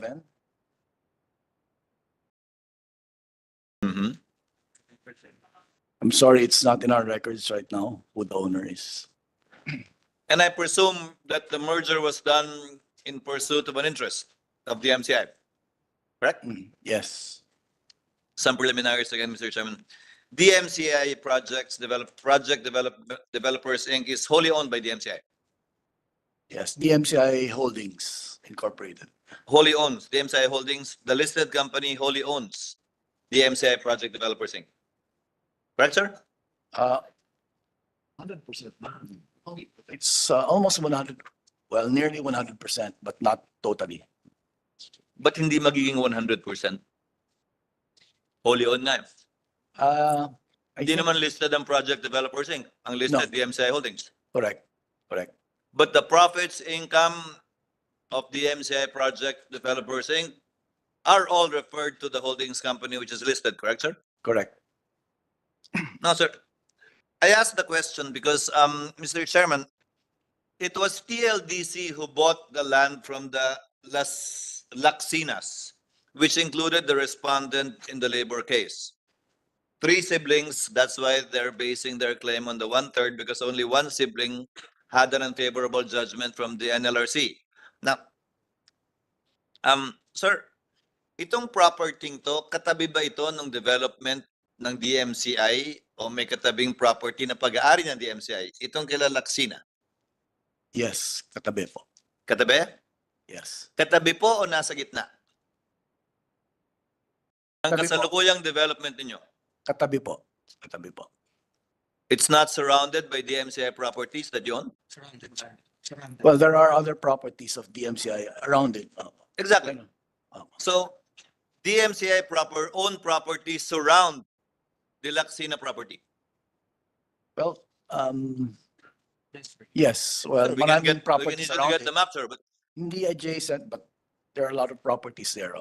2007. Mm-hmm. I'm sorry, it's not in our records right now who the owner is. And I presume that the merger was done in pursuit of an interest of the MCI, correct? Yes, Some preliminaries again, Mr. Chairman. DMCI Developers Inc. is wholly owned by DMCI. yes. DMCI Holdings Incorporated. Wholly owns DMCI Holdings. The listed company wholly owns DMCI Project Developers Inc. Correct, sir? 100%. It's almost 100, well, nearly 100%, but not totally. But hindi magiging 100%. Wholly owned na. I Hindi think- naman listed ang Project Developers Inc. Ang listed No. DMCI Holdings. Correct, correct. But the profits, income of the MCI Project Developers Inc. are all referred to the holdings company which is listed, correct, sir? Correct. No, sir. I asked the question because, Mr. Chairman, it was TLDC who bought the land from the Las Laxinas, which included the respondent in the labor case. 3 siblings, that's why they're basing their claim on the 1/3 because only one sibling had an unfavorable judgment from the NLRC. Now, sir, itong property to, katabi ba ito ng development ng DMCI o may katabing property na pag-aari ng DMCI? Itong kila Laksina. Yes, katabi po. Katabi? Yes. Katabi po o nasa gitna? Ang Katabi po. kasalukuyang development ninyo, Katabi po. Katabi po. it's not surrounded by DMCI properties that you own? Well, there are other properties of DMCI around it. Exactly. So, DMCI own properties surround the Laksina property. Well, yes. Well, We can maraming get, we properties need to around get it. the map, sir, but Hindi adjacent, but there are a lot of properties there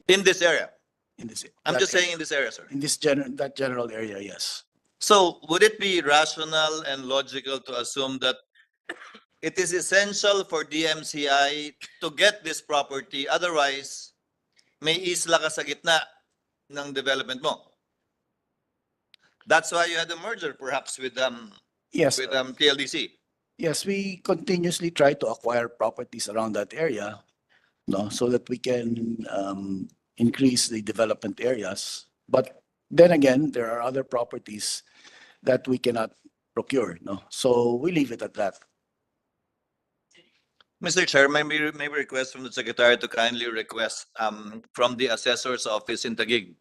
in this area. in this. I'm that just saying area. in this area, sir. In this that general area, yes. So, would it be rational and logical to assume that it is essential for DMCI to get this property, otherwise, may isla ka sa gitna ng development mo? That's why you had a merger, perhaps, with Yes. TLDC. Yes, we continuously try to acquire properties around that area, no, so that we can increase the development areas. But then again, there are other properties that we cannot procure, no. So we leave it at that. Mr. Chair, may we request from the Secretary to kindly request from the Assessor's Office in Taguig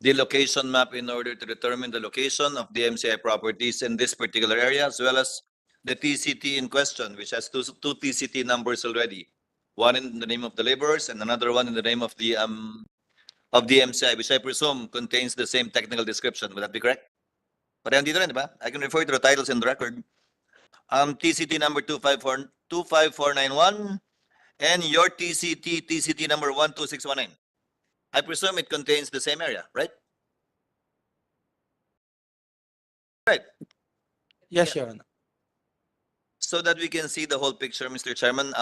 the location map in order to determine the location of the MCI properties in this particular area, as well as the TCT in question, which has two TCT numbers already. One in the name of the laborers and another one in the name of the MCI, which I presume contains the same technical description. Would that be correct? But andito rin, di ba? I can refer to the titles in the record. TCT number 25491 and your TCT number 12619. I presume it contains the same area, right? Right. Yes, Your Honor. So that we can see the whole picture, Mr. Chairman.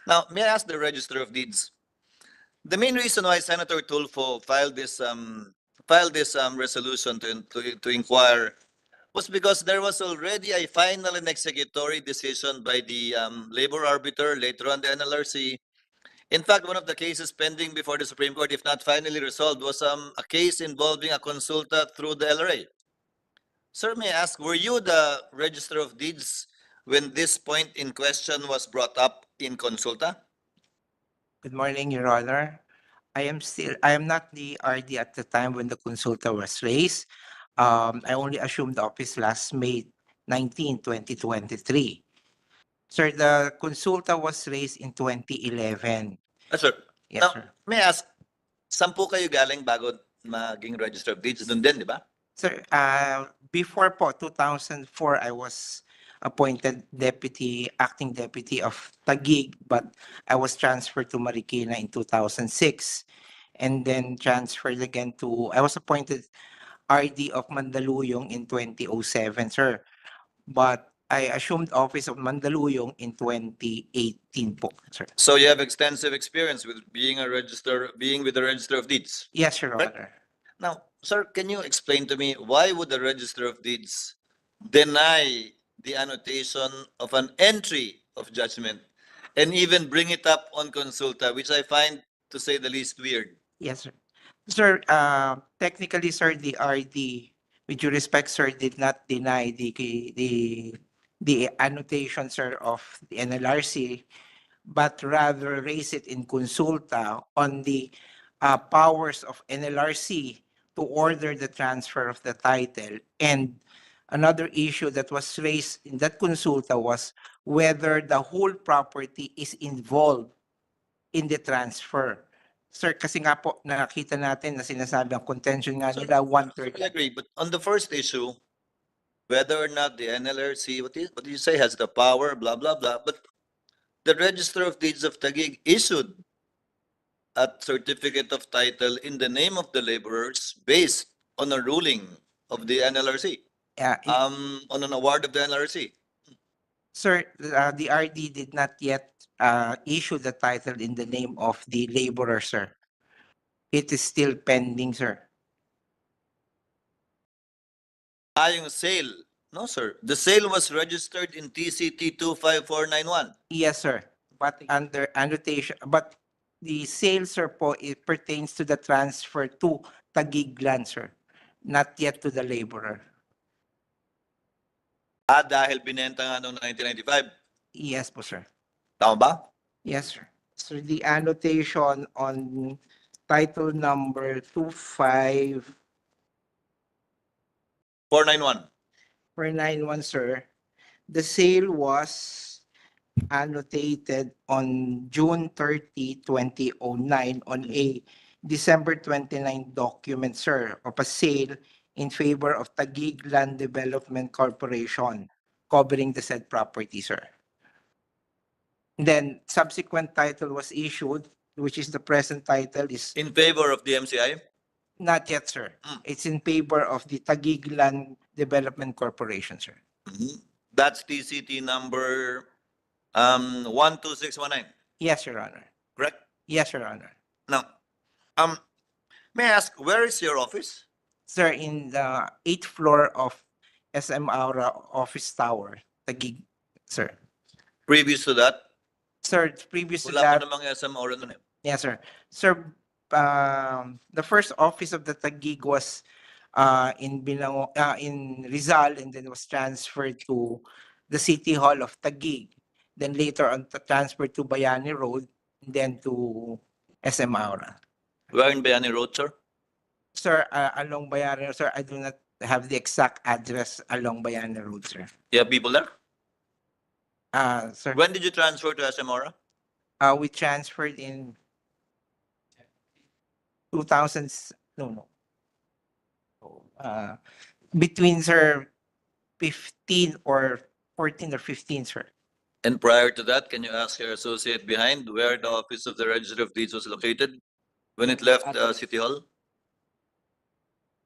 Now, may I ask the Register of Deeds? The main reason why Senator Tulfo filed this resolution to inquire was because there was already a final and executory decision by the labor arbiter, later on the NLRC. In fact, one of the cases pending before the Supreme Court, if not finally resolved, was a case involving a consulta through the LRA. Sir, may I ask, were you the Register of Deeds when this point in question was brought up in consulta? Good morning, Your Honor. I am not the RD at the time when the consulta was raised. I only assumed the office last May 19, 2023. Sir, the consulta was raised in 2011. Sir. Yes, Now, sir. may I ask, saan po kayo galing bago maging Register of Deeds? Doon din, di ba? Sir, before po 2004, I was appointed acting deputy of Taguig, but I was transferred to Marikina in 2006, and then transferred again I was appointed RD of Mandaluyong in 2007, sir. But I assumed office of Mandaluyong in 2018 po, sir. So you have extensive experience with being with the Register of Deeds. Yes, Your Right. Honor. Now, sir, can you explain to me why would the Register of Deeds deny the annotation of an entry of judgment and even bring it up on consulta, which I find, to say the least, weird? Yes, sir. Sir, technically, sir, the RD, with due respect, sir, did not deny the annotation, sir, of the NLRC, but rather raise it in consulta on the powers of NLRC to order the transfer of the title. And another issue that was raised in that consulta was whether the whole property is involved in the transfer. Sir, kasi nga po nakita natin na sinasabi ang contention nga Sir, nila one-third. I agree, but on the first issue, whether or not the NLRC, what do you say, has the power, blah, blah, blah, but the Register of Deeds of Taguig issued a certificate of title in the name of the laborers based on a ruling of the NLRC, on an award of the NLRC. Sir, the RD did not yet issue the title in the name of the laborer, sir. It is still pending, sir. Yung sale. No, sir. The sale was registered in TCT 25491. Yes, sir. But under annotation, but the sale, sir, po, it pertains to the transfer to Taguig land, sir. Not yet to the laborer. Dahil binenta nga noong 1995. Yes po, sir. Tama ba? Yes, sir. So the annotation on title number 491. 25491, sir, the sale was annotated on June 30, 2009 on a December 29 document, sir, of a sale in favor of Taguig Land Development Corporation covering the said property, sir. Then subsequent title was issued, which is the present title is In favor of the MCI? not yet, sir. It's in favor of the Taguig Land Development Corporation, sir. That's TCT number 12619. Yes, Your Honor. Correct? Yes, Your Honor. Now, may I ask, where is your office? Sir, in the 8th floor of SM Aura Office Tower, Taguig, sir. Previous to that, Sir, previous to wala pa that, namang SM Aura nun eh. yes, sir. Sir, the first office of the Taguig was in in Rizal, and then was transferred to the City Hall of Taguig. Then later on transferred to Bayani Road, and then to SM Aura. Where in Bayani Road, sir? Sir, along Bayani Road, sir, I do not have the exact address along Bayani Road, sir. You have people there? Sir, When did you transfer to SM Aura? we transferred in 2000, no. Between, sir, 15 or 14 or 15, sir. And prior to that, can you ask your associate behind where the office of the Register of Deeds was located when it left City Hall?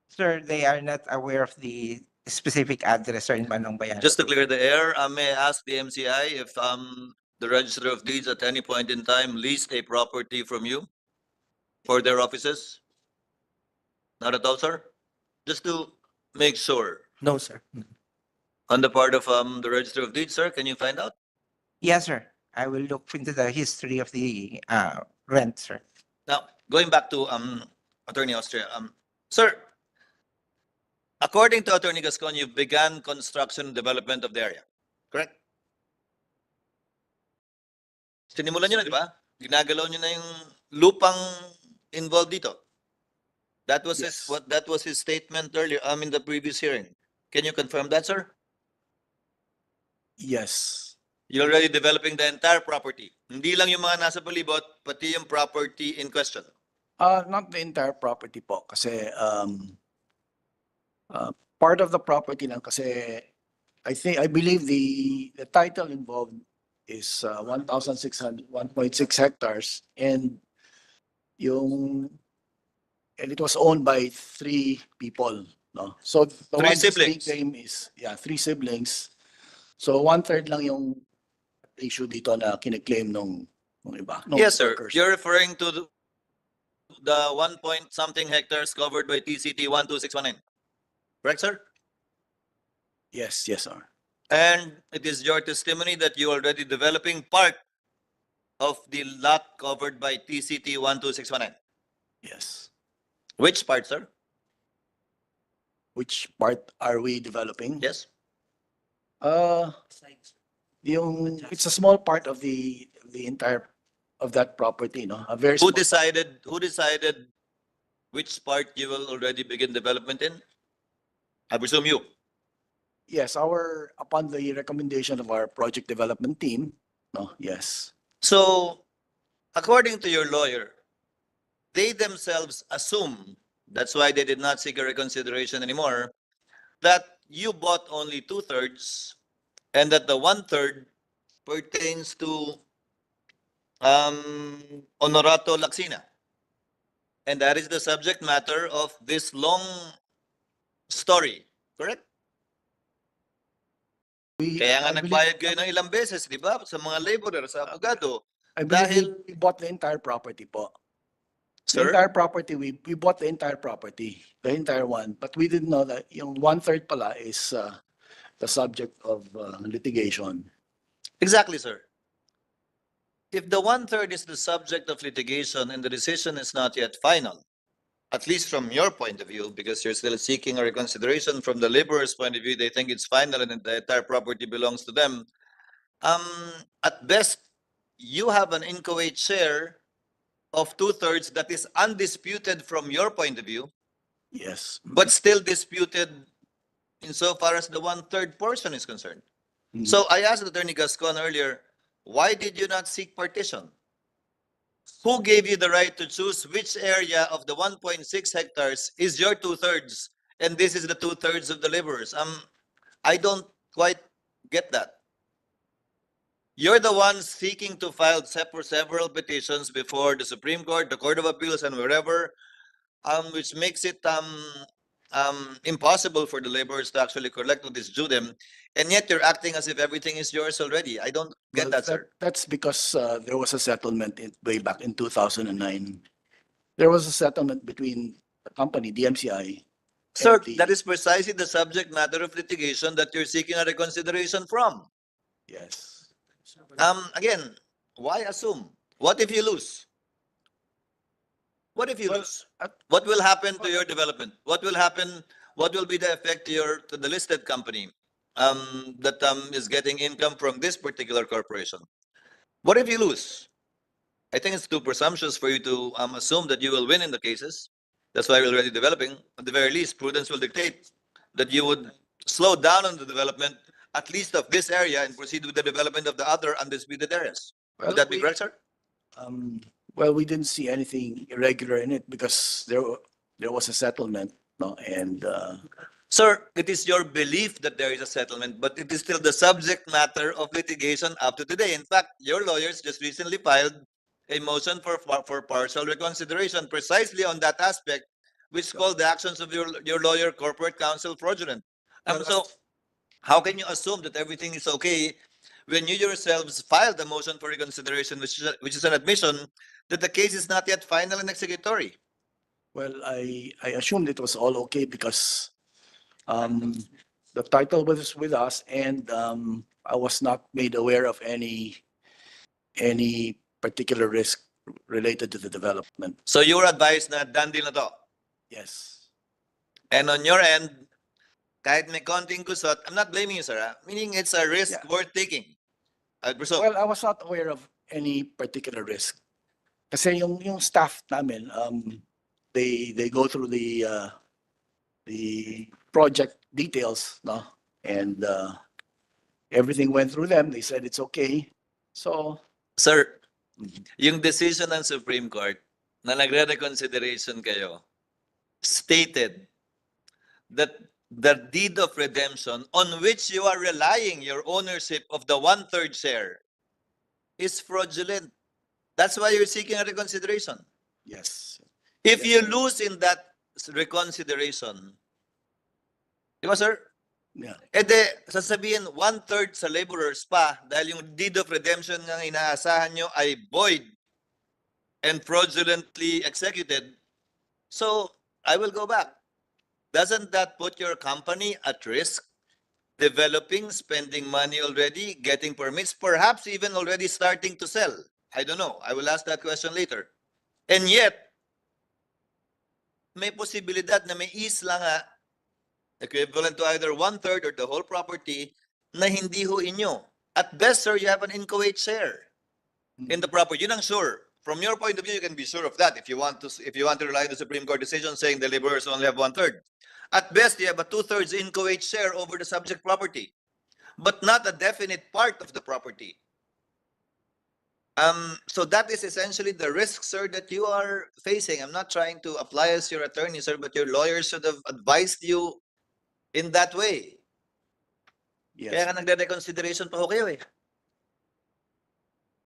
Sir, they are not aware of the specific address, sir, in Manong Bayan. Just to clear the air, may I ask the MCI if the Register of Deeds at any point in time leased a property from you for their offices? Not at all, sir? Just to make sure. No, sir. On the part of the Register of Deeds, sir, can you find out? Yes, sir. I will look into the history of the rent, sir. Now, going back to Attorney Austria, sir, according to Attorney Gascon, you began construction and development of the area, correct? Sinimulan nyo na, di ba? Ginagalaw nyo na yung lupang involved dito. That was Yes. that was his statement earlier, in the previous hearing. Can you confirm that, sir? Yes. You're already developing the entire property. Hindi lang yung mga nasa palibot, pati yung property in question. Not the entire property po kasi part of the property lang kasi I believe the title involved is 1,600 1.6 hectares and it was owned by 3 people, no. So the Three one that's being siblings. claimed is 3 siblings. So one-third lang yung issue dito na kiniklaim nung iba. Nung Yes, sir. workers. You're referring to the 1 point something hectares covered by TCT 12619. Correct, sir? Yes, yes, sir. And it is your testimony that you are already developing part of the lot covered by TCT 12619. Yes. Which part, sir? Which part are we developing? Yes. It's a small part of the entire of that property, no? A very Who small. decided which part you will already begin development in? I presume you. Yes, upon the recommendation of our project development team, no, yes. So, according to your lawyer, they themselves assume, that's why they did not seek a reconsideration anymore, that you bought only 2/3 and that the 1/3 pertains to Honorato Laxina. And that is the subject matter of this long story, correct? Kaya nga I believe- nagbayad kayo ng ilang beses, di ba? Sa mga laborer, sa abogado. I believe Dahil- we bought the entire property po. The Sir? entire property, we bought the entire property, the entire one. But we didn't know that yung one-third pala is the subject of litigation. Exactly, sir. If the 1/3 is the subject of litigation and the decision is not yet final, at least from your point of view, because you're still seeking a reconsideration from the laborer's point of view, they think it's final and the entire property belongs to them. At best, you have an inchoate share of 2/3 that is undisputed from your point of view, Yes. but still disputed insofar as the 1/3 portion is concerned. Mhm. So I asked Attorney Gascon earlier, why did you not seek partition? Who gave you the right to choose which area of the 1.6 hectares is your 2/3 and this is the 2/3 of the laborers? I don't quite get that. You're the ones seeking to file several petitions before the Supreme Court, the Court of Appeals, and wherever, which makes it impossible for the laborers to actually collect what is due them, and yet you're acting as if everything is yours already. I don't get Well, that, sir. That's because there was a settlement way back in 2009. There was a settlement between the company, DMCI. Sir, the- that is precisely the subject matter of litigation that you're seeking a reconsideration from. Yes. Again, why assume? What if you lose? What if you Well, lose? at- What will happen to your development? What will happen? What will be the effect to the listed company that is getting income from this particular corporation? What if you lose? I think it's too presumptuous for you to assume that you will win in the cases. That's why we're already developing. At the very least, prudence will dictate that you would slow down on the development, at least of this area, and proceed with the development of the other undisputed areas. Well, Would that be we- correct, sir? Well, we didn't see anything irregular in it because there was a settlement, no, and Sir, it is your belief that there is a settlement, but it is still the subject matter of litigation up to today. In fact, your lawyers just recently filed a motion for partial reconsideration precisely on that aspect, which called the actions of your lawyer, corporate counsel, fraudulent. So how can you assume that everything is okay when you yourselves filed a motion for reconsideration, which is an admission that the case is not yet final and executory? well, I assumed it was all okay because the title was with us and I was not made aware of any particular risk related to the development. So you were advised na done deal na to. Yes. And on your end, kahit may konting kusot, I'm not blaming you, sir. Meaning it's a risk Yeah. worth taking. I presume. Well, I was not aware of any particular risk. Kasi yung staff namin, they go through the project details, no? And everything went through them. They said it's okay. So, Sir, yung decision ng Supreme Court na nagre-reconsideration kayo stated that the deed of redemption on which you are relying your ownership of the 1/3 share is fraudulent. That's why you're seeking a reconsideration. yes. If Yes, you sir. lose in that reconsideration, di ba, sir? Yeah. E de, sasabihin, 1/3 sa laborers pa dahil yung deed of redemption ng inaasahan nyo ay void and fraudulently executed. So, I will go back. Doesn't that put your company at risk? Developing, spending money already, getting permits, perhaps even already starting to sell. I don't know. I will ask that question later. And yet, may posibilidad na may isla nga equivalent to either 1/3 or the whole property na hindi ho inyo. At best, sir, you have an inchoate share in the property. Yun ang sure. From your point of view, you can be sure of that if you want to rely on the Supreme Court decision saying the laborers only have 1/3. At best, you have a 2/3 inchoate share over the subject property, but not a definite part of the property. So that is essentially the risk, sir, that you are facing. I'm not trying to apply as your attorney, sir, but your lawyers should have advised you in that way. Kaya Yes. nga nagre-reconsideration pa ho kayo eh.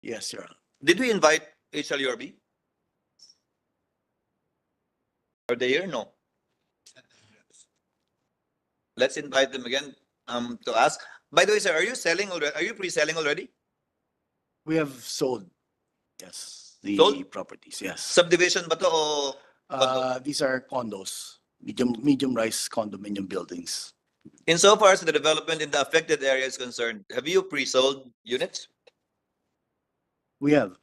Yes, Your Honor. Did we invite HLURB? Are they here? No. Let's invite them again to ask. By the way, sir, are you selling already? Are you pre-selling already? We have sold, yes, the Sold? properties, yes. Subdivision ba to o condo? These are condos, medium rise condominium buildings. Insofar as the development in the affected area is concerned, have you pre-sold units? We have.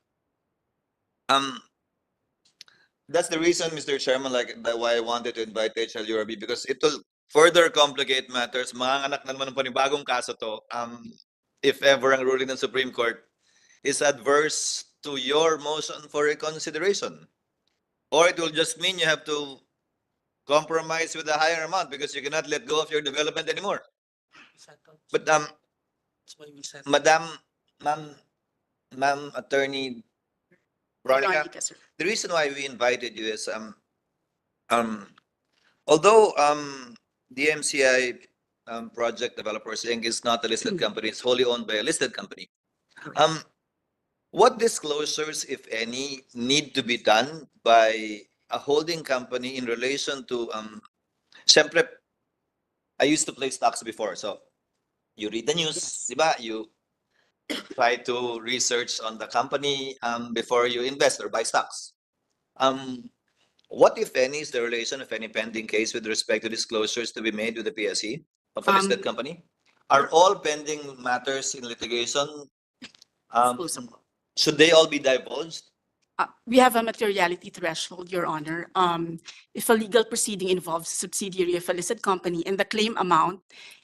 That's the reason, Mr. Chairman, why I wanted to invite HLURB, because it will further complicate matters. Manganganak na naman ng panibagong kaso to, if ever ang ruling ng Supreme Court is adverse to your motion for reconsideration. Or it will just mean you have to compromise with a higher amount because you cannot let go of your development anymore. But Ma'am Attorney Veronica, the reason why we invited you is although the MCI Project Developers Inc. is not a listed company, it's wholly owned by a listed company. What disclosures, if any, need to be done by a holding company in relation to Siyempre, I used to play stocks before, so you read the news, diba? You try to research on the company before you invest or buy stocks. What, if any, is the relation of any pending case with respect to disclosures to be made with the PSE of a listed company? Are all pending matters in litigation, should they all be divulged? We have a materiality threshold, Your Honor. If a legal proceeding involves a subsidiary of a listed company and the claim amount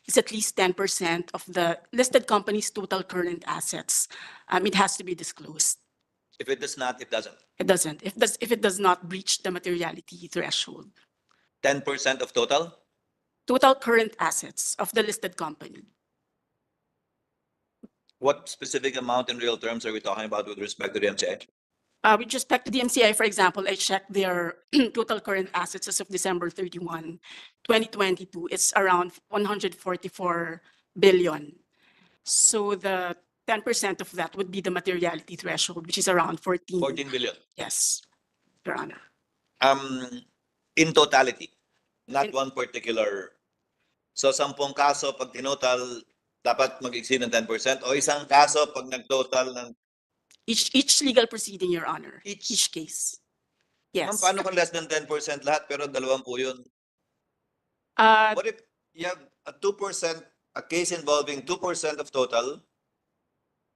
is at least 10% of the listed company's total current assets, it has to be disclosed. If it does not, it doesn't. It doesn't. If it does not breach the materiality threshold. 10% of total? Total current assets of the listed company. What specific amount in real terms are we talking about with respect to the MCI? With respect to the MCI, for example, I checked their total current assets as of December 31, 2022. It's around 144 billion. So the 10% of that would be the materiality threshold, which is around 14. 14 billion. Yes, Your Honor. In totality, not In- one particular. So 10 kaso pag tinotal, dapat mag-exceed ng 10% o isang kaso pag nag-total ng Each legal proceeding, Your Honor. Each? Each case. Ma'am, Yes. paano kung less than 10% lahat pero 20 yun? Uh, What if you have a 2%, a case involving 2% of total,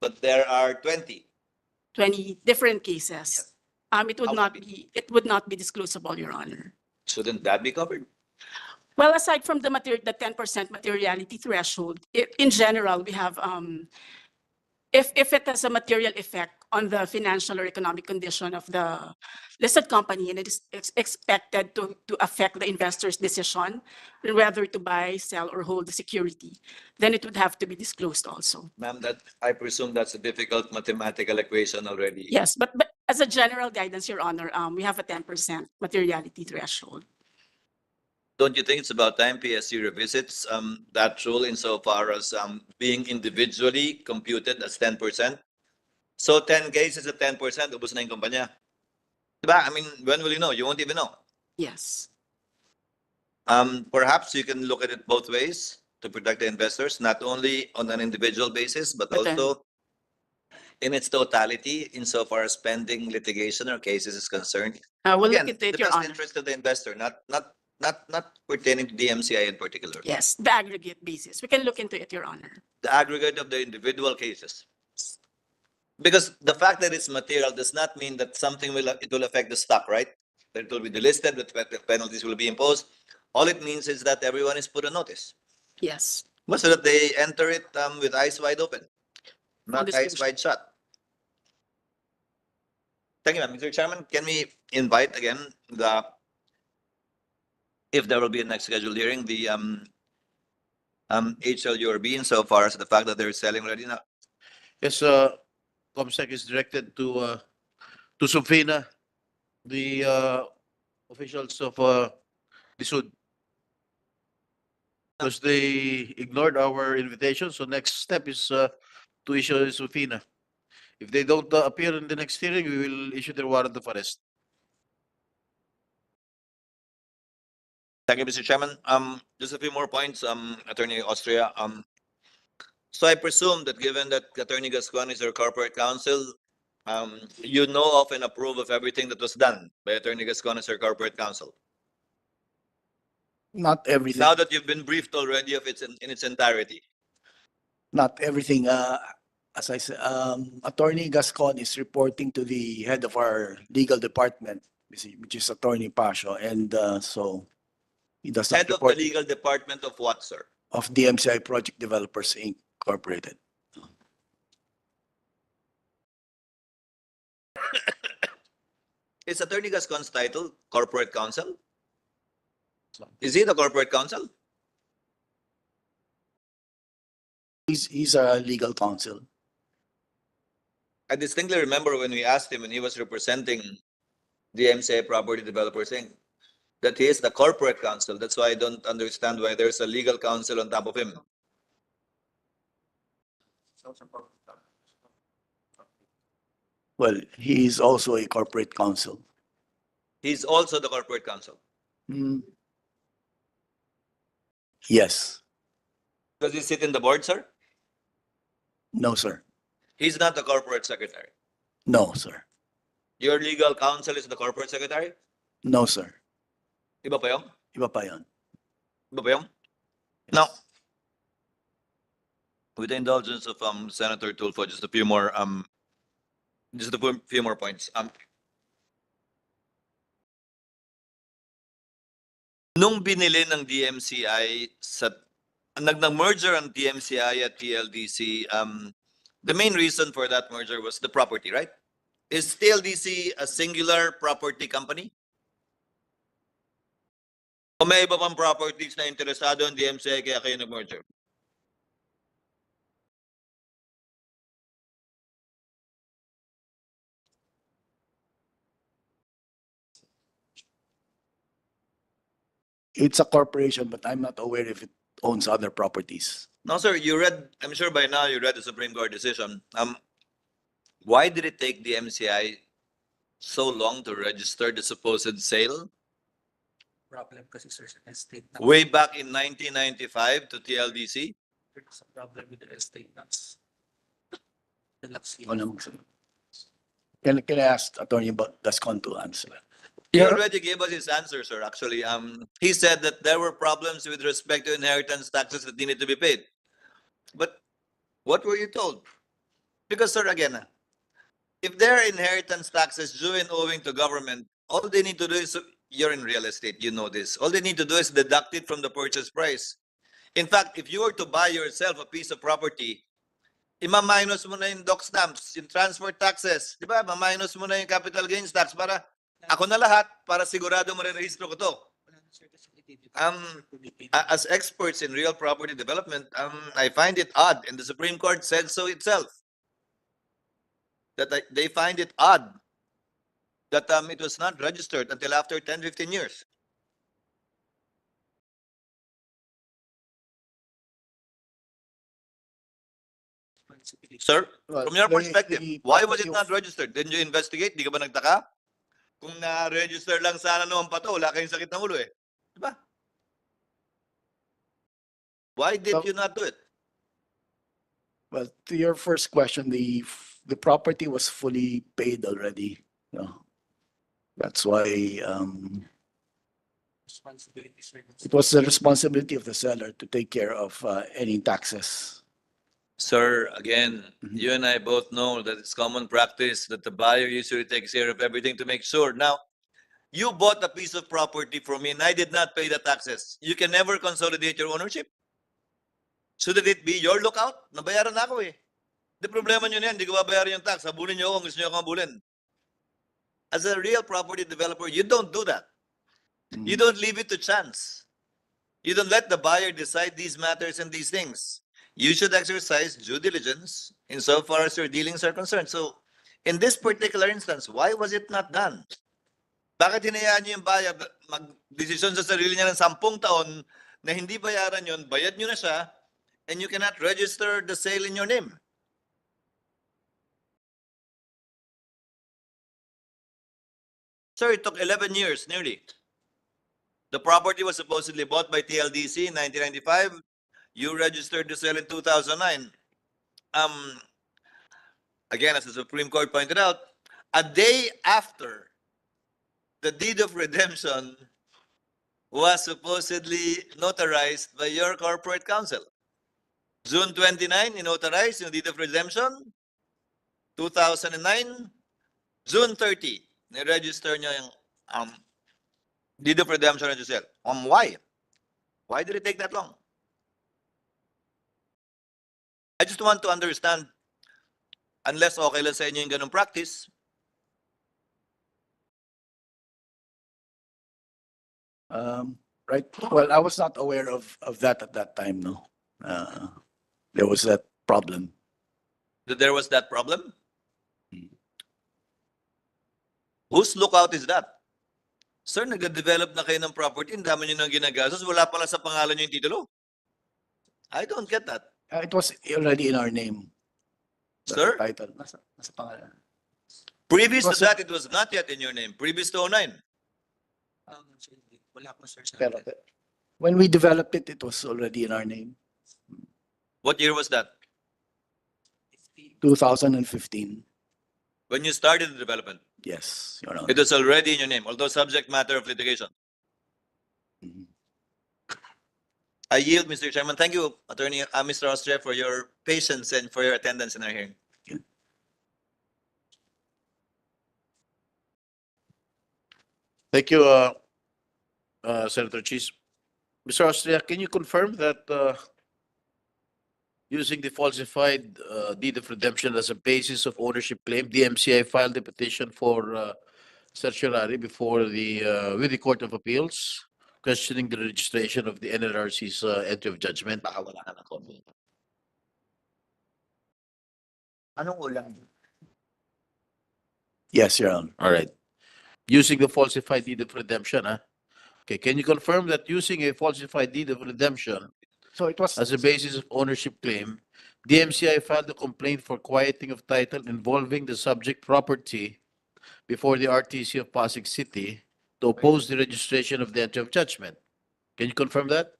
but there are 20? 20 different cases. It would How not would be, it would not be disclosable, Your Honor. Shouldn't that be covered? Well, aside from the 10% materiality threshold, in general, we have, if it has a material effect on the financial or economic condition of the listed company and it is expected to affect the investor's decision on whether to buy, sell, or hold the security, then it would have to be disclosed also. Ma'am, that I presume that's a difficult mathematical equation already. Yes, but as a general guidance, Your Honor, we have a 10% materiality threshold. Don't you think it's about time PSC revisits that rule insofar as being individually computed as 10%? So 10 cases at 10%, ubos na yung kumpanya. Diba? I mean, when will you know? You won't even know. Yes. Perhaps you can look at it both ways. to protect the investors, not only on an individual basis, but But then- also in its totality, insofar as pending litigation or cases is concerned? We'll look Again, into it, the Your best Honor. interest of the investor, not pertaining to the MCI in particular. Yes, the aggregate basis. We can look into it, Your Honor. The aggregate of the individual cases. Because the fact that it's material does not mean that something it will affect the stock, right? That it will be delisted, that penalties will be imposed. All it means is that everyone is put on notice. Yes. So that they enter it with eyes wide open, not eyes disclosure. wide shut. Thank you, ma'am. Mr. Chairman, can we invite again if there will be a next scheduled hearing, the HLURB insofar as the fact that they're selling already now? Yes, COMSEC is directed to subpoena the officials of the Sud. Because they ignored our invitation, so next step is to issue a subpoena. If they don't appear in the next hearing, we will issue their warrant of arrest. Thank you, Mr. Chairman. Just a few more points, Attorney Austria. So I presume that given that Attorney Gascon is our corporate counsel, you know of and approve of everything that was done by Attorney Gascon as our corporate counsel. Not everything. Now that you've been briefed already of in its entirety. Not everything. As I said, Attorney Gascon is reporting to the head of our legal department, which is Attorney Pasio, and so he does not Head of the report legal department of what, sir? of DMCI Project Developers Incorporated. Is Attorney Gascon's title corporate counsel? Is he the corporate counsel? He's a legal counsel. I distinctly remember when we asked him when he was representing the MCA Property Developers Inc. that he is the corporate counsel. That's why I don't understand why there's a legal counsel on top of him. Well, he is also a corporate counsel. He's also the corporate counsel. Hmm. Yes. Does he sit in the board, sir? No, sir. He's not the corporate secretary. No, sir. Your legal counsel is the corporate secretary? No, sir. Iba pa yun? Iba pa yun. Iba pa yun? Now, with the indulgence of Senator Tulfo, just a few more points. Nung binili ng DMCI nag-merger ang DMCI at TLDC, the main reason for that merger was the property, right? Is TLDC a singular property company? O may iba pang properties na interesado ang DMCI kaya kayo nag-merger? It's a corporation, but I'm not aware if it owns other properties. No, sir, I'm sure by now you read the Supreme Court decision. Why did it take the MCI so long to register the supposed sale? Problem kasi sir, sa estate Way back in 1995 to TLDC? There's a problem with the estate tax. Ikaw na magsabi. Can I ask Attorney Gascon to answer that? He already gave us his answer, sir, actually. He said that there were problems with respect to inheritance taxes that needed to be paid. But what were you told? Because, sir, again, if there are inheritance taxes due and owing to government, all they need to do is, you're in real estate, you know this. All they need to do is deduct it from the purchase price. In fact, if you were to buy yourself a piece of property, ima-minus mo na yung doc stamps, yung transfer taxes, di ba? Ma-minus mo na yung capital gains tax para ako na lahat, para sigurado marirehistro ko to. As experts in real property development, I find it odd, and the Supreme Court said so itself, that they find it odd that it was not registered until after 10, 15 years. Sir, Well, from your the- perspective, the why was it property not of- registered? Didn't you investigate? Di ka ba nagtaka? Kung na-register lang sana noon pa to, wala kayong sakit ng ulo eh. Diba? Why did So- you not do it? Well, to your first question, the property was fully paid already. No, that's why it was the responsibility of the seller to take care of any taxes. Sir, again, Mhm. you and I both know that it's common practice that the buyer usually takes care of everything to make sure. Now, you bought a piece of property from me and I did not pay the taxes. You can never consolidate your ownership. Shouldn't it be your lookout? Nabayaran na ako eh. Di problema nyo na yan, di ko babayaran yung tax. Habulin nyo ako kung gusto nyo akong habulin. As a real property developer, you don't do that. You don't leave it to chance. You don't let the buyer decide these matters and these things. You should exercise due diligence insofar as your dealings are concerned. So, in this particular instance, why was it not done? Bakit hinayaan niyo yung buyer mag-desisyon sa sarili niya ng 10 taon na hindi bayaran yun, bayad niyo na siya, and you cannot register the sale in your name? Sir, it took 11 years, nearly. The property was supposedly bought by TLDC in 1995. You registered the sale in 2009. Again, as the Supreme Court pointed out, a day after the deed of redemption was supposedly notarized by your corporate counsel. June 29, notarized yung deed of redemption. 2009, June 30, ni-register niya yung deed of redemption and sale. Why? Why did it take that long? I just want to understand, unless okay lang sa inyo yung ganung practice, Right. Well, I was not aware of that at that time. No, there was that problem. that there was that problem? Whose lookout is that? Sir, nag-develop na kayo ng property, ang dami nyo nang ginagastos, wala pala sa pangalan nyo yung titulo. I don't get that. It was already in our name. That's Sir? the title. Nasa pangalan. Previous It to was that, it was not yet in your name. Previous to 09. Wala po, sir. Pero when we developed it, it was already in our name. What year was that? 2015. When you started the development. Yes, Your Honor. It was already in your name, although subject matter of litigation. Mhm. I yield, Mr. Chairman. Thank you, Attorney Mr. Austria, for your patience and for your attendance in our hearing. Thank you, Senator Cheese. Mr. Austria, can you confirm that using the falsified deed of redemption as a basis of ownership claim, the MCI filed a petition for certiorari before with the Court of Appeals, questioning the registration of the NLRC's entry of judgment? Baka wala na ng copy. Anong ulang? Yes, Your Honor. All right. Using the falsified deed of redemption, huh? Okay, can you confirm that using a falsified deed of redemption So it was as a basis of ownership claim, the MCI filed a complaint for quieting of title involving the subject property before the RTC of Pasig City to oppose the registration of the entry of judgment? Can you confirm that?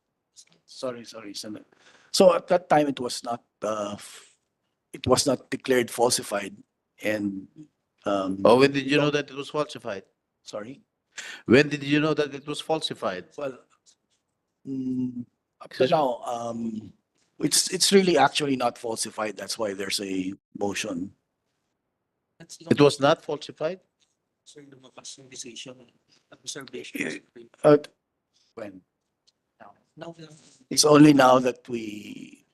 sorry, Senator. So at that time, it was not declared falsified, and Or when did you know that it was falsified? sorry. When did you know that it was falsified? Well, up to now, it's really actually not falsified. That's why there's a motion. It was not falsified? Sir, lumabas yung decision. Observation. When? Now, It's only now that we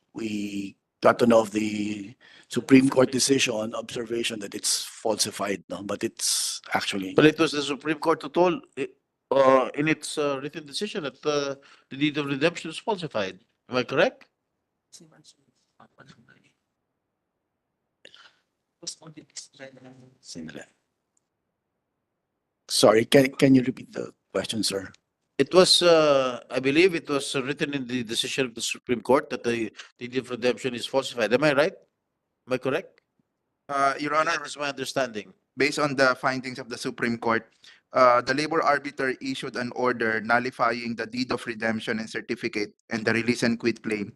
got to know of the Supreme Court decision, observation that it's falsified, no, but it's actually. But it was the Supreme Court who told, in its written decision that the deed of redemption is falsified. Am I correct? Sorry, can you repeat the question, sir? It was, I believe it was written in the decision of the Supreme Court that the deed of redemption is falsified. Am I right? Am I correct? Your Honor, That is my understanding. based on the findings of the Supreme Court, the labor arbiter issued an order nullifying the deed of redemption and certificate and the release and quit claim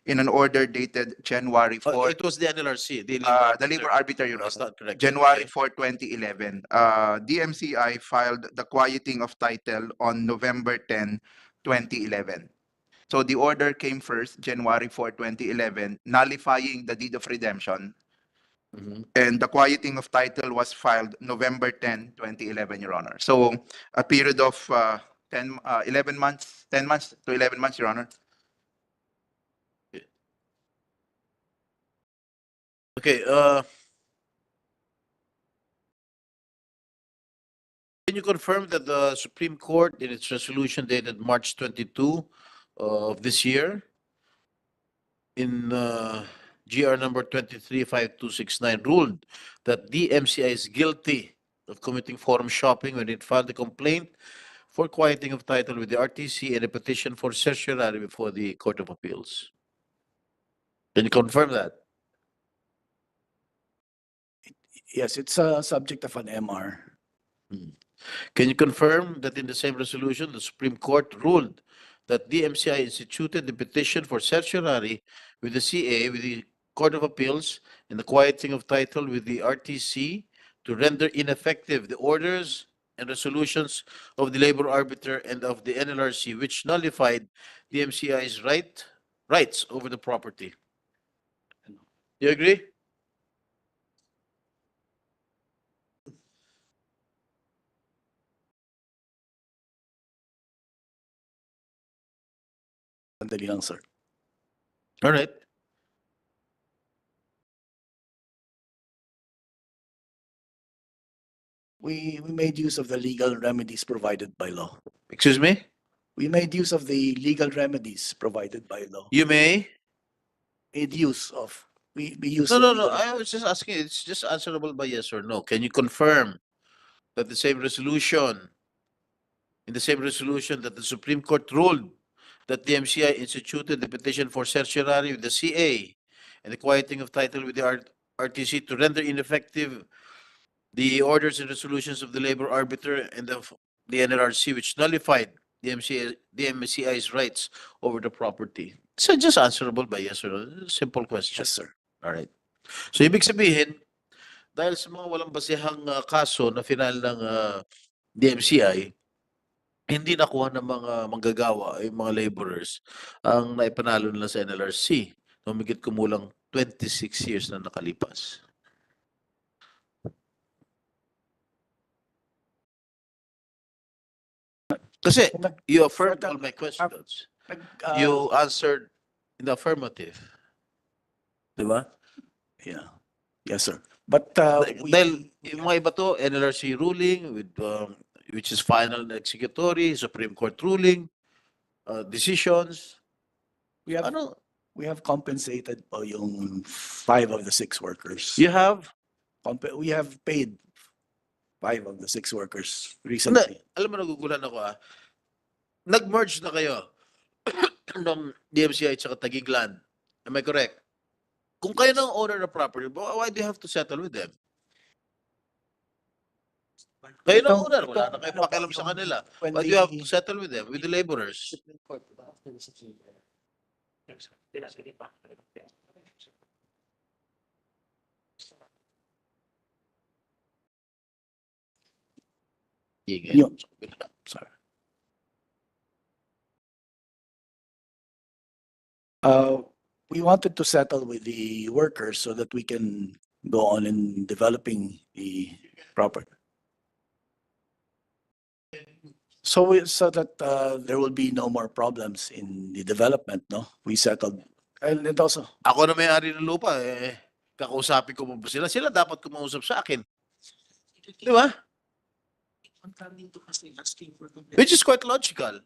in an order dated January 4, It was the NLRC, the labor arbiter, Your That's Honor. not correct. January Okay. 4, 2011. DMCI filed the quieting of title on November 10, 2011. So the order came first, January 4, 2011, nullifying the deed of redemption. Mhm. And the quieting of title was filed November 10, 2011, Your Honor. So a period of 11 months, 10 months to 11 months, Your Honor. Okay, can you confirm that the Supreme Court in its resolution dated March 22 of this year in GR number 235269 ruled that DMCI is guilty of committing forum shopping when it filed a complaint for quieting of title with the RTC and a petition for certiorari before the Court of Appeals? Can you confirm that? Yes, it's a subject of an MR. Can you confirm that in the same resolution, the Supreme Court ruled that DMCI instituted the petition for certiorari with the CA, with the Court of Appeals, and the quieting of title with the RTC to render ineffective the orders and resolutions of the labor arbiter and of the NLRC, which nullified DMCI's rights over the property? You agree? Sandali lang, sir. All right. We made use of the legal remedies provided by law. Excuse me? We made use of the legal remedies provided by law. You may. Made use of, we use. No, the no, no. legal- I was just asking. It's just answerable by yes or no. Can you confirm that the same resolution, in the same resolution that the Supreme Court ruled that the MCI instituted the petition for certiorari with the CA and the quieting of title with the RTC to render ineffective the orders and resolutions of the labor arbiter and of the NLRC, which nullified the MCI's rights over the property? So just answerable by yes or no. Simple question. Yes, sir. All right. So ibig sabihin, dahil sa mga walang basihang kaso na final ng DMCI, hindi nakuha ng mga manggagawa, yung mga laborers, ang naipanalo nila sa NLRC. Humigit kumulang 26 years na nakalipas. Kasi you affirmed all my questions. You answered in the affirmative. Di ba? Yeah. Yes, sir. But Dahil yung mga iba to, NLRC ruling with which is final and executory, Supreme Court ruling, decisions. we have Ano? we have compensated po yung 5 of the 6 workers. You have? We have paid 5 of the 6 workers Hindi, recently. alam mo, nagugulan ako Nag-merge na kayo ng DMCI at saka Taguig Land. Am I correct? Kung kayo ng owner ng property, why do you have to settle with them? Kayo ng owner, wala na kayo pakialam sa kanila. When Why do you have to settle with them, with the laborers? Yun. Sorry. We wanted to settle with the workers so that we can go on in developing the property. So that there will be no more problems in the development, no? We settled. And it also, Ako na may-ari ng lupa, kakausapin ko mo ba sila? Sila dapat kumausap sa akin. Di ba? Which is quite logical.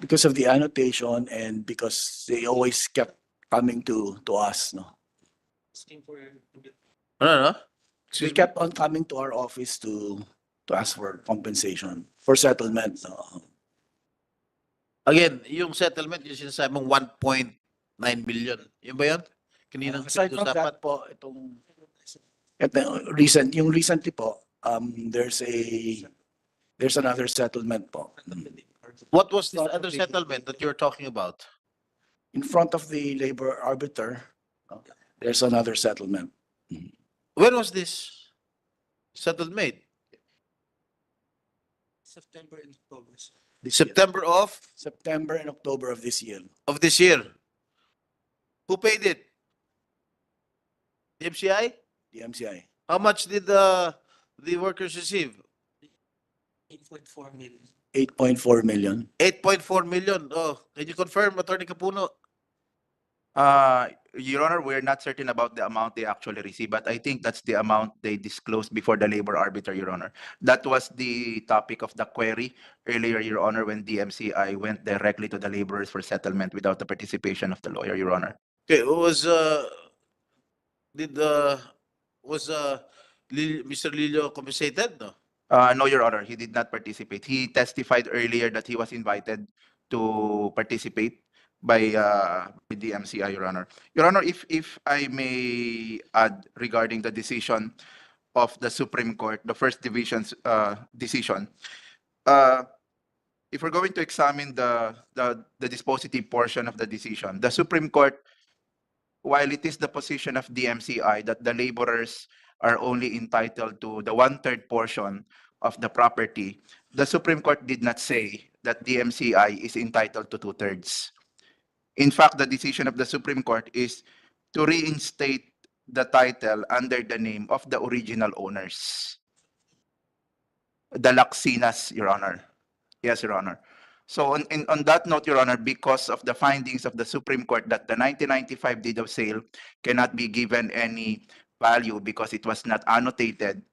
because of the annotation and because they always kept coming to us, no? Ano? They kept on coming to our office to ask for compensation, for settlement. No? Again, yung settlement, yung sinasabi mong 1.9 million. Yun ba yun? Kaninang Aside from pinag-usapan? that po, yung recently po, there's another settlement po. What was this Front of other the- settlement that you're talking about? In front of the labor arbiter, there's another settlement. When was this settled made? September and October. September September and October of this year. of this year. Who paid it? The MCI? The MCI. How much did the workers receive? 8.4 million. 8.4 million. 8.4 million. Oh, can you confirm, Attorney Capuno? Your Honor, we're not certain about the amount they actually received, but I think that's the amount they disclosed before the labor arbiter, Your Honor. That was the topic of the query earlier, Your Honor, when DMCI went directly to the laborers for settlement without the participation of the lawyer, Your Honor. Okay, was Mr. Lillo compensated? No. No, Your Honor, he did not participate. He testified earlier that he was invited to participate by the MCI, Your Honor. Your Honor, if I may add regarding the decision of the Supreme Court, the first division's decision, if we're going to examine the dispositive portion of the decision, the Supreme Court, while it is the position of DMCI that the laborers are only entitled to the 1/3 portion of the property, the Supreme Court did not say that DMCI is entitled to 2/3. In fact, the decision of the Supreme Court is to reinstate the title under the name of the original owners, the Laksinas, Your Honor. Yes, Your Honor. So on that note, Your Honor, because of the findings of the Supreme Court that the 1995 deed of sale cannot be given any value because it was not annotated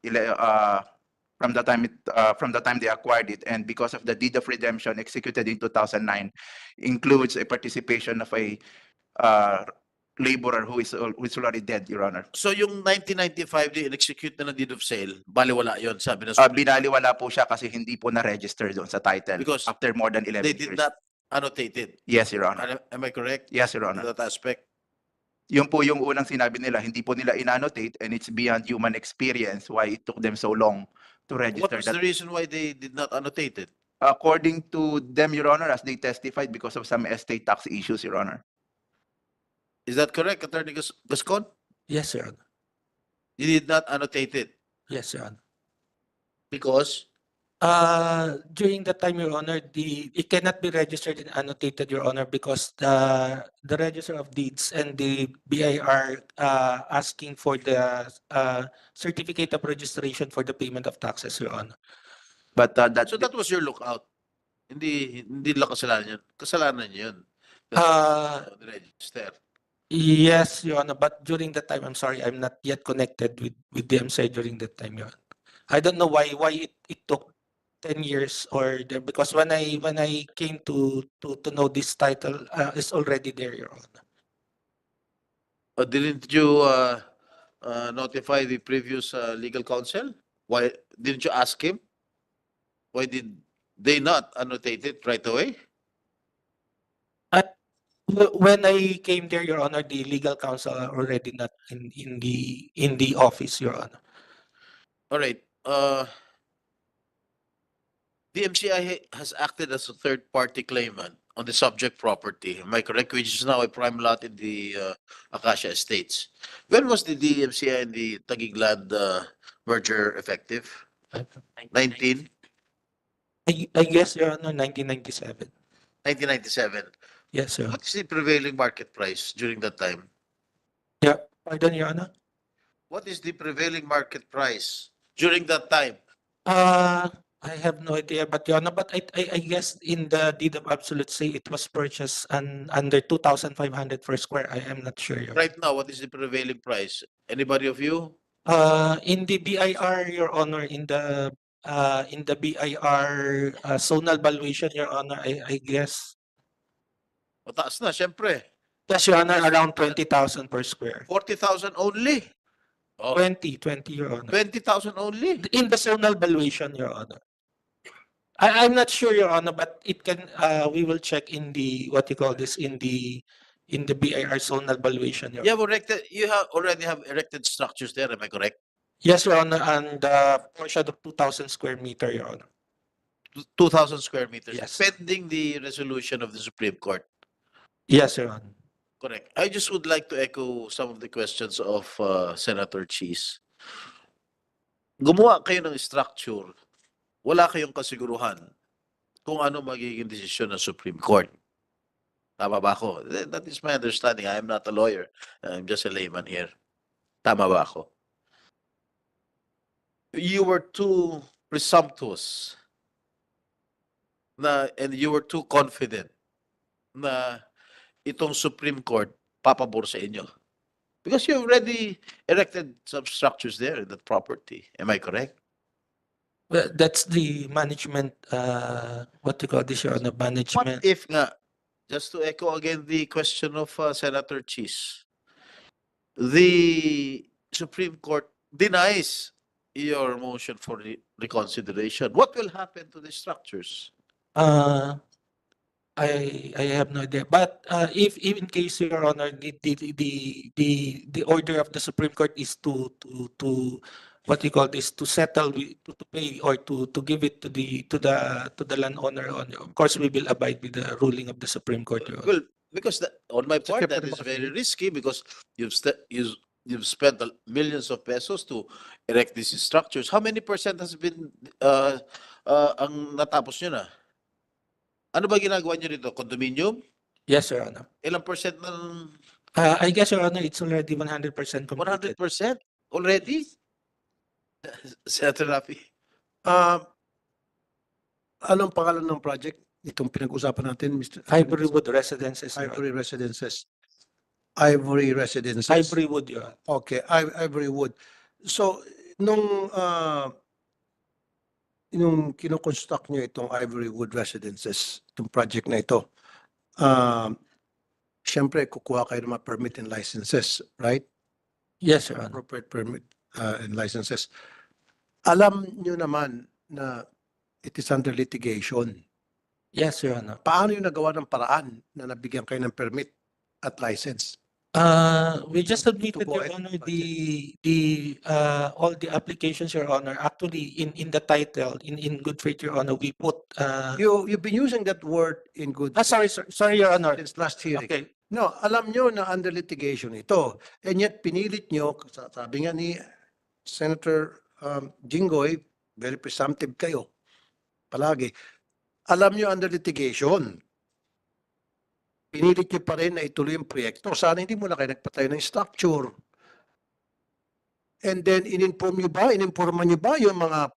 from the time they acquired it, and because of the deed of redemption executed in 2009 includes a participation of a laborer who is already dead, Your Honor. So yung 1995 di in-execute na ng deed of sale, baliwala yon, sabi ng Supreme Court. Binaliwala po siya kasi hindi po na-register doon sa title Because after more than 11 They years. did not annotate it. Yes, Your Honor. Am I correct? Yes, Your In Honor. that aspect? Yun po yung unang sinabi nila, hindi po nila inannotate, and it's beyond human experience why it took them so long to What register was that. the reason why they did not annotate it? According to them, Your Honor, as they testified, because of some estate tax issues, Your Honor. Is that correct, Attorney Gascon? Yes, Your Honor. You did not annotate it Yes, Your Honor. because During the time, Your Honor, it cannot be registered and annotated, Your Honor, because the Register of Deeds and the BIR asking for the certificate of registration for the payment of taxes, Your Honor. But that so that was your lookout. Hindi lang kasalanan yun. Kasalanan niyo yun. The register. Yes, Your Honor, but during that time, I'm sorry, I'm not yet connected with the MCI during that time, Your Honor. I don't know why it took 10 years or there, because when I came to know this title is already there, Your Honor. Didn't you notify the previous legal counsel? Why didn't you ask him? Why did they not annotate it right away? When I came there, Your Honor, the legal counsel are already not in the office, Your Honor. All right. The MCI has acted as a third-party claimant on the subject property. Am I correct? Which is now a prime lot in the Acacia Estates. When was the DMCI and the Taguig land merger effective? 19? I guess, Your Honor, 1997. 1997. Yes, Your Honor. What is the prevailing market price during that time? Yeah, pardon, Your Honor. What is the prevailing market price during that time? I have no idea, but Your Honor, but I guess in the deed of absolute say it was purchased under 2,500 per square. I am not sure, Your Honor. Right now, what is the prevailing price? Anybody of you? In the BIR, Your Honor, in the BIR zonal valuation, Your Honor, I guess. Mataas na, syempre. Yes, Your Honor, around 20,000 per square. 40,000 only. Oh, 20, Your Honor. 20,000 only. In the zonal valuation, Your Honor. I'm not sure, Your Honor, but it can, we will check in the, what you call this, in the BIR zonal valuation, Your You have already have erected structures there, am I correct? Yes, Your Honor, and portion of 2,000 square meter, Your Honor. 2,000 square meters, Yes. pending the resolution of the Supreme Court. Yes, Your Honor. Correct. I just would like to echo some of the questions of Senator Cheese. Gumawa kayo ng structure, wala kayong kasiguruhan kung ano magiging desisyon ng Supreme Court. Tama ba ako? That is my understanding. I am not a lawyer. I'm just a layman here. Tama ba ako? You were too presumptuous and you were too confident na itong Supreme Court papabor sa inyo. Because you already erected some structures there in that property. Am I correct? Well, that's the management, what you call this, Your Honor, What management. if nga, just to echo again the question of Senator Cheese, the Supreme Court denies your motion for reconsideration. What will happen to the structures? I have no idea. But if in case, Your Honor, the order of the Supreme Court is to what you call this, to settle to pay or to give it to the landowner, of course we will abide with the ruling of the Supreme Court, Your Honor. Well, because on my part, that is very risky because you've spent millions of pesos to erect these structures. How many percent has been ang natapos nyo na? Ano ba ginagawa nyo dito? Condominium? Yes, Your Honor. Ilang percent ng I guess, Your Honor, it's already 100% completed. 100% already? Senator Rafi? Anong pangalan ng project? Itong pinag-usapan natin, Mr. Ivorywood Residences, Your Honor. Ivory Residences. Ivory Residences. Ivorywood, Your Honor. Okay, Ivorywood. So, nung kino-construct nyo itong Ivorywood Residences, itong project na ito, siyempre, kukuha kayo ng mga permit and licenses, right? Yes, Your Honor. Appropriate permit and licenses. Alam nyo naman na it is under litigation. Yes, Your Honor. Paano yung nagawa ng paraan na nabigyan kayo ng permit at license? We just submitted, go Your ahead, Honor, all the applications, Your Honor. Actually, in the title, in good faith, Your Honor, we put. You've been using that word in good Sorry, Your Honor. since last hearing. Okay. No, alam nyo na under litigation ito. And yet, pinilit nyo, sabi nga ni Senator Jinggoy, very presumptive kayo. Palagi. Alam nyo under litigation. Pinilit nyo pa rin na ituloy yung proyekto. Sana hindi mo na kayo nagpatayo ng structure. And then, ininforman nyo ba yung mga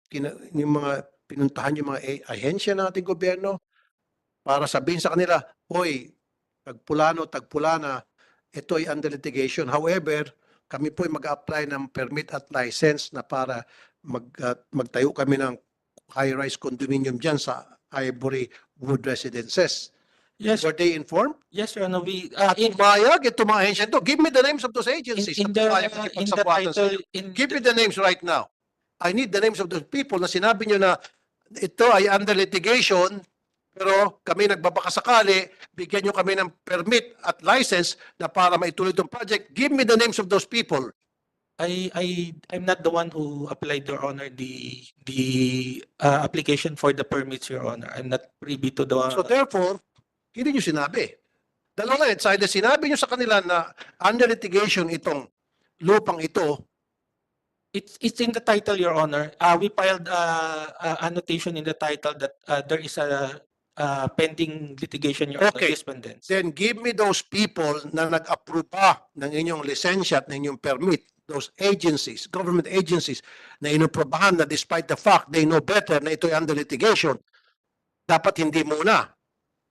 pinuntahan yung mga ahensya ng ating gobyerno para sabihin sa kanila, hoy, tagpulana, ito ay under litigation. However, kami po ay mag-apply ng permit at license na para magtayo kami ng high-rise condominium dyan sa Ivory Wood Residences. Yes, Were they informed? yes, Your Honor. We Pumayag itong mga ahensya ito. Give me the names of those agencies. in na the pumayag makipagsabuatan sa title, inyo. Give me the names right now. I need the names of those people na sinabi nyo na ito ay under litigation, pero kami nagbabakasakali, bigyan nyo kami ng permit at license na para maituloy itong project. Give me the names of those people. I'm not the one who applied, Your Honor, the application for the permits, Your Honor. I'm not privy to the. So therefore, hindi nyo sinabi. Dalawa it's either sinabi nyo sa kanila na under litigation itong lupang ito, It's in the title, Your Honor. We filed annotation in the title that there is a pending litigation, Your Honor, Okay. respondents. then give me those people na nag-approve pa ng inyong lisensya at ng inyong permit, those agencies, government agencies na inuprobahan na despite the fact they know better na ito ay under litigation, dapat hindi muna.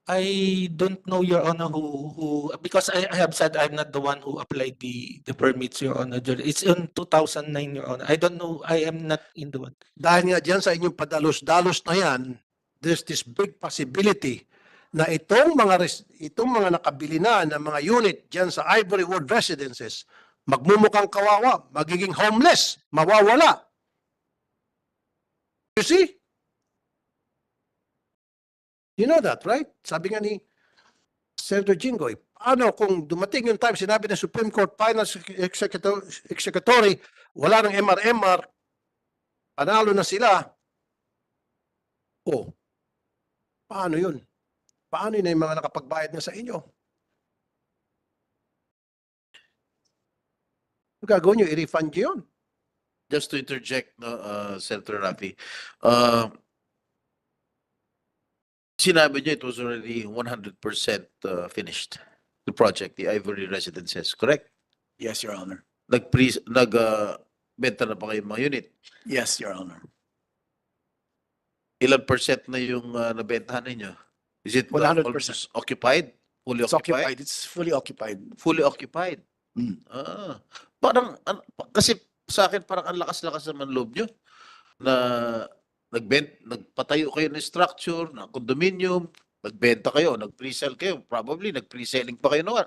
I don't know, Your Honor, who because I have said I'm not the one who applied the permits, Your Honor. It's in 2009, Your Honor. I don't know. I am not in the one. Dahil nga dyan sa inyong padalos-dalos na yan, there's this big possibility na itong mga nakabili na ng mga unit dyan sa Ivory Wood Residences, magmumukhang kawawa, magiging homeless, mawawala. You see? You know that, right? Sabi nga ni Senator Jinggoy, ano kung dumating yung time, sinabi ng Supreme Court Finance Executory, wala ng MR-MR, panalo na sila. Oh, paano yun? Paano yun yung mga nakapagbayad na sa inyo? Ang gagawin nyo, i-refund nyo yun. Just to interject, no, Senator Rafi, sinabi niyo it was already 100% finished, the project, the Ivory Residences, correct? Yes, Your Honor. Benta na ba kayo ng mga unit? Yes, Your Honor. Ilan percent na yung nabentahan ninyo? Is it 100%. almost occupied? Fully It's occupied? occupied. It's fully occupied. Fully occupied. Mm. Parang, kasi sa akin parang ang lakas-lakas naman loob nyo na nagpatayo kayo ng structure, ng condominium, nagbenta kayo, nag-pre-sell kayo, probably nag-pre-selling pa kayo nung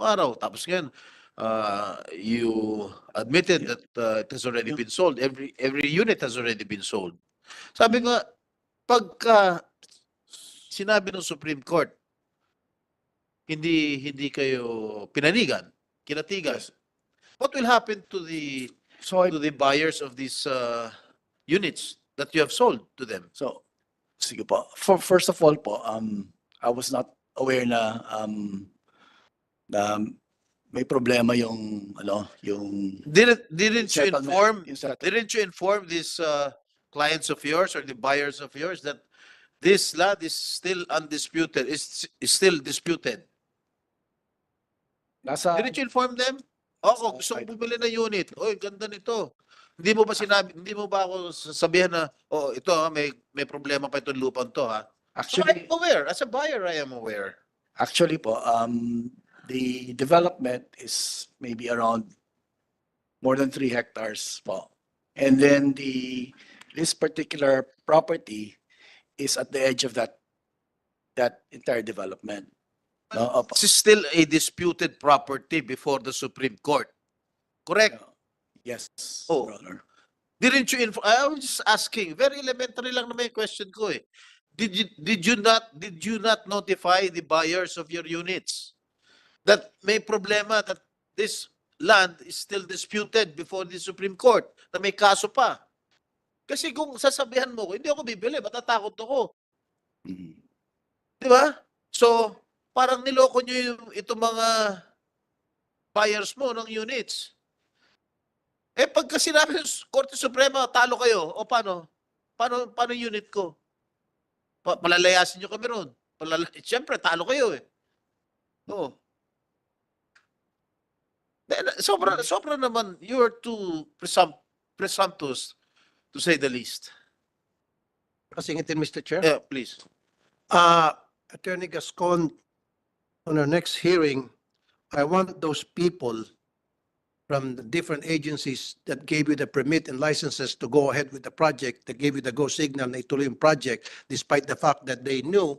araw. Tapos ngayon, you admitted that it has already been sold. Every unit has already been sold. Sabi nga, pagka sinabi ng Supreme Court, hindi kayo pinanigan, kinatigan. Yes. What will happen to the So I buyers of these units that you have sold to them? So, sige po. First of all po, I was not aware na may problema yung yung Didn't you settlement, yung settlement. didn't you inform these clients of yours or the buyers of yours that this land is still undisputed, is still disputed? Nasa Didn't you inform them? Kung gusto I- kong bumili ng unit, oy, ganda nito. Hindi mo ba ako sabihan na, ito may problema pa itong lupang to, ha? So actually I'm aware. As a buyer, I am aware. Actually po, the development is maybe around more than 3 hectares po. And then this particular property is at the edge of that entire development. No, opo. This is still a disputed property before the Supreme Court. Correct? Yes, Oh. Your Honor. Didn't you I was just asking, very elementary lang naman yung question ko eh. Did you not notify the buyers of your units that may problema, that this land is still disputed before the Supreme Court, na may kaso pa? Kasi kung sasabihan mo ko, hindi ako bibili, matatakot ako. Mhm. Di ba? So, parang niloko nyo itong mga buyers mo ng units. Pagka sinabi ng Korte Suprema, talo kayo, o paano? Paano yung unit ko? Palalayasin nyo kami ron. Siyempre, talo kayo eh. Oo. Sobra naman, you're too presumptuous, to say the least. Kasingitin, Mr. Chair. Yeah, please. Attorney Gascon, on our next hearing, I want those people from the different agencies that gave you the permit and licenses to go ahead with the project, that gave you the go signal na ituloy yung project, despite the fact that they knew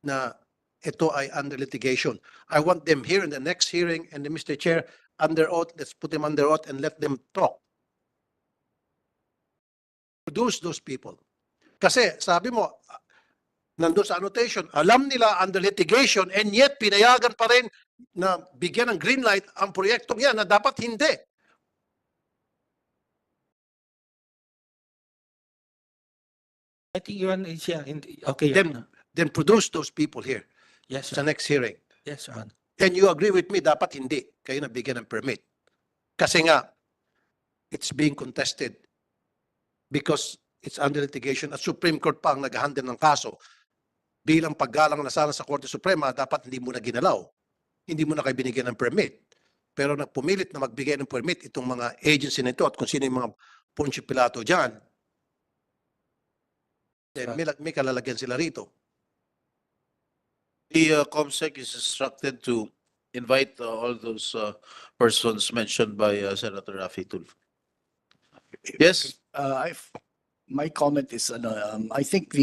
na ito ay under litigation. I want them here in the next hearing, and Mr. Chair, under oath, let's put them under oath and let them talk. Produce those people. Kasi sabi mo, nandun sa annotation, alam nila under litigation and yet pinayagan pa rin na bigyan ng green light ang proyektong yan na dapat hindi. I think you want, yeah, okay. Your Honor. Then produce those people here Yes, sa Your Honor. next hearing. Yes, Your Honor. And you agree with me, dapat hindi kayo nabigyan ng permit. Kasi nga, it's being contested because it's under litigation at Supreme Court pa ang nag-handle ng kaso. Bilang paggalang na sana sa Korte Suprema, dapat hindi mo na ginalaw. Hindi mo na kayo binigyan ng permit. Pero nagpumilit na magbigay ng permit itong mga agency na ito at kung sino yung mga Poncio Pilato dyan, then may kalalagyan sila rito. The COMSEC is instructed to invite all those persons mentioned by Senator Rafi Tulfo. Yes? My comment is, I think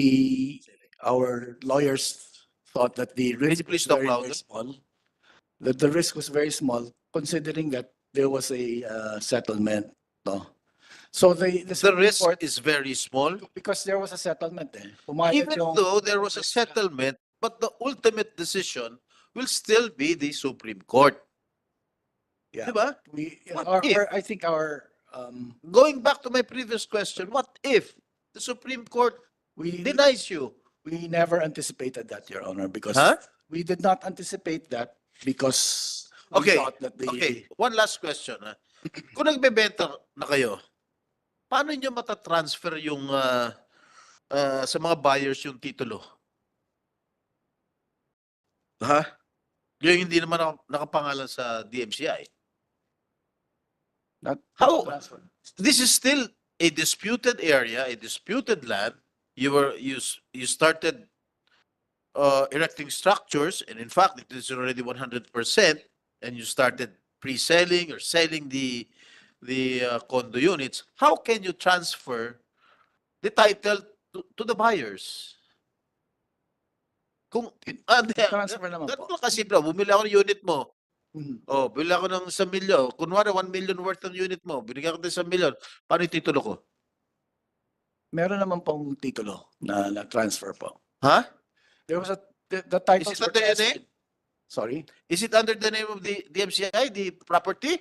our lawyers thought that the Can you risk please was talk very, louder? very small. That the risk was very small, considering that there was a settlement. No? So the The Supreme risk Court, is very small. because there was a settlement eh. Pumayag Even yung- though there was a settlement, but the ultimate decision will still be the Supreme Court. Yeah. Diba? What if? I think our, Going back to my previous question, what if the Supreme Court we, denies you? we never anticipated that, Your Honor, because Huh? we did not anticipate that because we Okay, thought that the, Okay, one last question. Kung nagbebenta na kayo, paano nyo matatransfer yung sa mga buyers yung titulo? Ha? Yung hindi naman nakapangalan sa DMCI. not How? transfer. This is still a disputed area, a disputed land. You started erecting structures, and in fact, it is already 100%, and you started pre-selling or selling the condo units. How can you transfer the title to the buyers? Kung Transfer naman po. ganito kasi bro, bumili ako ng unit mo. Mhm. Oh, bili ako ng 1 milyon. Kunwari 1 million worth ng unit mo. Binigyan ko ng 1 milyon. Paano yung titulo ko? Meron naman pong titulo na transfer po. Ha? There was the titles Is it were under your transferred. name? Sorry? Is it under the name of the DMCI, the property?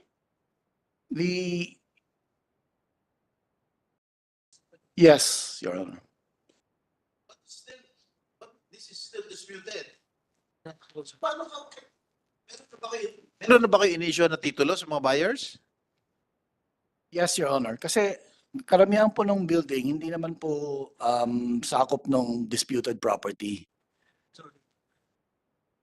Yes, Your Honor. But this is still disputed. Paano ka? Meron na ba kayo in-issue na titulo sa mga buyers? Yes, Your Honor. Kasi karamihan po ng building, hindi naman po sakop ng disputed property.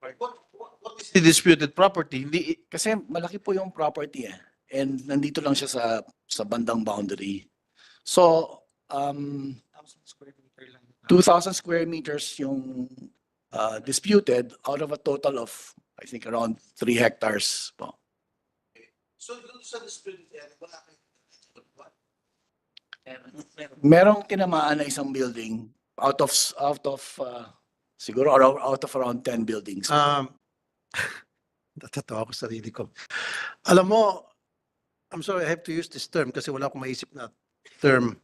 What is the disputed property? Hindi, Kasi malaki po yung property eh. And nandito lang siya sa bandang boundary. So, 2,000 square meters yung disputed out of a total of, I think, around 3 hectares po. so doon sa disputed area, wala kayo. Merong tinamaan na isang building out of siguro out of around 10 buildings. Natatawa ako sa sarili ko. Alam mo, I'm sorry, I have to use this term kasi wala akong maisip na term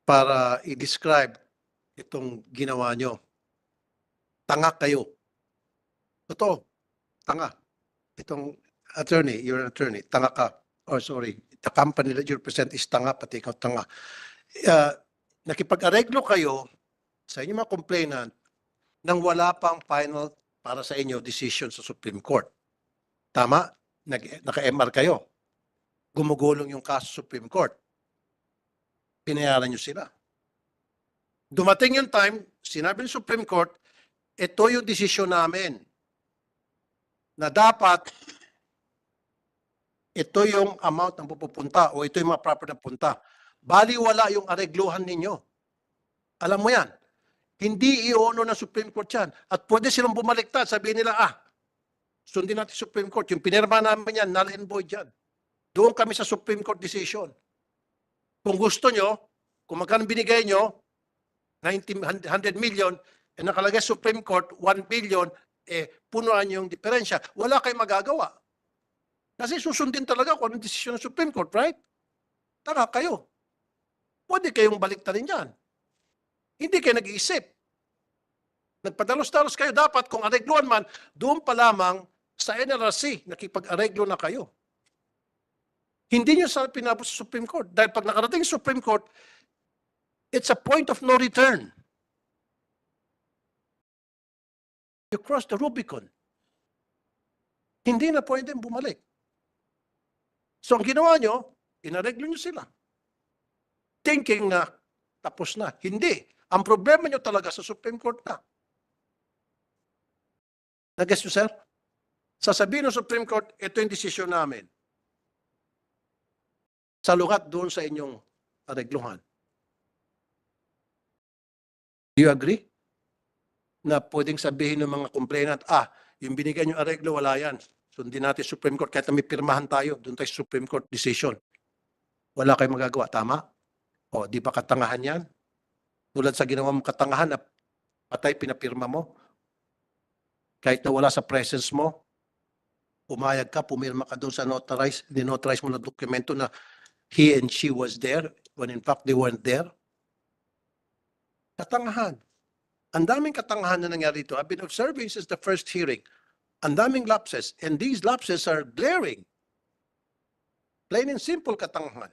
para i-describe itong ginawa nyo. Tanga kayo. Totoo, tanga. Itong attorney, you're an attorney, tanga ka. Oh, sorry, the company that you represent is tanga, pati ikaw tanga. Nakipag-areglo kayo sa inyong mga complainant nang wala pang final para sa inyo decision sa Supreme Court. Tama? Naka-MR kayo. Gumugulong yung kaso sa Supreme Court. Pinayaran nyo sila. Dumating yung time, sinabi ng Supreme Court, ito yung desisyon namin na dapat ito yung amount na pupunta o ito yung mga property na punta. Bali wala yung aregluhan ninyo. Alam mo yan. Hindi i-honor ng Supreme Court yan. At pwede silang bumaliktad. Sabihin nila, sundin natin Supreme Court. Yung pinirma namin yan, null and void yan. Doon kami sa Supreme Court decision. Kung gusto nyo, kung magkano binigay nyo, 100 million, nakalagay Supreme Court, 1 billion, punuan yung diferensya. Wala kayong magagawa. Kasi susundin talaga kung anong desisyon ng Supreme Court, right? Tara kayo. Pwede kayong baliktarin yan. Hindi kayo nag-iisip. Nagpadalos-dalos kayo. Dapat kung aregluan man, doon pa lamang sa NLRC, nakipag-areglo na kayo. Hindi nyo sa pinabot sa Supreme Court. Dahil pag nakarating sa Supreme Court, it's a point of no return. You cross the Rubicon. Hindi na pwedeng bumalik. So ang ginawa nyo, inareglo nyo sila. Thinking na tapos na. Hindi. Ang problema nyo talaga sa Supreme Court na. Nag-guess nyo, sir? Sasabihin ng Supreme Court, ito yung desisyon namin. Salugat doon sa inyong aregluhan. Do you agree? Na pwedeng sabihin ng mga complainant, yung binigay nyo areglo, wala yan. Sundin natin Supreme Court, kahit na may pirmahan tayo, doon tayo sa Supreme Court decision. Wala kayong magagawa, tama? O, di ba katangahan yan? Tulad sa ginawa mong katangahan na patay pinapirma mo, kahit na wala sa presence mo, umayag ka, pumirma ka doon sa notarize, dinotarize mo na dokumento na he and she was there when in fact they weren't there. Katangahan. Ang daming katangahan na nangyari dito. I've been observing since the first hearing. Ang daming lapses, and these lapses are glaring. Plain and simple katangahan.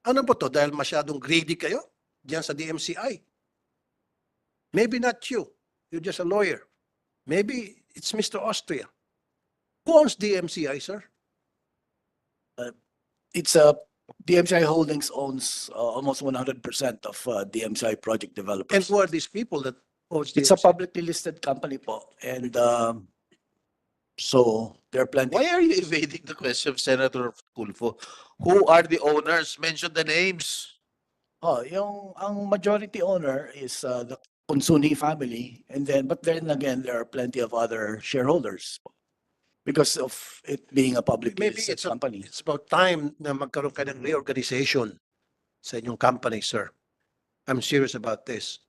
Ano ba to? Dahil masyadong greedy kayo diyan sa DMCI. Maybe not you. You're just a lawyer. Maybe it's Mr. Austria. Who owns DMCI, sir? It's DMCI Holdings owns almost 100% of DMCI project And developers. who are these people that owns It's a DMCI? publicly listed company po, and so there are plenty. Why are you evading the question of Senator Tulfo? Who are the owners? Mention the names. Oh, ang majority owner is the Consuni family, and then but then again there are plenty of other shareholders because of it being a publicly Maybe listed company. it's about time na magkaroon ka ng reorganization sa inyong company, sir. I'm serious about this.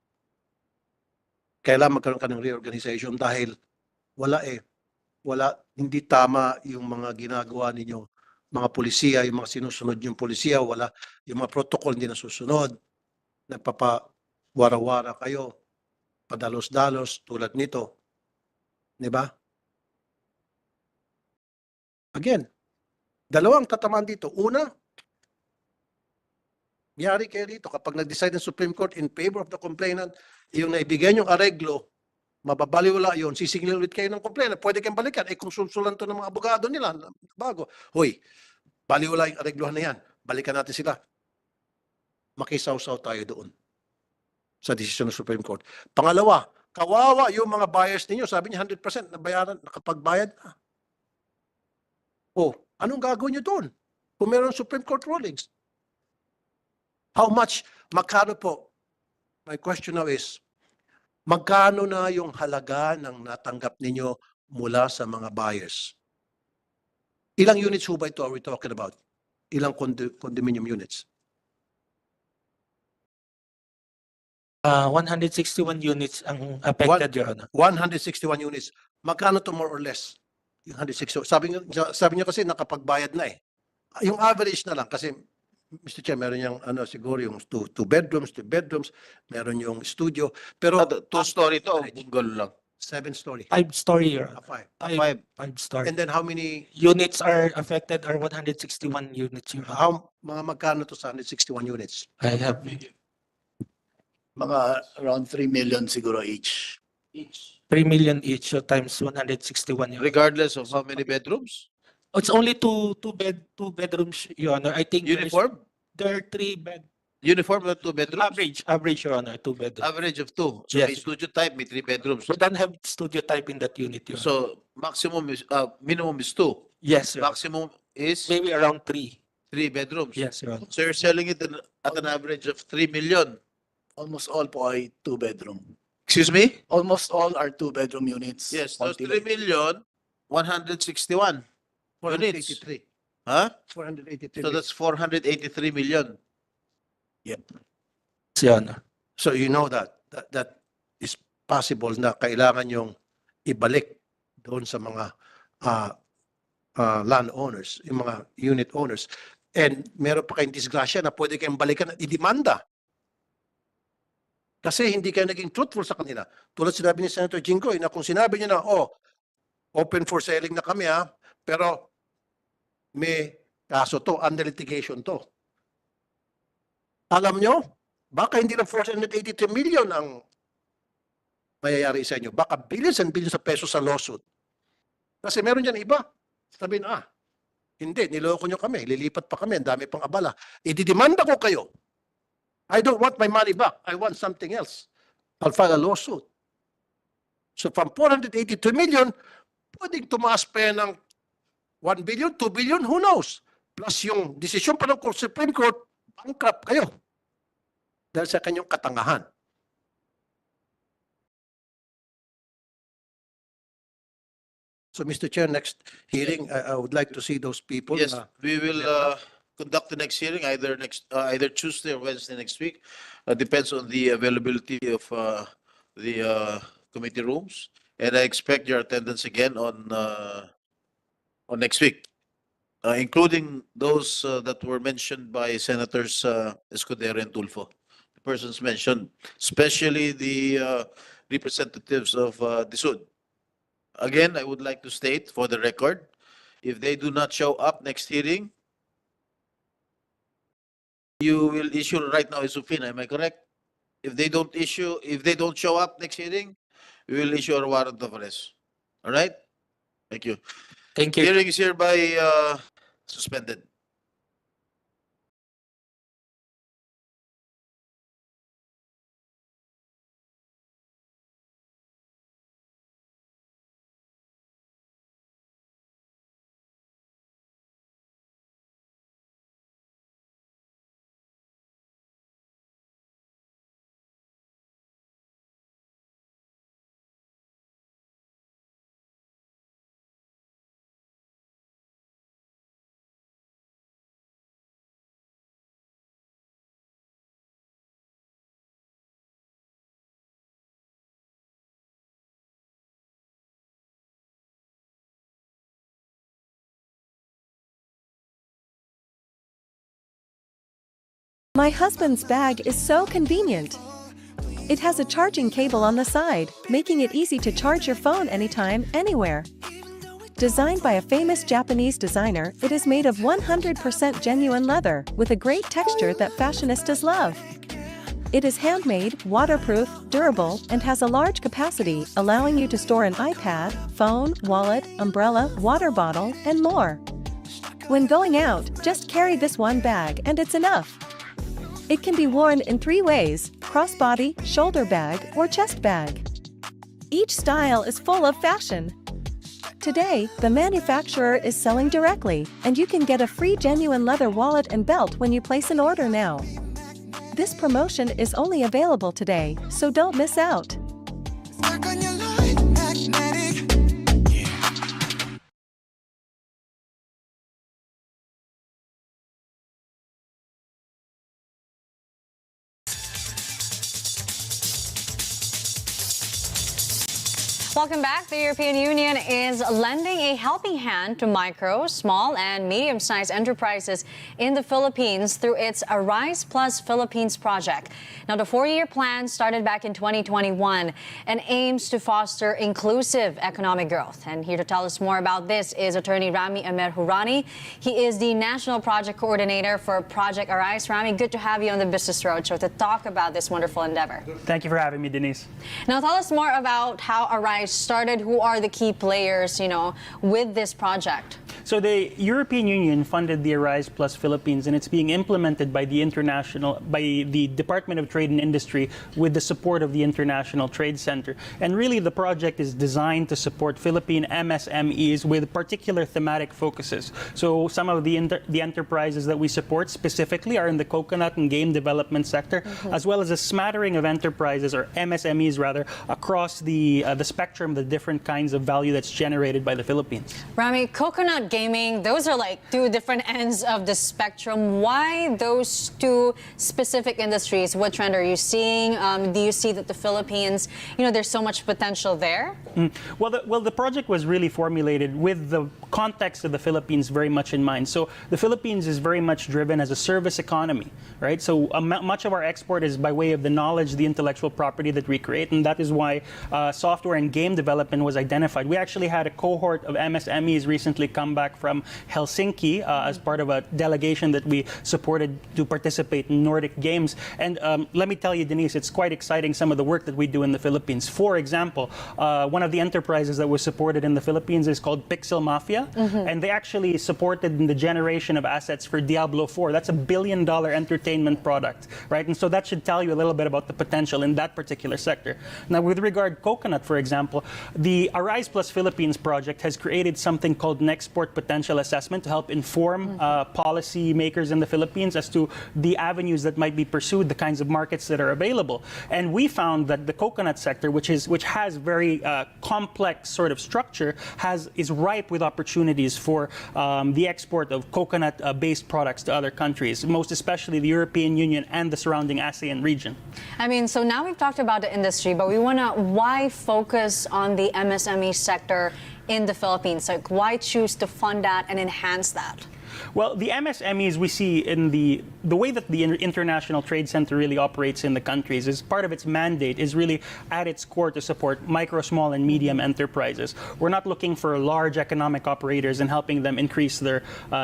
Kailangan magkaroon ka ng reorganization dahil wala hindi tama yung mga ginagawa ninyo, mga polisiya, yung mga sinusunod yung polisiya, wala, yung mga protocol hindi nasusunod, nagpapawara-wara kayo, padalos-dalos tulad nito. Di ba? Again, dalawang tatamaan dito. Una, yari kayo dito kapag nag-decide ng Supreme Court in favor of the complainant, yung naibigay yung areglo, mababaliwala yun, sisingilin ulit kayo ng complainant, pwede kayong balikan, kung sulsulan to ng mga abogado nila, bago, hoy, baliwala yung areglohan na yan, balikan natin sila. Makisaw-saw tayo doon sa desisyon ng Supreme Court. Pangalawa, kawawa yung mga buyers ninyo, sabi niya 100% nabayaran, nakapagbayad na. Oh, anong gagawin nyo doon? Kung meron Supreme Court rulings. How much? Magkano po? My question now is, magkano na yung halaga ng natanggap ninyo mula sa mga buyers? Ilang units ho ba ito are we talking about? Ilang condominium units? 161 units ang affected, Your Honor. 161 units. Magkano to more or less? Yung 160. Sabi niyo kasi nakapagbayad na eh. Yung average na lang kasi Mr. Chair, meron yung siguro yung two bedrooms, meron yung studio, pero Two-story to, bungalow lang. 7-story. 5-story, Your Honor. Five. Five. 5-story. And then how many, Units are affected are 161 units, Your Honor. mga magkano to sa 161 units? I have Mga around 3 million siguro each. 3 million each, so times 161. Your Honor. Regardless of how many bedrooms? It's only two bedrooms, Your Honor. I think Uniform? there are 3 bed. Uniform na 2 bedrooms? Average, Your Honor, 2 bedrooms. Average of 2. So Yes. may studio type, may 3 bedrooms. We don't have studio type in that unit, Your Honor. So maximum is, minimum is 2. Yes, Your Honor. Maximum is Maybe around 3. 3 bedrooms. Yes, Your Honor. So you're selling it at an average of 3 million. Almost all po ay 2-bedroom. Excuse me? Almost all are 2-bedroom units. Yes, those Konti 3 lang. million, 161. 483. Huh? 483. So that's 483 million. Yes, Your Honor. So you know that is possible na kailangan yung ibalik doon sa mga landowners, yung mga unit owners. And meron pa kayong disgrasya na pwede kayong balikan at idemanda. Kasi hindi kayo naging truthful sa kanila. Tulad sinabi ni Senator Jinggoy na kung sinabi niya na, open for selling na kami pero may kaso to, under litigation to. Alam nyo, baka hindi lang 483 million ang mayayari sa inyo. Baka billions and billions of pesos sa lawsuit. Kasi meron dyan iba. Sabihin, hindi, niloko nyo kami, lilipat pa kami, ang dami pang abala. Ididemanda ko kayo. I don't want my money back. I want something else. I'll file a lawsuit. So from 482 million, pwedeng tumaas pa yan ng 1 billion, 2 billion, who knows? Plus yung desisyon pa ng Supreme Court, bankrupt kayo. Dahil sa kanyang katangahan. So Mr. Chair, next hearing, I would like to see those people. Yes, we will conduct the next hearing either Tuesday or Wednesday next week. Depends on the availability of the committee rooms. And I expect your attendance again on next week. including those that were mentioned by Senators Escudero and Tulfo. The persons mentioned, especially the representatives of DSUD. Again, I would like to state for the record, if they do not show up next hearing, you will issue right now a subpoena, am I correct? If they don't show up next hearing, we will issue a warrant of arrest. All right? Thank you. Thank you. Hearing is hereby suspended. My husband's bag is so convenient. It has a charging cable on the side, making it easy to charge your phone anytime, anywhere. Designed by a famous Japanese designer, it is made of 100% genuine leather, with a great texture that fashionistas love. It is handmade, waterproof, durable, and has a large capacity, allowing you to store an iPad, phone, wallet, umbrella, water bottle, and more. When going out, just carry this one bag and it's enough. It can be worn in 3 ways: crossbody, shoulder bag, or chest bag. Each style is full of fashion. Today, the manufacturer is selling directly, and you can get a free genuine leather wallet and belt when you place an order now. This promotion is only available today, so don't miss out. Welcome back. The European Union is lending a helping hand to micro, small, and medium-sized enterprises in the Philippines through its Arise Plus Philippines project. Now, the 4-year plan started back in 2021 and aims to foster inclusive economic growth. And here to tell us more about this is Attorney Rami Amer Hurani. He is the National Project Coordinator for Project Arise. Rami, good to have you on the Business Roadshow to talk about this wonderful endeavor. Thank you for having me, Denise. Now, tell us more about how Arise started. Who are the key players, with this project? So the European Union funded the Arise Plus Philippines, and it's being implemented by the Department of Trade and Industry with the support of the International Trade Center. And really, the project is designed to support Philippine MSMEs with particular thematic focuses. So some of the enterprises that we support specifically are in the coconut and game development sector, as well as a smattering of enterprises, or MSMEs rather, across the spectrum, the different kinds of value that's generated by the Philippines. Rami, coconut gaming, those are like 2 different ends of the spectrum. Why those 2 specific industries? What trend are you seeing? Do you see that the Philippines, there's so much potential there? Well, the project was really formulated with the context of the Philippines very much in mind. So the Philippines is very much driven as a service economy, right? So much of our export is by way of the knowledge, the intellectual property that we create, and that is why software and game development was identified. We actually had a cohort of MSMEs recently come back from Helsinki as part of a delegation that we supported to participate in Nordic Games. And let me tell you, Denise, it's quite exciting, some of the work that we do in the Philippines. For example, one of the enterprises that was supported in the Philippines is called Pixel Mafia, and they actually supported the generation of assets for Diablo 4. That's $1 billion entertainment product, right? And so that should tell you a little bit about the potential in that particular sector. Now, with regard coconut, for example, the Arise Plus Philippines project has created something called an export potential assessment to help inform policy makers in the Philippines as to the avenues that might be pursued, the kinds of markets that are available. And we found that the coconut sector, which has very complex sort of structure, is ripe with opportunities for the export of coconut-based products to other countries, most especially the European Union and the surrounding ASEAN region. I mean, so now we've talked about the industry, but we want to, why focus on the MSME sector in the Philippines? Like, why choose to fund that and enhance that? Well, the MSMEs we see in the way that the International Trade Center really operates in the countries is part of its mandate is really at its core to support micro, small, and medium enterprises. We're not looking for large economic operators and helping them increase their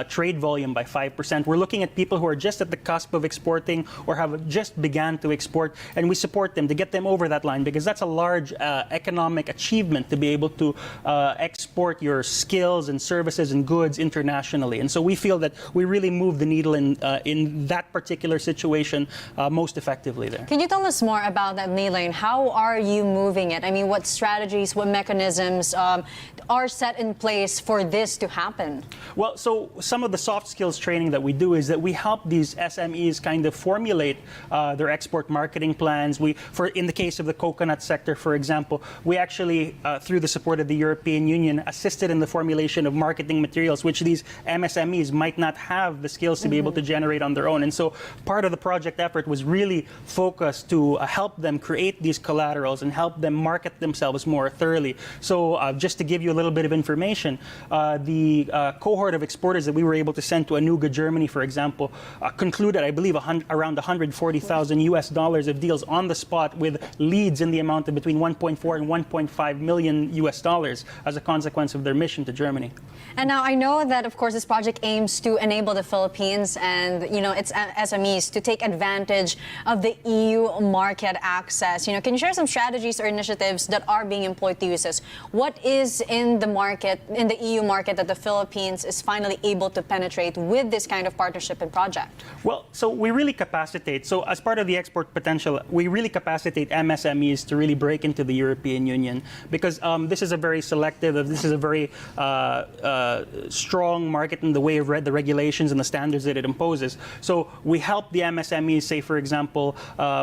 trade volume by 5%. We're looking at people who are just at the cusp of exporting or have just began to export, and we support them to get them over that line, because that's a large economic achievement to be able to export your skills and services and goods internationally. And so we feel that we really move the needle in that particular situation most effectively there. Can you tell us more about that, Leland? How are you moving it? I mean, what strategies, what mechanisms are set in place for this to happen? Well, so some of the soft skills training that we do is that we help these SMEs kind of formulate their export marketing plans. In the case of the coconut sector, for example, we actually, through the support of the European Union, assisted in the formulation of marketing materials, which these MSMEs might not have the skills to be able to generate on their own. And so part of the project effort was really focused to help them create these collaterals and help them market themselves more thoroughly. So just to give you a little bit of information, the cohort of exporters that we were able to send to Anuga, Germany, for example, concluded, I believe, around $140,000 of deals on the spot, with leads in the amount of between 1.4 and 1.5 million US dollars as a consequence of their mission to Germany. And now I know that, of course, this project aims to enable the Philippines and, its SMEs to take advantage of the EU market access. Can you share some strategies or initiatives that are being employed to use this? What is in the market, in the EU market, that the Philippines is finally able to penetrate with this kind of partnership and project? Well, so we really capacitate. So as part of the export potential, we really capacitate MSMEs to really break into the European Union, because this is a very selective, this is a very strong market in the way of the regulations and the standards that it imposes. So we help the MSMEs, say, for example,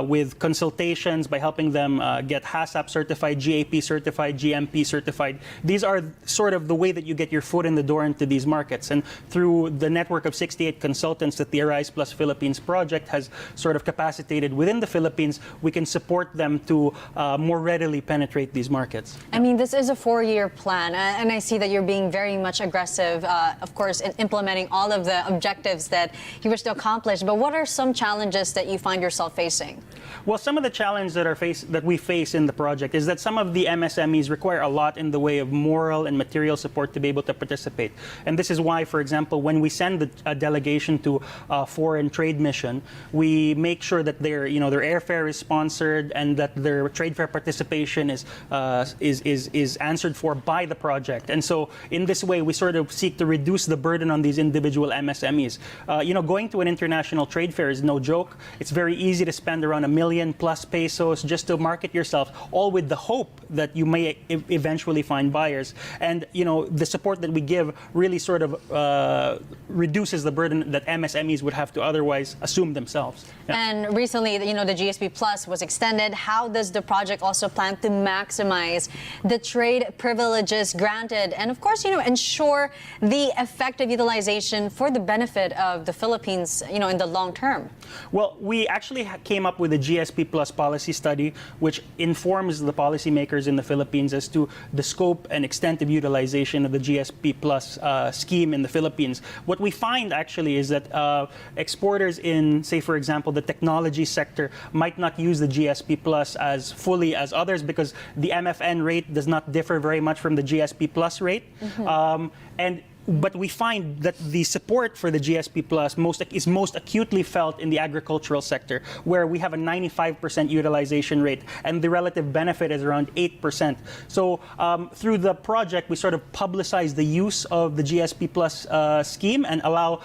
with consultations by helping them get HACCP certified, GAP certified, GMP certified. These are sort of the way that you get your foot in the door into these markets. And through the network of 68 consultants that the Arise Plus Philippines project has sort of capacitated within the Philippines, we can support them to more readily penetrate these markets. I mean, this is a 4-year plan, and I see that you're being very much aggressive, of course, in implementing all of the objectives that you wish to accomplish. But what are some challenges that you find yourself facing? Well, some of the challenges that we face in the project is that some of the MSMEs require a lot in the way of moral and material support to be able to participate. And this is why, for example, when we send a delegation to a foreign trade mission, we make sure that their airfare is sponsored and that their trade fair participation is answered for by the project. And so in this way, we sort of seek to reduce the burden on these individual MSMEs. Going to an international trade fair is no joke. It's very easy to spend around $1 million+ pesos just to market yourself, all with the hope that you may eventually find buyers. And the support that we give really sort of reduces the burden that MSMEs would have to otherwise assume themselves. Yeah. And recently, the GSP Plus was extended. How does the project also plan to maximize the trade privileges granted and, of course, ensure the effective utilization for the benefit of the Philippines, in the long term? Well, we actually came up with a GSP Plus policy study, which informs the policymakers in the Philippines as to the scope and extent of utilization of the GSP Plus scheme in the Philippines. What we find actually is that exporters in, say, for example, the technology sector might not use the GSP Plus as fully as others, because the MFN rate does not differ very much from the GSP Plus rate. But we find that the support for the GSP Plus is most acutely felt in the agricultural sector, where we have a 95% utilization rate, and the relative benefit is around 8%. So through the project, we sort of publicize the use of the GSP Plus scheme and allow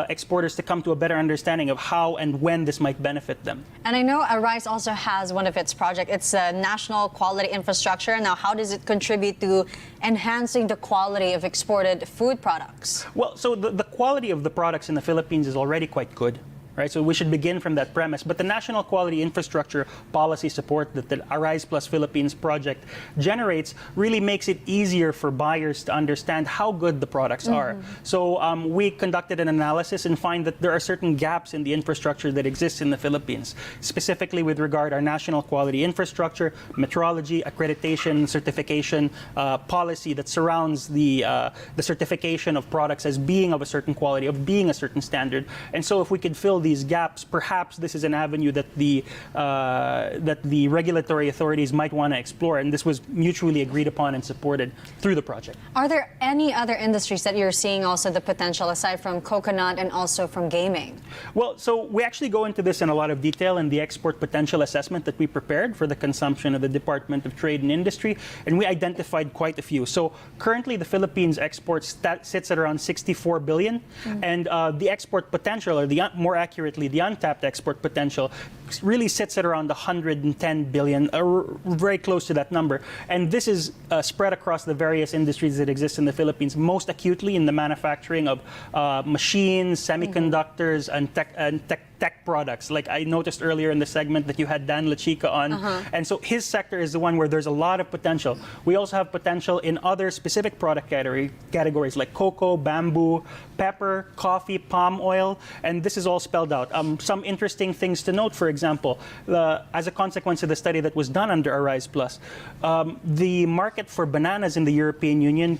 exporters to come to a better understanding of how and when this might benefit them. And I know Arise also has one of its projects. It's a national quality infrastructure. Now, how does it contribute to enhancing the quality of exported food products? Well, so the quality of the products in the Philippines is already quite good. right? So we should begin from that premise. But the national quality infrastructure policy support that the Arise Plus Philippines project generates really makes it easier for buyers to understand how good the products are. So we conducted an analysis and find that there are certain gaps in the infrastructure that exists in the Philippines, specifically with regard our national quality infrastructure, metrology, accreditation, certification policy that surrounds the certification of products as being of a certain quality, of being a certain standard. And so if we could fill these gaps, perhaps this is an avenue that the regulatory authorities might want to explore, and this was mutually agreed upon and supported through the project. Are there any other industries that you're seeing also the potential aside from coconut and also from gaming? Well, so we actually go into this in a lot of detail in the export potential assessment that we prepared for the consumption of the Department of Trade and Industry, and we identified quite a few. So currently the Philippines exports sits at around 64 billion, and the export potential, or more accurately, the untapped export potential, really sits at around 110 billion, or very close to that number. And this is spread across the various industries that exist in the Philippines, most acutely in the manufacturing of machines, semiconductors, and tech products. Like I noticed earlier in the segment that you had Dan Lachica on. And so his sector is the one where there's a lot of potential. We also have potential in other specific product categories like cocoa, bamboo, pepper, coffee, palm oil, and this is all spelled out. Some interesting things to note, for example, as a consequence of the study that was done under Arise Plus, the market for bananas in the European Union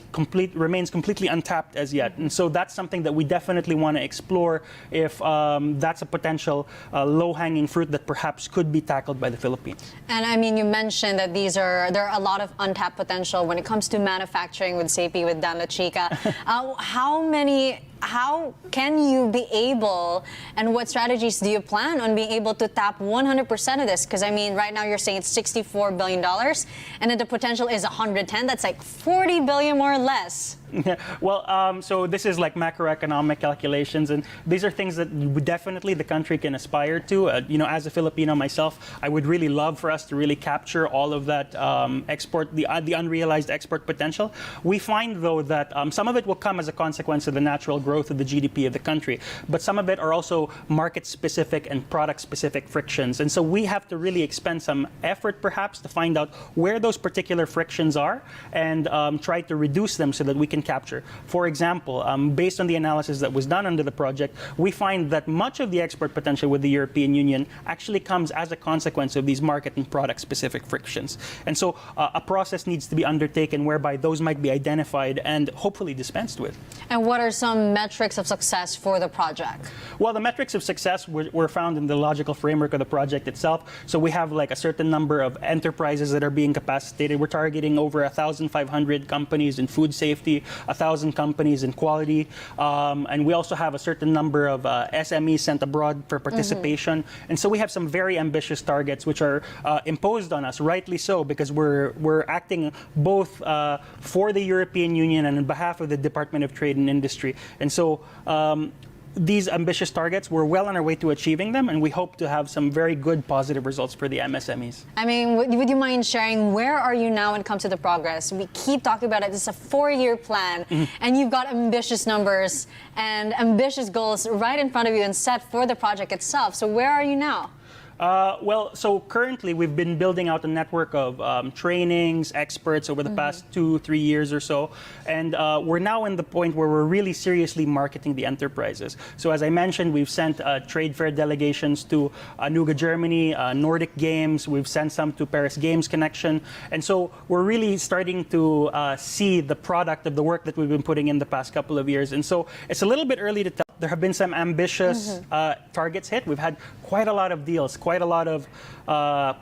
remains completely untapped as yet. And so that's something that we definitely want to explore if that's a potential low-hanging fruit that perhaps could be tackled by the Philippines. And I mean, you mentioned that there are a lot of untapped potential when it comes to manufacturing with SAPI, with Dan Lachica. How can you be able, and what strategies do you plan on being able to tap 100% of this? Because I mean, right now you're saying it's $64 billion, and then the potential is 110. That's like 40 billion more or less. Well, so this is like macroeconomic calculations, and these are things that definitely the country can aspire to. As a Filipino myself, I would really love for us to really capture all of that the unrealized export potential. We find, though, that some of it will come as a consequence of the natural growth of the GDP of the country, but some of it are also market-specific and product-specific frictions. And so we have to really expend some effort, perhaps, to find out where those particular frictions are and try to reduce them so that we can capture. For example, based on the analysis that was done under the project, we find that much of the export potential with the European Union actually comes as a consequence of these market and product-specific frictions. And so a process needs to be undertaken whereby those might be identified and hopefully dispensed with. And what are some metrics of success for the project? Well, the metrics of success were found in the logical framework of the project itself. So we have like a certain number of enterprises that are being capacitated. We're targeting over 1,500 companies in food safety, 1,000 companies in quality, and we also have a certain number of SMEs sent abroad for participation. And so we have some very ambitious targets which are imposed on us, rightly so, because we're acting both for the European Union and on behalf of the Department of Trade and Industry. And so these ambitious targets, we're well on our way to achieving them, and we hope to have some very good positive results for the MSMEs. I mean, would you mind sharing where are you now when it comes to the progress? We keep talking about it. It's a 4-year plan, and you've got ambitious numbers and ambitious goals right in front of you and set for the project itself. So where are you now? Well, so currently we've been building out a network of trainings, experts over the past 2-3 years or so, and we're now in the point where we're really seriously marketing the enterprises. So as I mentioned, we've sent trade fair delegations to Anuga, Germany, Nordic Games, we've sent some to Paris Games Connection, and so we're really starting to see the product of the work that we've been putting in the past couple of years. And so it's a little bit early to tell. There have been some ambitious targets hit. We've had quite a lot of deals, quite a lot of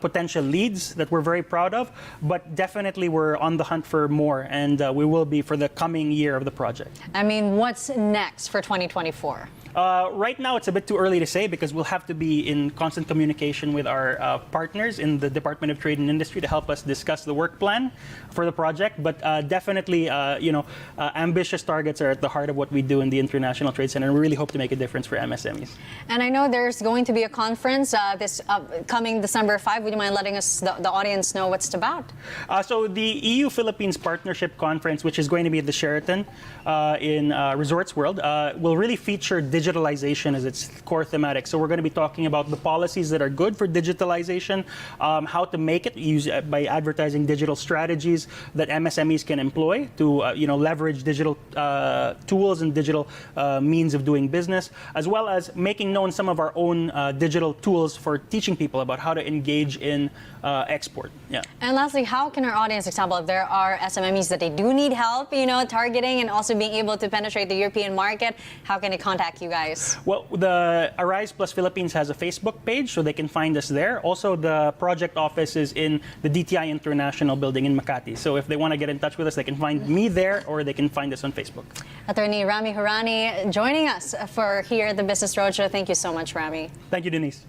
potential leads that we're very proud of, but definitely we're on the hunt for more, and we will be for the coming year of the project. I mean, what's next for 2024? Right now, it's a bit too early to say because we'll have to be in constant communication with our partners in the Department of Trade and Industry to help us discuss the work plan for the project. But definitely, ambitious targets are at the heart of what we do in the International Trade Center. And we're really hope to make a difference for MSMEs. And I know there's going to be a conference this coming December 5. Would you mind letting us, the audience, know what's it about? So the EU-Philippines Partnership Conference, which is going to be at the Sheraton in Resorts World, will really feature digitalization as its core thematic. So we're going to be talking about the policies that are good for digitalization, how to make it by advertising digital strategies that MSMEs can employ to leverage digital tools and digital means of doing business, as well as making known some of our own digital tools for teaching people about how to engage in export. Yeah. And lastly, how can our audience, example, if there are SMMEs that they do need help, targeting and also being able to penetrate the European market, how can they contact you guys? Well, the Arise Plus Philippines has a Facebook page, so they can find us there. Also, the project office is in the DTI International building in Makati. So if they want to get in touch with us, they can find me there or they can find us on Facebook. Attorney Rami Hurani joining us for here at the Business Roadshow. Thank you so much, Rami. Thank you, Denise.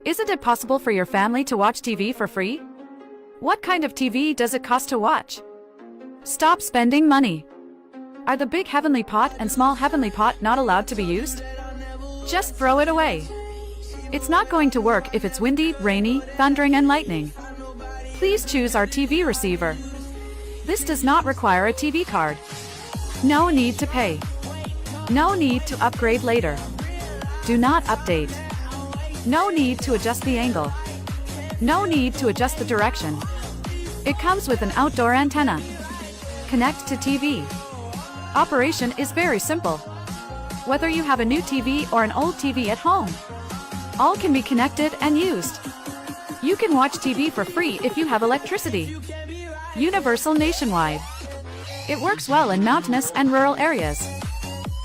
Isn't it possible for your family to watch TV for free? What kind of TV does it cost to watch? Stop spending money. Are the big heavenly pot and small heavenly pot not allowed to be used? Just throw it away. It's not going to work if it's windy, rainy, thundering and lightning. Please choose our TV receiver. This does not require a TV card. No need to pay. No need to upgrade later. Do not update. No need to adjust the angle. No need to adjust the direction. It comes with an outdoor antenna. Connect to TV. Operation is very simple. Whether you have a new TV or an old TV at home, all can be connected and used. You can watch TV for free if you have electricity. Universal nationwide. It works well in mountainous and rural areas.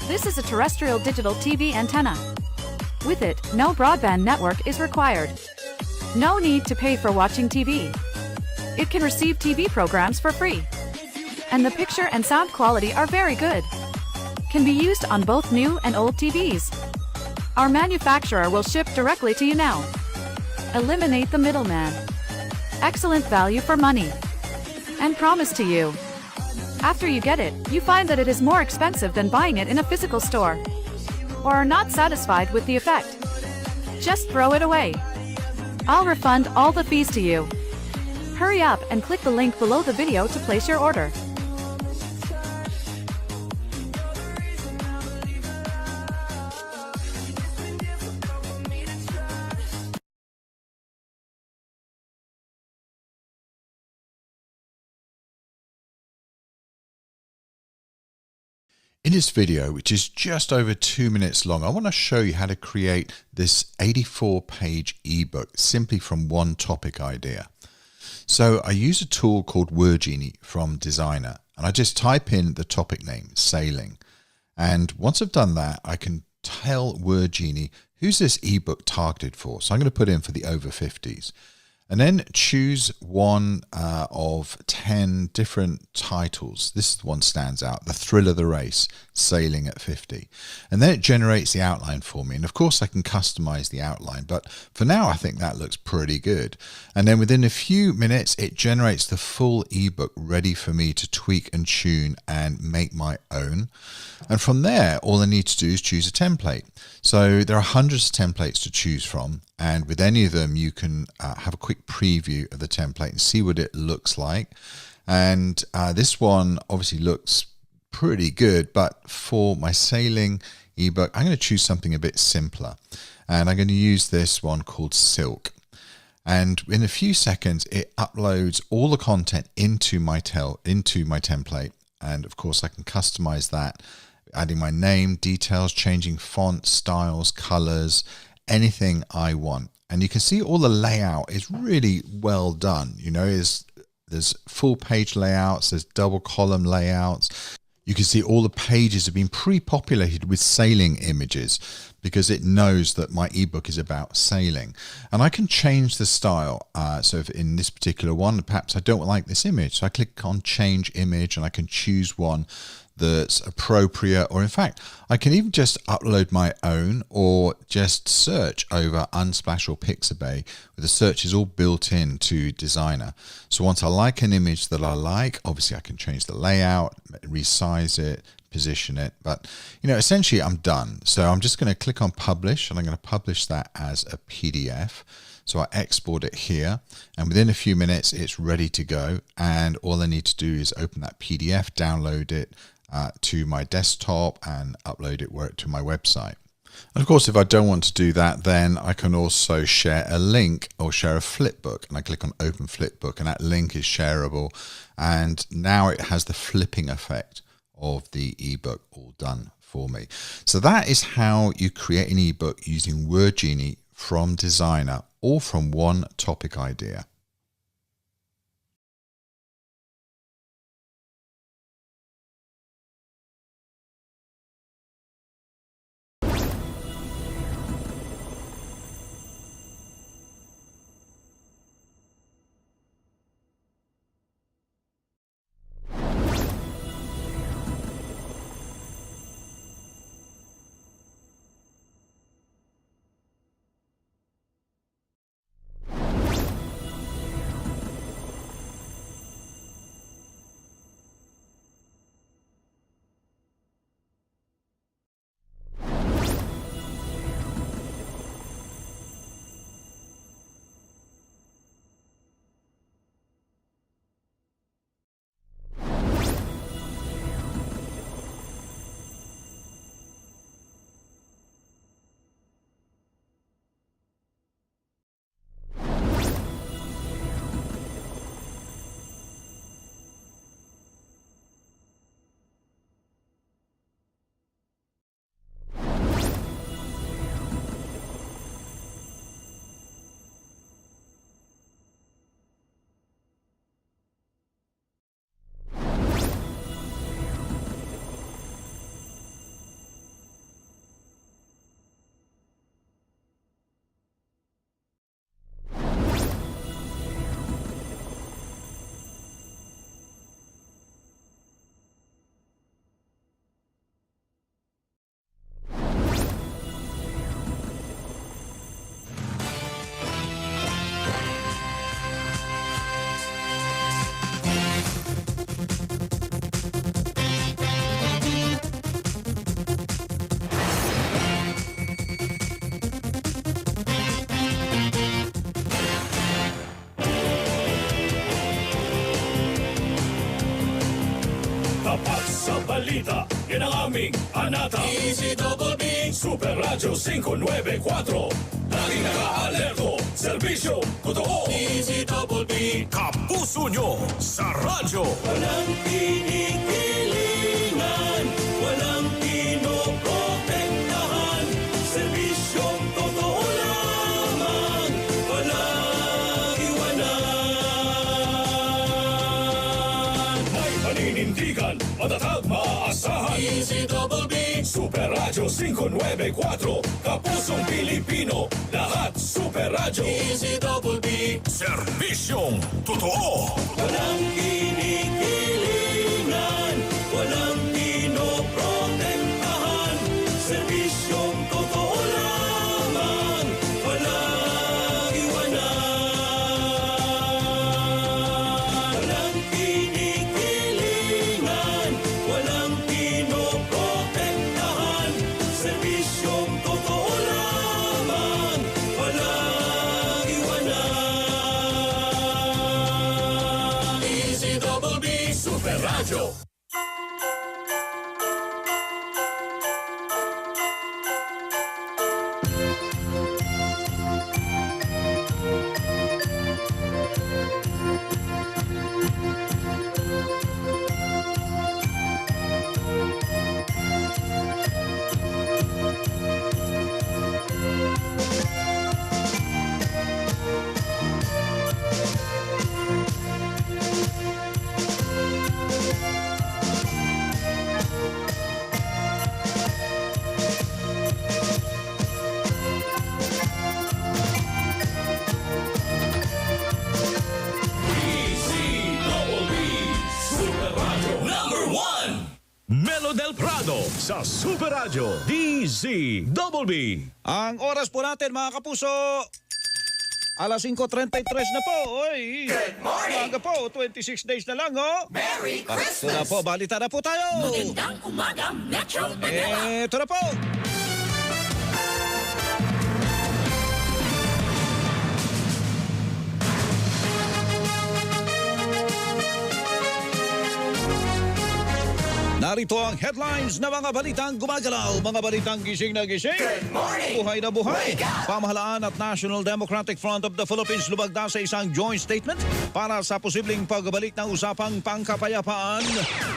This is a terrestrial digital TV antenna. With it, no broadband network is required. No need to pay for watching TV. It can receive TV programs for free. And the picture and sound quality are very good. Can be used on both new and old TVs. Our manufacturer will ship directly to you now. Eliminate the middleman. Excellent value for money. And promise to you. After you get it, you find that it is more expensive than buying it in a physical store. Or are not satisfied with the effect. Just throw it away. I'll refund all the fees to you. Hurry up and click the link below the video to place your order. In this video, which is just over 2 minutes long, I want to show you how to create this 84-page ebook simply from one topic idea. So I use a tool called WordGenie from Designer, and I just type in the topic name, sailing. And once I've done that, I can tell WordGenie who's this ebook targeted for. So I'm going to put in for the over 50s. And then choose one of 10 different titles. This one stands out, The Thrill of the Race, Sailing at 50. And then it generates the outline for me. And of course I can customize the outline, but for now I think that looks pretty good. And then within a few minutes, it generates the full ebook ready for me to tweak and tune and make my own. And from there, all I need to do is choose a template. So there are hundreds of templates to choose from. And with any of them, you can have a quick preview of the template and see what it looks like. And this one obviously looks pretty good, but for my sailing ebook, I'm going to choose something a bit simpler. And I'm going to use this one called Silk. And in a few seconds, it uploads all the content into my template. And of course, I can customize that, adding my name, details, changing fonts, styles, colors, anything I want. And you can see all the layout is really well done. You know, there's full page layouts, there's double column layouts. You can see all the pages have been pre-populated with sailing images because it knows that my ebook is about sailing. And I can change the style. So if in this particular one, perhaps I don't like this image. So I click on change image and I can choose one that's appropriate, or in fact, I can even just upload my own or just search over Unsplash or Pixabay, where the search is all built into Designer. So once I like an image that I like, obviously I can change the layout, resize it, position it, but you know, essentially I'm done. So I'm just going to click on publish and I'm going to publish that as a PDF. So I export it here and within a few minutes it's ready to go, and all I need to do is open that PDF, download it to my desktop and upload it to my website. And of course, if I don't want to do that, then I can also share a link or share a flipbook, and I click on open flipbook and that link is shareable, and now it has the flipping effect of the ebook all done for me. So that is how you create an ebook using WordGenie from Designer, all from one topic idea. balita, yan ang aming anata. DZBB Super Radyo 594. Laging naka-alerto, serbisyo, totoo. DZBB Kapuso nyo sa radyo. Walang kinikilingan, walang pinoprotektahan, serbisyong totoo lamang, walang iwanan. May paninindigan, matatag, maaasahan. DZBB Super Radyo 594. Kapusong Pilipino, lahat Super Radyo. DZBB serbisyong totoo. Walang kinikilingan, walang pinoprotektahan, serbisyong totoo lamang, walang iwanan. Walang kinikilingan, walang pinoprotektahan, serbisyong totoo lamang, walang iwanan. DZBB Super Radyo. Melo del Prado sa Super Radio DZBB. Ang oras po natin mga kapuso, alas 5:33 na po. Oy. Good morning. Umaga po, 26 days na lang, oh. Merry Ito na po, balita na po tayo. Magandang umaga, Metro Manila. Ito na po. Narito ang headlines na mga balitang gumagalaw, mga balitang gising na gising. Good morning. Buhay na buhay. Pamahalaan at National Democratic Front of the Philippines lumagda sa isang joint statement para sa posibleng pagbalik ng usapang pangkapayapaan.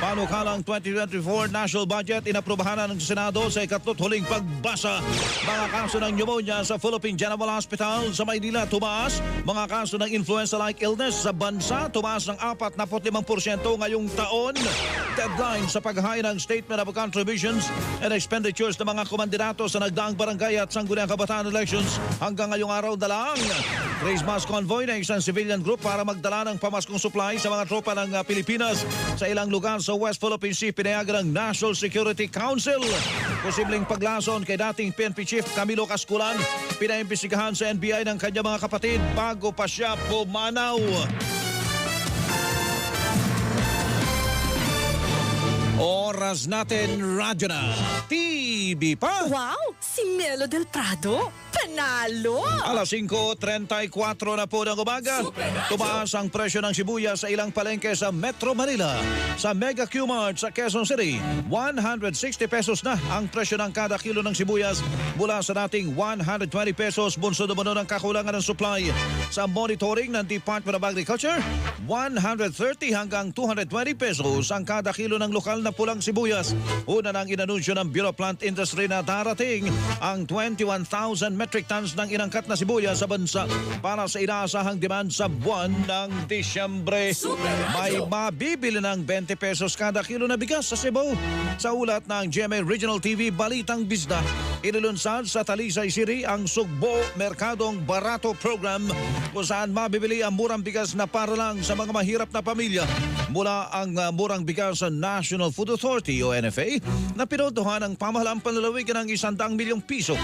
Panukalang 2024 national budget inaprubahan ng Senado sa ikatlot huling pagbasa. Mga kaso ng pneumonia sa Philippine General Hospital sa Maynila tumaas. Mga kaso ng influenza-like illness sa bansa tumaas ng 45% ngayong taon. Deadline sa paghahain ng Statement of Contributions and Expenditures ng mga komandidato sa nagdaang barangay at sangguniang kabataan elections hanggang ngayong araw na lang. Christmas convoy ng isang civilian group para magdala ng pamaskong supply sa mga tropa ng Pilipinas sa ilang lugar sa West Philippine Sea pinayagan ng National Security Council. Posibleng paglason kay dating PNP Chief Camilo Casculan, pinaimbestigahan sa NBI ng kanyang mga kapatid bago pa siya pumanaw. Oras natin, radyo na. TV pa. Wow! Si Melo del Prado, panalo! Alas 5:34 na po ng umaga. Tumaas ang presyo ng sibuyas sa ilang palengke sa Metro Manila. Sa Mega Q-Mart sa Quezon City, 160 pesos na ang presyo ng kada kilo ng sibuyas mula sa dating 120 pesos. Bunsod naman ng kakulangan ng supply. Sa monitoring ng Department of Agriculture, 130 hanggang 220 pesos ang kada kilo ng lokal na pulang sibuyas. Una nang inanunsyo ng Bureau of Plant Industry na darating ang 21,000 metric tons ng inangkat na sibuyas sa bansa para sa inaasahang demand sa buwan ng Disyembre. May mabibili ng 20 pesos kada kilo na bigas sa Cebu. Sa ulat ng GMA Regional TV Balitang Bisda, inilunsad sa Talisay City ang Sugbo Merkadong Barato Program kung saan mabibili ang murang bigas na para lang sa mga mahirap na pamilya. Mula ang murang bigas sa National Food Authority o NFA na pinuntuhan ng pamahalaang panlalawigan ng 100 milyong piso.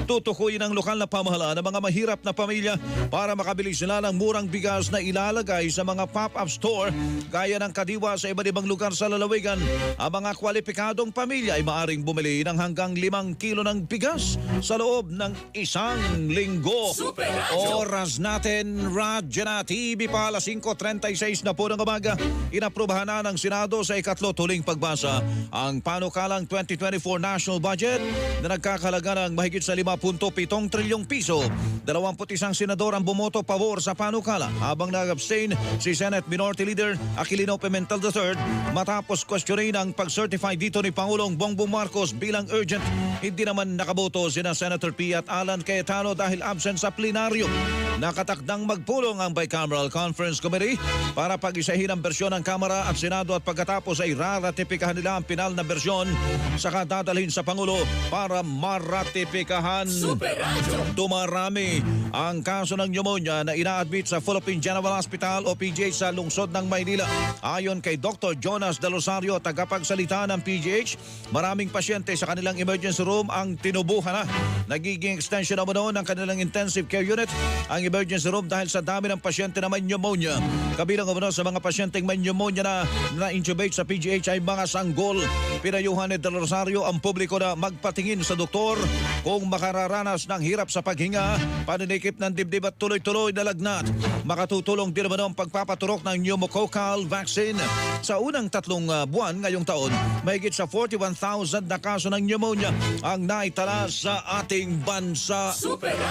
Tutukuyin ng lokal na pamahalaan ng mga mahirap na pamilya para makabili sila ng murang bigas na ilalagay sa mga pop-up store gaya ng Kadiwa sa iba't ibang lugar sa lalawigan. Ang mga kwalipikadong pamilya ay maaring bumili ng hanggang 5 kilo ng bigas sa loob ng 1 linggo. Oras natin, Radyo na TV pa, alas 5:36 na po ng umaga. Inaprubahan na ng Senado sa ikatlo tuling pagbasa ang panukalang 2024 national budget na nagkakalaga ng mahigit sa 5.7 trilyong piso. 21 senador ang bumoto pabor sa panukala habang nag-abstain si Senate Minority Leader Aquilino Pimentel III matapos questionin ang pag-certify dito ni Pangulong Bongbong Marcos bilang urgent. Hindi naman nakaboto sina Senator P. at Alan Cayetano dahil absent sa plenaryo. Nakatakdang magpulong ang Bicameral Conference Committee para pag-isahin ang bersyon ng Kamara at Senado at pagkatapos ay raratipikahan nila ang pinal na bersyon saka dadalhin sa Pangulo para maratipikahan. Dumarami ang kaso ng pneumonia na ina-admit sa Philippine General Hospital o PGH sa lungsod ng Maynila. Ayon kay Dr. Jonas De Rosario, tagapagsalita ng PGH, maraming pasyente sa kanilang emergency room ang tinubuhan na. Nagiging extension naman noon ng kanilang intensive care unit ang emergency room dahil sa dami ng pasyente na may pneumonia. Kabilang umano sa mga pasyenteng may pneumonia na na-intubate sa PGH ay mga sanggol. Pinayuhan ni De Rosario ang publiko na magpatingin sa doktor kung makararanas ng hirap sa paghinga, paninikip ng dibdib at tuloy-tuloy na lagnat. Makatutulong din naman ang pagpapaturok ng pneumococcal vaccine. Sa unang 3 buwan ngayong taon, mahigit sa 41,000 na kaso ng pneumonia ang naitala sa ating bansa.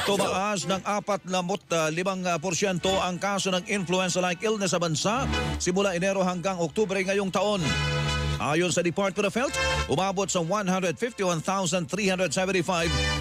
Tumaas ng 45% ang kaso ng influenza-like illness sa bansa simula Enero hanggang Oktubre ngayong taon. Ayon sa Department of Health, umabot sa 151,375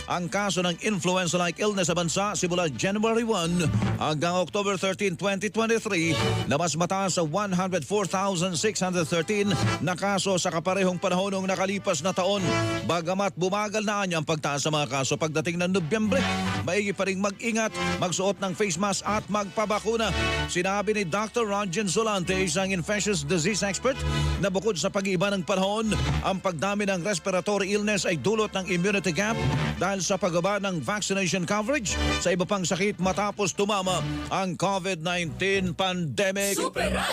ang kaso ng influenza-like illness sa bansa simula January 1 hanggang October 13, 2023 na mas mataas sa 104,613 na kaso sa kaparehong panahon ng nakalipas na taon. Bagamat bumagal na ang pagtaas sa mga kaso pagdating ng Nobyembre, maigi pa rin mag-ingat, magsuot ng face mask at magpabakuna. Sinabi ni Dr. Ronjen Solante, isang infectious disease expert, na bukod sa pag-iiba ng panahon, ang pagdami ng respiratory illness ay dulot ng immunity gap dahil sa pagbaba ng vaccination coverage sa iba pang sakit matapos tumama ang COVID-19 pandemic.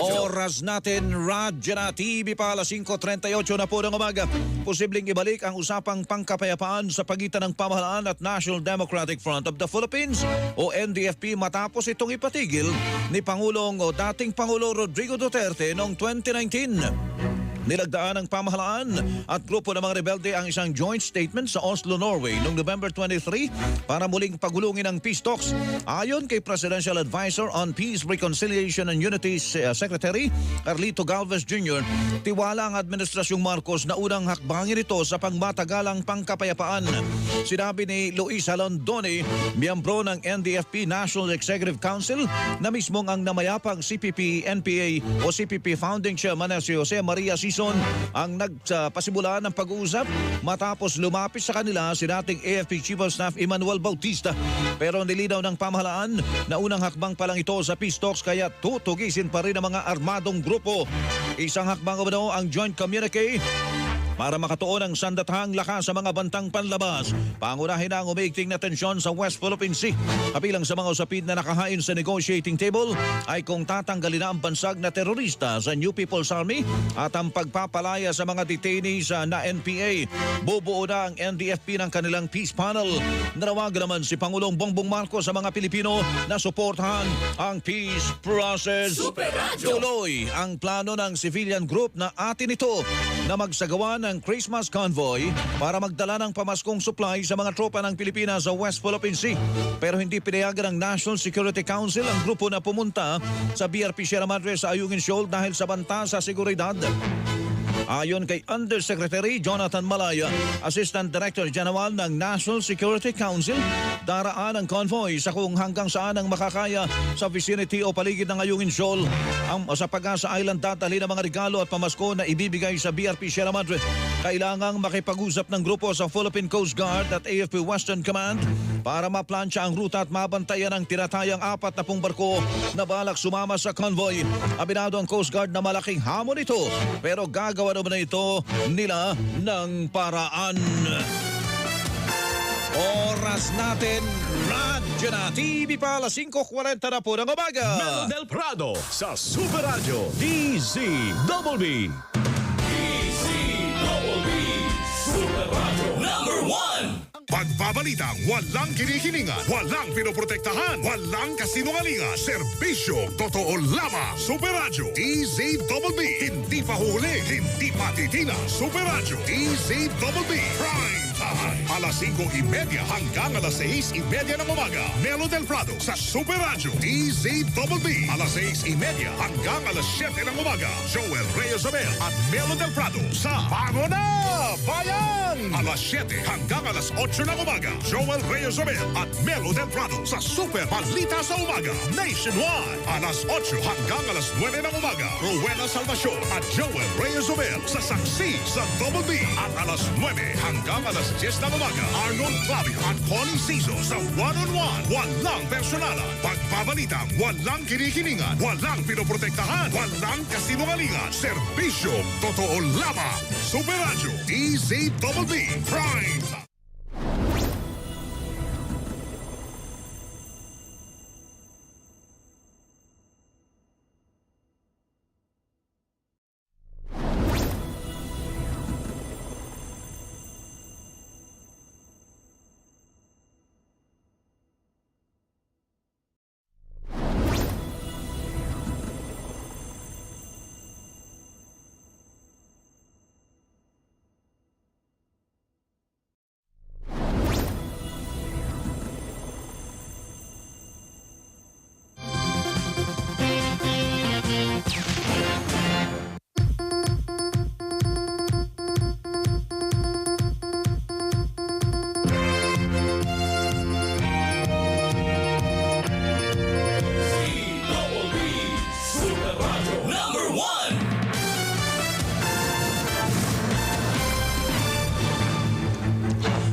Oras natin, Radyo na TV pa, alas 5:38 na po ng umaga. Posibleng ibalik ang usapang pangkapayapaan sa pagitan ng pamahalaan at National Democratic Front of the Philippines o NDFP matapos itong ipatigil ni Pangulong o dating Pangulo Rodrigo Duterte noong 2019. Nilagdaan ng pamahalaan at grupo ng mga rebelde ang isang joint statement sa Oslo, Norway noong November 23 para muling pagulungin ang peace talks. Ayon kay Presidential Advisor on Peace, Reconciliation and Unity Secretary Carlito Galvez Jr., tiwala ang Administrasyong Marcos na unang hakbangin ito sa pangmatagalang pangkapayapaan. Sinabi ni Luis Alondone, miyembro ng NDFP National Executive Council, na mismong ang namayapang CPP-NPA o CPP Founding Chairman na si Jose Maria Sison ang nagpasimula ng pag-uusap matapos lumapit sa kanila si dating AFP Chief of Staff Emmanuel Bautista. Pero nilinaw ng pamahalaan na unang hakbang pa lang ito sa peace talks kaya tutugisin pa rin ang mga armadong grupo. Isang hakbang umano ang joint communique para makatuon ang sandatahang lakas sa mga bantang panlabas. Pangunahin ang umiigting na tensyon sa West Philippine Sea. Kabilang sa mga usapin na nakahain sa negotiating table ay kung tatanggalin na ang bansag na terorista sa New People's Army at ang pagpapalaya sa mga detainees na NPA. Bubuo na ang NDFP ng kanilang peace panel. Nanawagan naman si Pangulong Bongbong Marcos sa mga Pilipino na suportahan ang peace process. Tuloy ang plano ng civilian group na atin ito na magsagawa ng Christmas convoy para magdala ng pamaskong supply sa mga tropa ng Pilipinas sa West Philippine Sea. Pero hindi pinayagan ng National Security Council ang grupo na pumunta sa BRP Sierra Madre sa Ayungin Shoal dahil sa banta sa seguridad. Ayon kay Undersecretary Jonathan Malaya, Assistant Director General ng National Security Council, daraan ang convoy sa kung hanggang saan ang makakaya sa vicinity o paligid ng Ayungin Shoal. Sa Pag-asa Island dadalhin ang mga regalo at pamasko na ibibigay sa BRP Sierra Madre. Kailangang makipag-usap ng grupo sa Philippine Coast Guard at AFP Western Command para maplansya ang ruta at mabantayan ang tinatayang 40 barko na balak sumama sa convoy. Aminado ang Coast Guard na malaking hamon ito pero gagawa naman na ito nila ng paraan. Oras natin, radyo na. TV pa, alas 5:40 na po ng umaga. Melo del Prado sa Super Radio DZBB. DZBB Super Radio #1. Pagbabalitang walang kinikilingan, walang pinoprotektahan, walang kasinungalingan, serbisyo totoo lamang. Super Radio DZBB. Hindi pa huli, hindi pa titina. Super Radio DZBB Prime Time. Alas 5:30 hanggang alas 6:30 ng umaga. Melo del Prado sa Super Radio DZBB. Alas 6:30 hanggang alas 7 ng umaga. Joel Reyes-Abel at Melo del Prado sa Pago na Bayan. Alas 7 hanggang alas 8 ng umaga. Joel Reyes-Abel at Melo del Prado sa Super Balita sa Umaga Nationwide. Alas 8 hanggang alas 9 ng umaga. Rowena Salvacion at Joel Reyes-Abel sa Saksi sa Double B. At alas 9 hanggang alas 10 ng umaga. Arnold Clavio at Connie Cizo sa One-on-One. Walang personalan. Pagpabalitang walang kinikilingan, walang pinoprotektahan, walang kasinungalingan. Serbisyo totoo lamang. Super Radio DZBB Prime.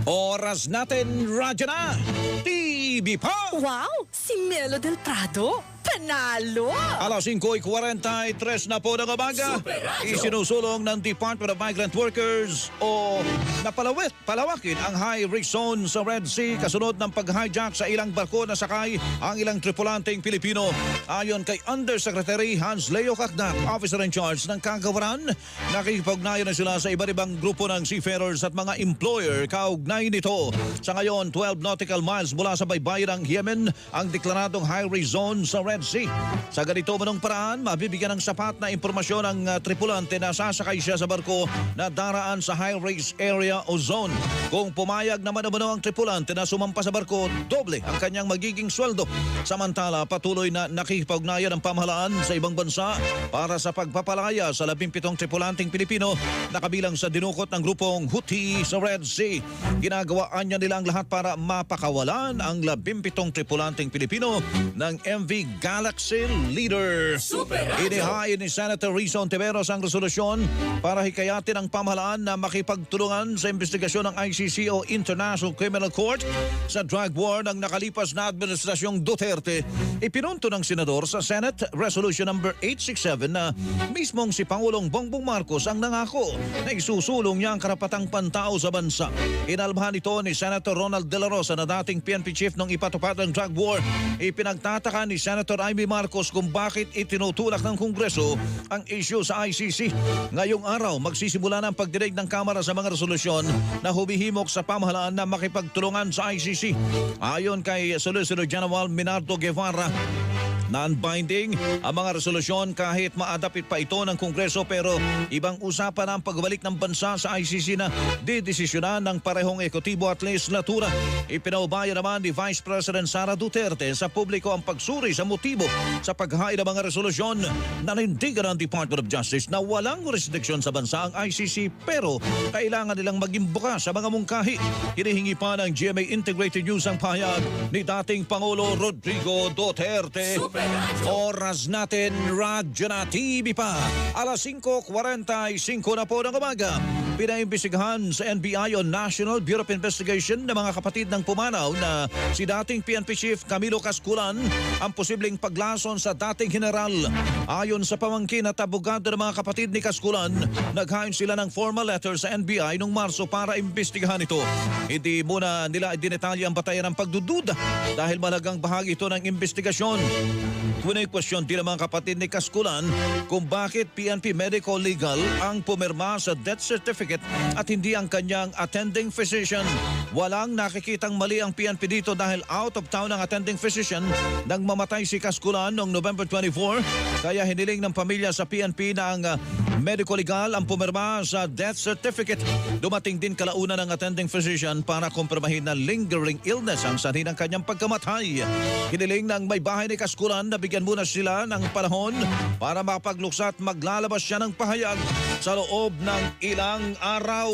Oras natin, radyo na. TV pa. Wow! Si Melo del Prado, panalo! Alas 5:43 na po ng umaga. Isinusulong ng Department of Migrant Workers o palawakin ang high-risk zone sa Red Sea kasunod ng pag-hijack sa ilang barko na sakay ang ilang tripulanteng Pilipino. Ayon kay Undersecretary Hans Leo Cacdac, Officer in Charge ng Kagawaran, nakikipag-ugnayan na sila sa iba't ibang grupo ng seafarers at mga employer kaugnay nito. Sa ngayon, 12 nautical miles mula sa baybayin ng Yemen ang deklaradong high-risk zone sa Red Sea. Sa ganito manong paraan, mabibigyan ng sapat na impormasyon ang tripulante na sasakay siya sa barko na daraan sa high-risk area o zone. Kung pumayag naman ang tripulante na sumampa sa barko, doble ang kanyang magiging sweldo. Samantala, patuloy na nakikipag-ugnayan ang pamahalaan sa ibang bansa para sa pagpapalaya sa 17 tripulanteng Pilipino na kabilang sa dinukot ng grupong Houthi sa Red Sea. Ginagawaan niya nila ang lahat para mapakawalan ang 17 tripulanteng Pilipino ng MV Galaxy Leader. Inihain ni Senator Risa Ontiveros ang resolusyon para hikayatin ang pamahalaan na makipagtulungan sa investigasyon ng ICC o International Criminal Court sa drug war ng nakalipas na administrasyong Duterte. Ipinunto ng senador sa Senate Resolution number 867 na mismong si Pangulong Bongbong Marcos ang nangako na isusulong niya ang karapatang pantao sa bansa. Inalmahan ito ni Senator Ronald De La Rosa na dating PNP chief nung ipatupad ang drug war. Ipinagtataka ni Senator Amy Marcos kung bakit itinutulak ng Kongreso ang issue sa ICC. Ngayong araw, magsisimula na ang pagdinig ng Kamara sa mga resolusyon na humihimok sa pamahalaan na makipagtulungan sa ICC. Ayon kay Solicitor General Minardo Jevara, non-binding ang mga resolusyon kahit maadapit pa ito ng Kongreso, pero ibang usapan ang pagbalik ng bansa sa ICC na didesisyonan ng parehong ekotibo at legislatura. Ipinaubaya naman ni Vice President Sara Duterte sa publiko ang pagsuri sa motibo sa paghain ng mga resolusyon. Nanindigan ng Department of Justice na walang restriksyon sa bansa ang ICC, pero kailangan nilang maging bukas sa mga mungkahi. Hinihingi pa ng GMA Integrated News ang pahayag ni dating Pangulo Rodrigo Duterte. Oras natin, Radyo na TV pa. Alas 5:45 na po ng umaga. Pinaimbestigahan sa NBI o National Bureau of Investigation ng mga kapatid ng pumanaw na si dating PNP Chief Camilo Casculan ang posibleng paglason sa dating general. Ayon sa pamangkin at abogado ng mga kapatid ni Casculan, naghain sila ng formal letter sa NBI noong Marso para imbestigahan ito. Hindi muna nila idinetalye ang batayan ng pagdududa dahil malagang bahagi ito ng investigasyon. Kunay question din ng mga kapatid ni Casculan kung bakit PNP Medical Legal ang pumirma sa death certificate at hindi ang kanyang attending physician. Walang nakikitang mali ang PNP dito dahil out of town ang attending physician nang mamatay si Casculan noong November 24. Kaya hiniling ng pamilya sa PNP na ang medical legal ang pumirma sa death certificate. Dumating din kalaunan ng attending physician para kumpirmahin na lingering illness ang sanhi ng kanyang pagkamatay. Hiniling ng may bahay ni Casculan na bigyan muna sila ng panahon para makapagluksa at maglalabas siya ng pahayag sa loob ng ilang araw.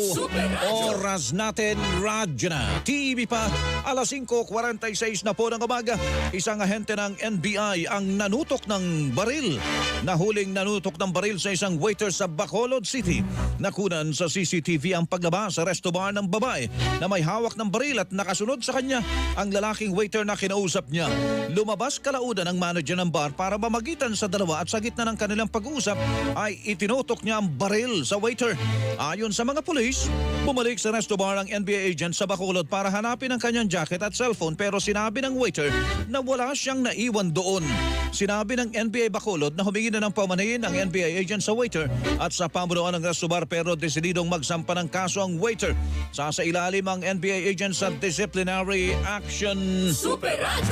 Oras natin, Radyo na TV pa. Alas 5:46 na po ng umaga. Isang ahente ng NBI ang nanutok ng baril. Nahuling nanutok ng baril sa isang waiter sa Bacolod City. Nakunan sa CCTV ang paglabas sa resto bar ng babae na may hawak ng baril at nakasunod sa kanya ang lalaking waiter na kinausap niya. Lumabas kalaunan ang manager ng bar para mamagitan sa dalawa at sa gitna ng kanilang pag-uusap ay itinutok niya ang baril sa waiter. Ayon sa mga pulis, bumalik sa resto bar ang NBI agent sa Bacolod para hanapin ang kanyang jacket at cellphone pero sinabi ng waiter na wala siyang naiwan doon. Sinabi ng NBI Bacolod na humingi na ng paumanhin ang NBI agent sa waiter at sa pamunuan ng resto bar pero desididong magsampa ng kaso ang waiter. Sasailalim ang NBI agent sa disciplinary action.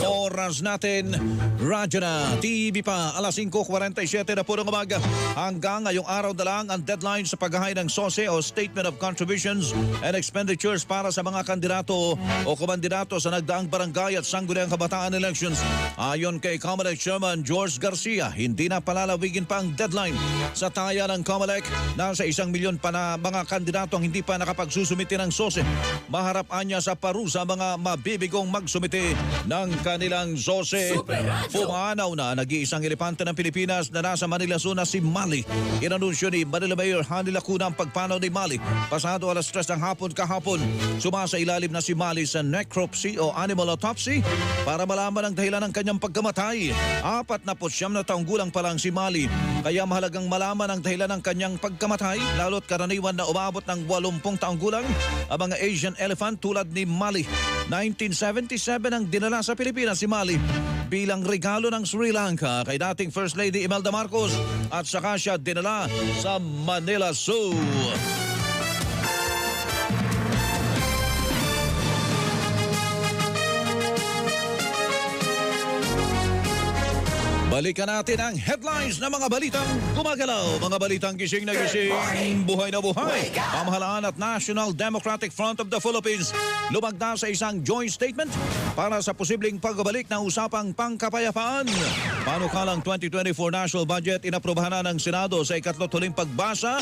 Oras natin, Radyo na TV pa. Alas 5:47 na po ng umaga. Hanggang ngayong araw na lang ang deadline sa paghahain ng SOSE o Statement of Contributions and Expenditures para sa mga kandidato o kumandidato sa nagdaang barangay at sangguniang kabataan elections. Ayon kay COMELEC Chairman George Garcia, hindi na palalawigin pa ang deadline. Sa taya ng COMELEC, nasa 1 milyon pa na mga kandidato ang hindi pa nakapagsusumite ng SOSE. Maharap niya sa parusa mga mabibigong magsumite ng kanilang SOSE. Pumanaw na nag-iisang elepante ng Pilipinas na nasa Manila Zona si Mali. Inanunsyo ni Manila Mayor Hani Lacuna ang pagpanaw ni Mali pasado alas 3 ng hapon kahapon. Sumasailalim na si Mali sa necropsy o animal autopsy para malaman ang dahilan ng kanyang pagkamatay. 49 na taong gulang pa lang si Mali, kaya mahalagang malaman ang dahilan ng kanyang pagkamatay, lalo't karaniwan na umabot ng 80 taong gulang ang mga Asian elephant tulad ni Mali. 1977 ang dinala sa Pilipinas si Mali bilang regalo ng Sri Lanka kay dating First Lady Imelda Marcos at saka siya dinala sa Manila Zoo. Balikan natin ang headlines ng mga balitang gumagalaw. Mga balitang gising na gising, buhay na buhay. Pamahalaan at National Democratic Front of the Philippines lumagda sa isang joint statement para sa posibleng pagbabalik na usapang pangkapayapaan. Panukalang 2024 national budget inaprubahan na ng Senado sa ikatlot huling pagbasa.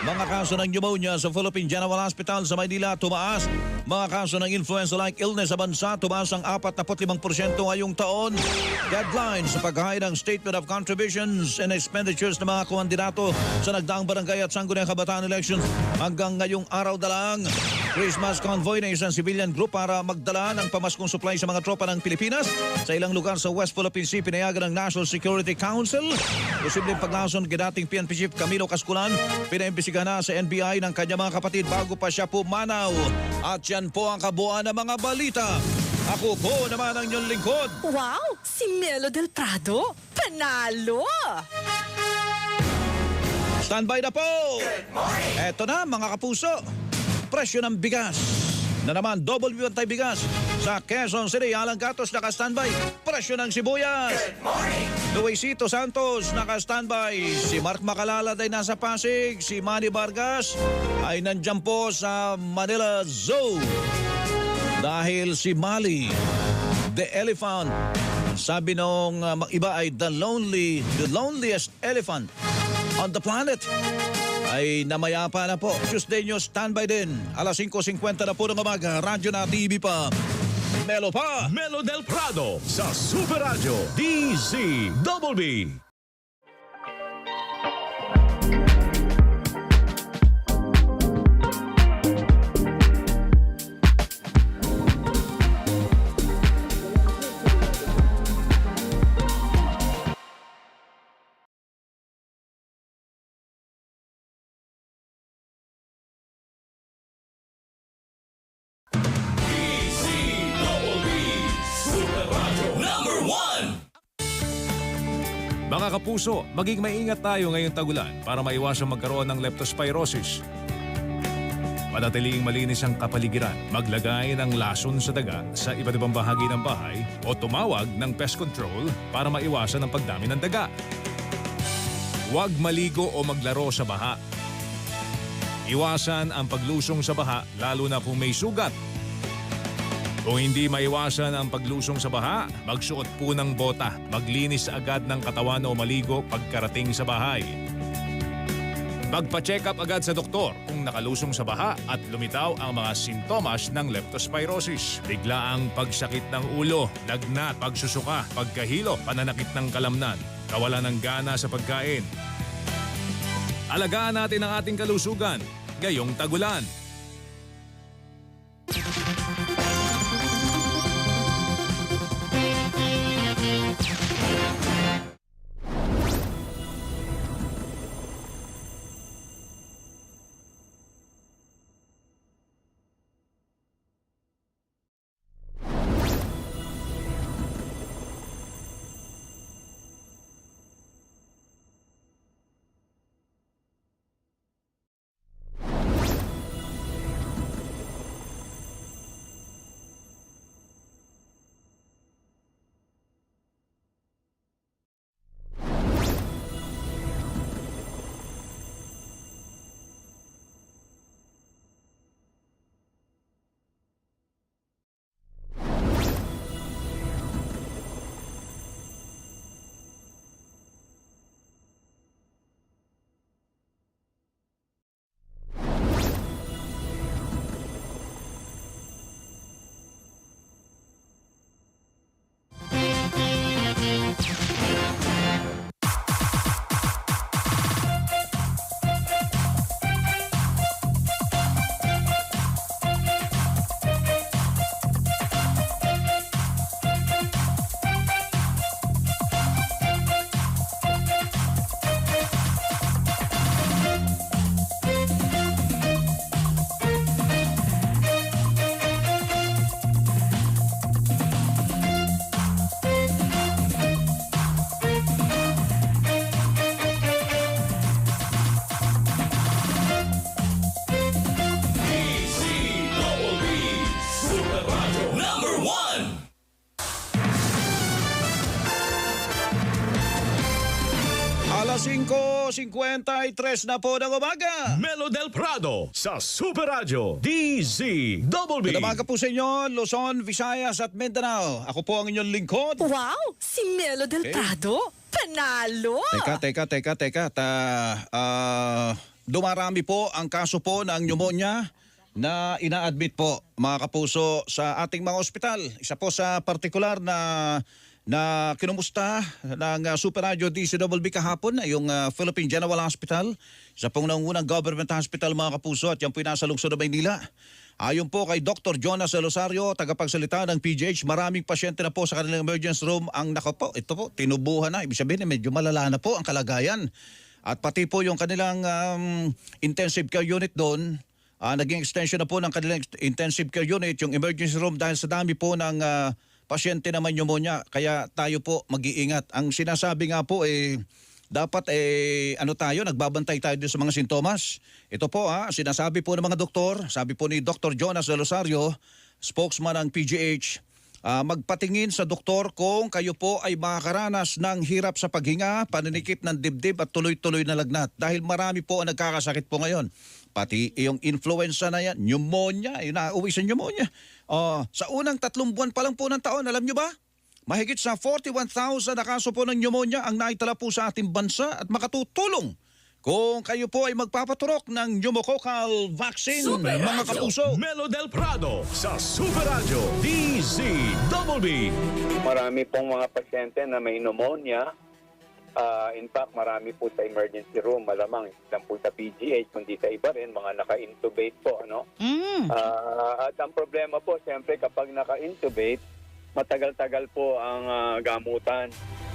Mga kaso ng pneumonia sa Philippine General Hospital sa Maynila tumaas. Mga kaso ng influenza-like illness sa bansa tumaas ang 45% ngayong taon. Deadline sa paghahain ng Statement of Contributions and Expenditures ng mga kumandidato sa nagdaang barangay at sangguniang kabataan elections hanggang ngayong araw na lang. Christmas convoy ng isang civilian group para magdala ng pamaskong supply sa mga tropa ng Pilipinas sa ilang lugar sa West Philippine Sea pinayagan ng National Security Council. Posibleng paglason kay dating PNP Chief Camilo Casculan, pinaimbestigahan na sa NBI ng kanyang mga kapatid bago pa siya pumanaw. At yan po ang kabuuan ng mga balita. Ako po naman ang inyong lingkod. Wow! Si Melo del Prado, panalo! Standby na po! Eto na mga kapuso, presyo ng bigas. Na naman, double bantay bigas. Sa Quezon City, Alang Gatos naka-standby. Presyo ng sibuyas. Luisito Santos naka-standby. Si Mark Macalalad ay nasa Pasig. Si Manny Vargas ay nandyan po sa Manila Zoo. Dahil si Mali, the elephant, sabi nung iba ay the loneliest elephant on the planet, ay namayapa na po. Tuesday News, standby din. Alas 5:50 na po ng umaga. Radyo na TV pa. Melo pa! Melo del Prado sa Super Radio DZBB. Mga kapuso, maging maingat tayo ngayong tagulan para maiwasang magkaroon ng leptospirosis. Manatiling malinis ang kapaligiran, maglagay ng lason sa daga sa iba't ibang bahagi ng bahay o tumawag ng pest control para maiwasan ang pagdami ng daga. Huwag maligo o maglaro sa baha. Iwasan ang paglusong sa baha lalo na kung may sugat. Kung hindi maiwasan ang paglusong sa baha, magsuot po ng bota, maglinis agad ng katawan o maligo pagkarating sa bahay. Magpa-check up agad sa doktor kung nakalusong sa baha at lumitaw ang mga sintomas ng leptospirosis. Biglaang pagsakit ng ulo, lagnat, pagsusuka, pagkahilo, pananakit ng kalamnan, kawalan ng gana sa pagkain. Alagaan natin ang ating kalusugan ngayong tagulan. Alas 5:53 na po ng umaga. Melo del Prado sa Super Radio DZBB. Pinamaga po sa inyo, Luzon, Visayas at Mindanao. Ako po ang inyong lingkod. Wow! Si Melo del Okay. Prado, panalo! Teka. Dumarami po ang kaso po ng pneumonia na ina-admit po, mga kapuso, sa ating mga ospital. Isa po sa partikular na kinumusta ng Super Radio DZBB kahapon ay yung Philippine General Hospital. Isa pong nangunang government hospital, mga kapuso, at yan po yung nasa lungsod ng Maynila. Ayon po kay Dr. Jonas Elosario, tagapagsalita ng PGH, maraming pasyente na po sa kanilang emergency room ang ito po, tinubuhan na. Ibig sabihin, medyo malala na po ang kalagayan. At pati po yung kanilang intensive care unit doon, naging extension na po ng kanilang intensive care unit, yung emergency room, dahil sa dami po ng pasyente naman pneumonia. Kaya tayo po mag-iingat. Ang sinasabi nga po dapat nagbabantay tayo din sa mga sintomas. Ito po sinasabi po ng mga doktor, sabi po ni Dr. Jonas Elosario, spokesman ng PGH, magpatingin sa doktor kung kayo po ay makakaranas ng hirap sa paghinga, paninikip ng dibdib at tuloy-tuloy na lagnat. Dahil marami po ang nagkakasakit po ngayon. Pati yung influenza na yan, pneumonia, yung nauwi sa pneumonia. Sa unang 3 buwan pa lang po ng taon, alam nyo ba? Mahigit sa 41,000 na kaso po ng pneumonia ang naitala po sa ating bansa at makatutulong kung kayo po ay magpapaturok ng pneumococcal vaccine, mga kapuso. Melo del Prado sa Super Radio DZBB. Marami pong mga pasyente na may pneumonia. In fact, marami po sa emergency room, malamang lang po sa PGH, kundi sa iba rin, mga naka-intubate po. Ano? At ang problema po, siyempre kapag naka-intubate, matagal-tagal po ang gamutan.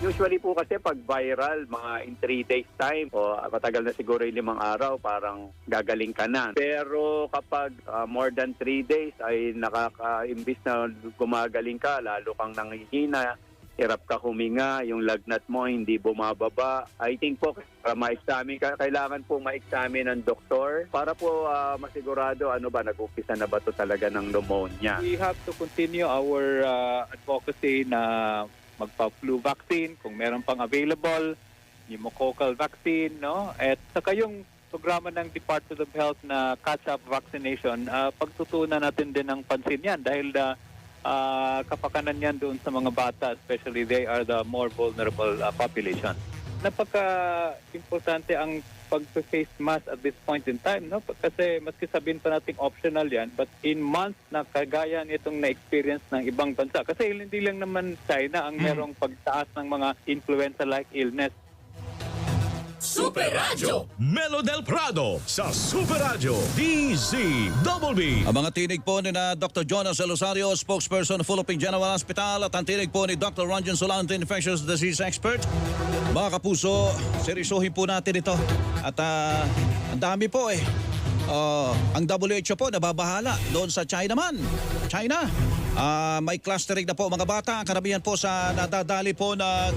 Usually po kasi pag viral, mga in 3 days time, o matagal na siguro yung 5 araw, parang gagaling ka na. Pero kapag more than 3 days ay imbis na gumagaling ka, lalo kang nanghihina, hirap ka huminga, yung lagnat mo hindi bumababa. I think po, para ma-examine, kailangan po ma-examine ng doktor para po masigurado nag-umpisa na ba ito talaga ng pneumonia. We have to continue our advocacy na magpa-flu vaccine kung meron pang available, pneumococcal vaccine, no? At saka yung programa ng Department of Health na catch-up vaccination, pagtutunan natin din ng pansin yan dahil kapakanan yan doon sa mga bata, especially they are the more vulnerable population. Napaka-importante ang pag-face mask at this point in time, no? Kasi maski sabihin pa nating optional yan, but in months na kagaya nitong na-experience ng ibang bansa, kasi hindi lang naman China ang merong pagtaas ng mga influenza-like illness. Super Radio Melo del Prado sa Super Radio DZBB. Ang mga tinig po ni na Dr. Jonas Elosario, spokesperson ng Philippine General Hospital, at ang tinig po ni Dr. Ranjan Solante, infectious disease expert. Mga kapuso, seryosohin po natin ito. At ang dami po ang WHO po nababahala doon sa China man. China. May clustering na po mga bata. Karamihan po sa nadadali po ng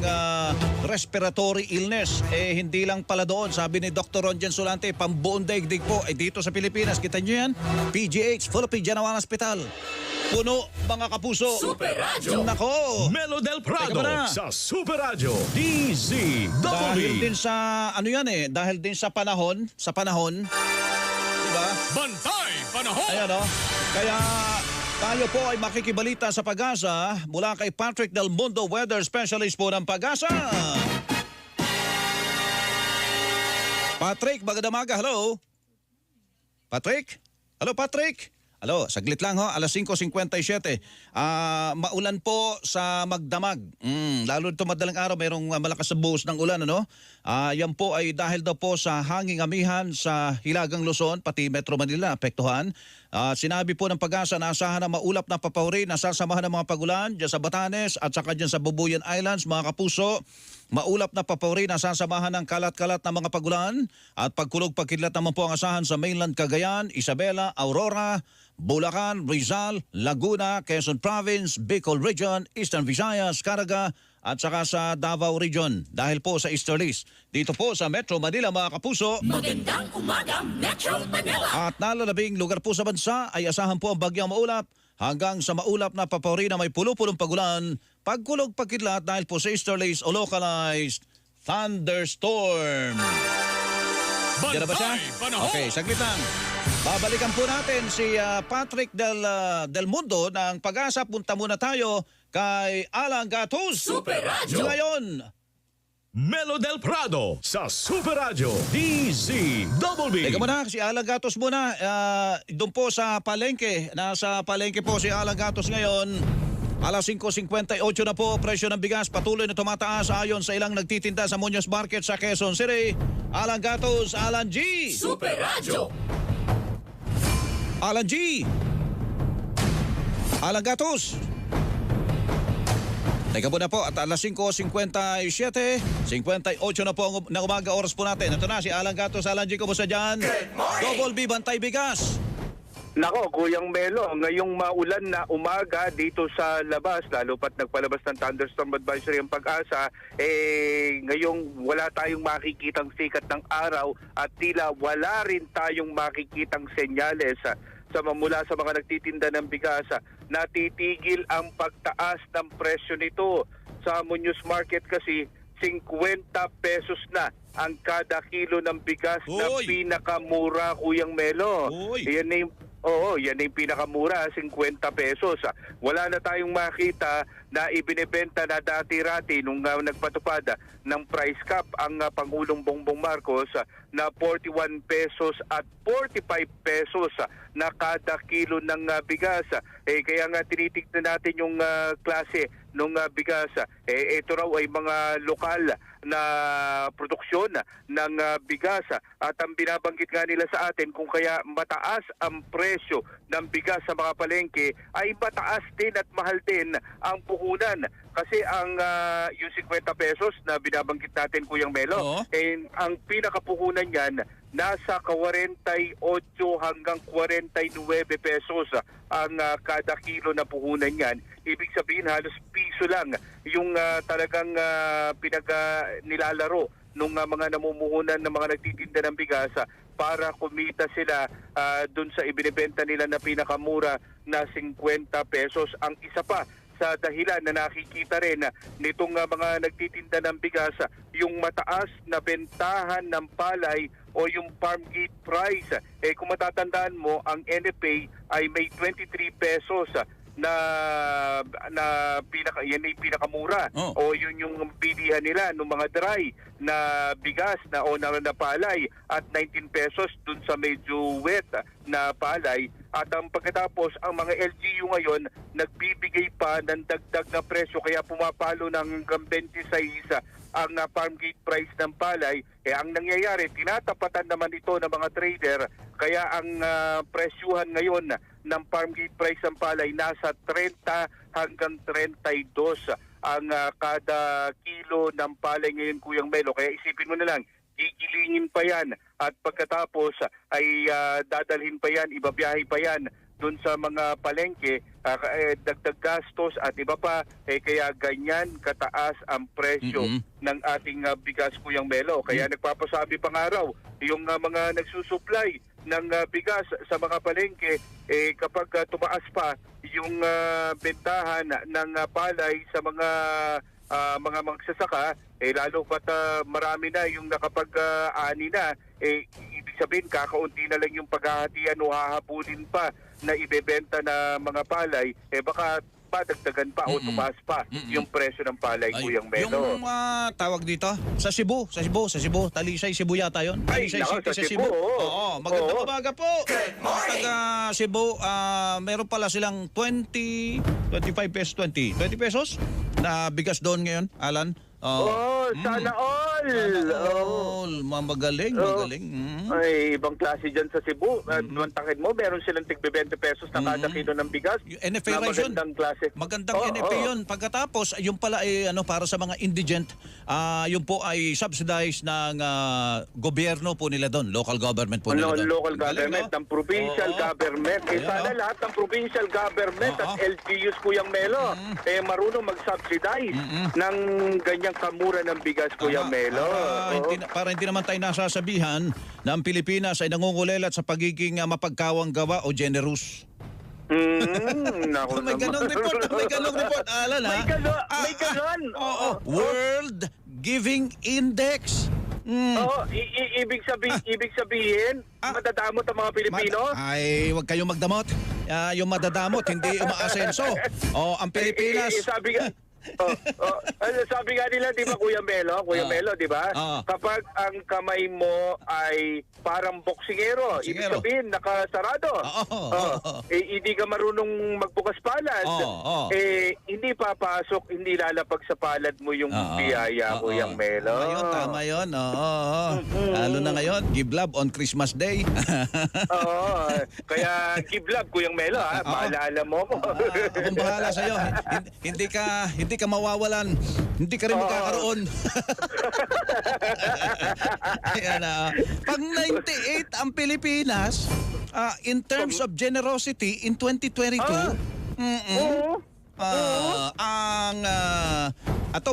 respiratory illness. Hindi lang pala doon. Sabi ni Dr. Ranjan Solante, pambuong daigdig po. Dito sa Pilipinas, kita nyo yan? PGH, Philippine General Hospital. Puno, mga kapuso. Super Radio. Nako. Melo del Prado sa Super Radio DZBB. Dahil din sa, dahil din sa panahon, diba? Bantay Panahon. Ayan Kaya tayo po ay makikibalita sa Pag-asa mula kay Patrick Del Mundo, weather specialist po ng Pag-asa. Patrick, magandang umaga. Hello? Patrick? Hello, Patrick? Hello, saglit lang alas 5:57. Maulan po sa Magdamag. Lalo ito madaling araw, mayroong malakas na buhos ng ulan, yan po ay dahil daw po sa hanging amihan sa Hilagang Luzon, pati Metro Manila, apektuhan. Sinabi po ng Pag-asa na asahan na maulap na papawri na sasamahan ng mga pagulan dyan sa Batanes at saka dyan sa Bubuyan Islands, mga kapuso. Maulap na papawri na sasamahan ng kalat-kalat na mga pagulan at pagkulog-pagkidlat naman po ang asahan sa mainland Cagayan, Isabela, Aurora, Bulacan, Rizal, Laguna, Quezon Province, Bicol Region, Eastern Visayas, Caraga at saka sa Davao Region. Dahil po sa easterlies, dito po sa Metro Manila, mga kapuso. Magandang umaga, Metro Manila. At nalalabing lugar po sa bansa ay asahan po ang bagyang maulap hanggang sa maulap na papawri na may pulo-pulong pagulan, pagkulog-pagkidlat dahil po sa easterlies o localized thunderstorm. Diyan na ba siya? Okay, saglit lang. Babalikan po natin si Patrick Del Mundo ng Pag-asa. Punta muna tayo kay Alan Gatus. Super Radio. Ngayon, Melo del Prado sa Super Radio DZBB. teka muna, si Alan Gatus muna. Doon po sa palengke. Nasa palengke po si Alan Gatus ngayon. Alas 5:58 na po, presyo ng bigas patuloy na tumataas ayon sa ilang nagtitinda sa Muñoz Market sa Quezon City. Alan Gatus, Alan G. Super Radio. Alan G. Alan Gatus. Teka muna po, at alas 5:57, 58 na po ng umaga oras po natin. Ito na si Alan Gatus. Alan G, kumusta dyan? Double B, Bantay Bigas. Nako, Kuyang Melo, ngayong maulan na umaga dito sa labas, lalo pat nagpalabas ng thunderstorm advisory ang Pag-asa, ngayong wala tayong makikitang sikat ng araw at tila wala rin tayong makikitang senyales mula sa mga nagtitinda ng bigas. Natitigil ang pagtaas ng presyo nito. Sa Muñoz Market kasi 50 pesos na ang kada kilo ng bigas na pinakamura, Kuyang Melo. Yan na yung pinakamura, 50 pesos. Wala na tayong makita na ibinebenta na dati-rati nung nagpatupad ng price cap ang Pangulong Bongbong Marcos na 41 pesos at 45 pesos na kada kilo ng bigas. Kaya nga tinitignan natin yung klase ng bigas. Ito raw ay mga lokal na produksyon ng bigas at ang binabanggit nga nila sa atin kung kaya mataas ang presyo ng bigas sa mga palengke ay mataas din at mahal din ang puhunan kasi ang yung 50 pesos na binabanggit natin Kuyang Melo ang pinakapuhunan niyan nasa 48 hanggang 49 pesos ang kada kilo na puhunan niyan. Ibig sabihin halos piso lang yung talagang nilalaro nung mga namumuhunan ng mga nagtitinda ng bigas para kumita sila dun sa ibinibenta nila na pinakamura na 50 pesos. Ang isa pa sa dahilan na nakikita rin nitong mga nagtitinda ng bigas yung mataas na bentahan ng palay o yung farm gate price. Kung matatandaan mo, ang NFA ay may 23 pesos na yan ay pinakamura o yun yung bilihan nila ng mga dry na bigas na o na palay at 19 pesos dun sa medyo wet na palay. At ang pagkatapos ang mga LGU ngayon nagbibigay pa ng dagdag na presyo kaya pumapalo ng hanggang 26 ang farm gate price ng palay. Ang nangyayari, tinatapatan naman ito ng mga trader kaya ang presyuhan ngayon ng farm gate price ng palay nasa 30 hanggang 32 ang kada kilo ng palay ngayon Kuyang Melo. Kaya isipin mo na lang, gigilingin pa yan at pagkatapos ay dadalhin pa yan, ibabiyahe pa yan dun sa mga palengke, dagdag gastos at iba pa, kaya ganyan kataas ang presyo ng ating bigas Kuyang Melo. Kaya nagpapasabi pa nga raw yung mga nagsusupply ng bigas sa mga palengke, kapag tumaas pa yung bentahan ng palay sa mga magsasaka, lalo pat marami na yung nakapag-ani na, ibig sabihin kakaunti na lang yung paghahatian o hahabulin pa na ibebenta na mga palay, baka padagdagan pa o tumaas pa yung presyo ng palay Kuyang Melo. Yung tawag dito, sa Cebu, Talisay, Cebu yata yun. Talisay City sa Cebu. Oo, magandang umaga po. Taga Cebu, meron pala silang 25 pesos, 20 pesos na bigas doon ngayon, Alan. Sana all! Magaling. Ay, ibang klase dyan sa Cebu. Mantakid mo, meron silang tig 20 pesos na kada kilo ng bigas. NFA rice yun. Magandang klase. Magandang NFA yun. Pagkatapos, yung pala ay para sa mga indigent, yun po ay subsidized ng gobyerno po nila doon. Local government po nila doon. Local government, ng provincial government. Sana lahat ng provincial government at LGUs Kuyang Melo marunong mag-subsidize ng ganyang kamura ng bigas Kuyang Melo. Para hindi naman tayo nasasabihan na ang Pilipinas ay nangungulelat sa pagiging mapagkawang gawa o generous. May ganong report, Alan, ha? May ganon. World Giving Index. Ibig sabihin, madadamot ang mga Pilipino? Ay, huwag kayong magdamot. Yung madadamot, hindi umaasenso. Ang Pilipinas... Sabi nga nila, di ba, Kuya Melo, di ba? Kapag ang kamay mo ay parang boksingero, ibig sabihin, nakasarado. Hindi ka marunong magbukas palad. Hindi papasok, hindi lalapag sa palad mo yung biyaya, Kuya Melo. Tama yun. Lalo na ngayon, give love on Christmas Day. Kaya give love, Kuya Melo, ha? Maalala mo ko. Akong bahala sa'yo. Hindi ka mawawalan. Hindi ka rin magkakaroon. Pag 98 ang Pilipinas, in terms of generosity in 2022,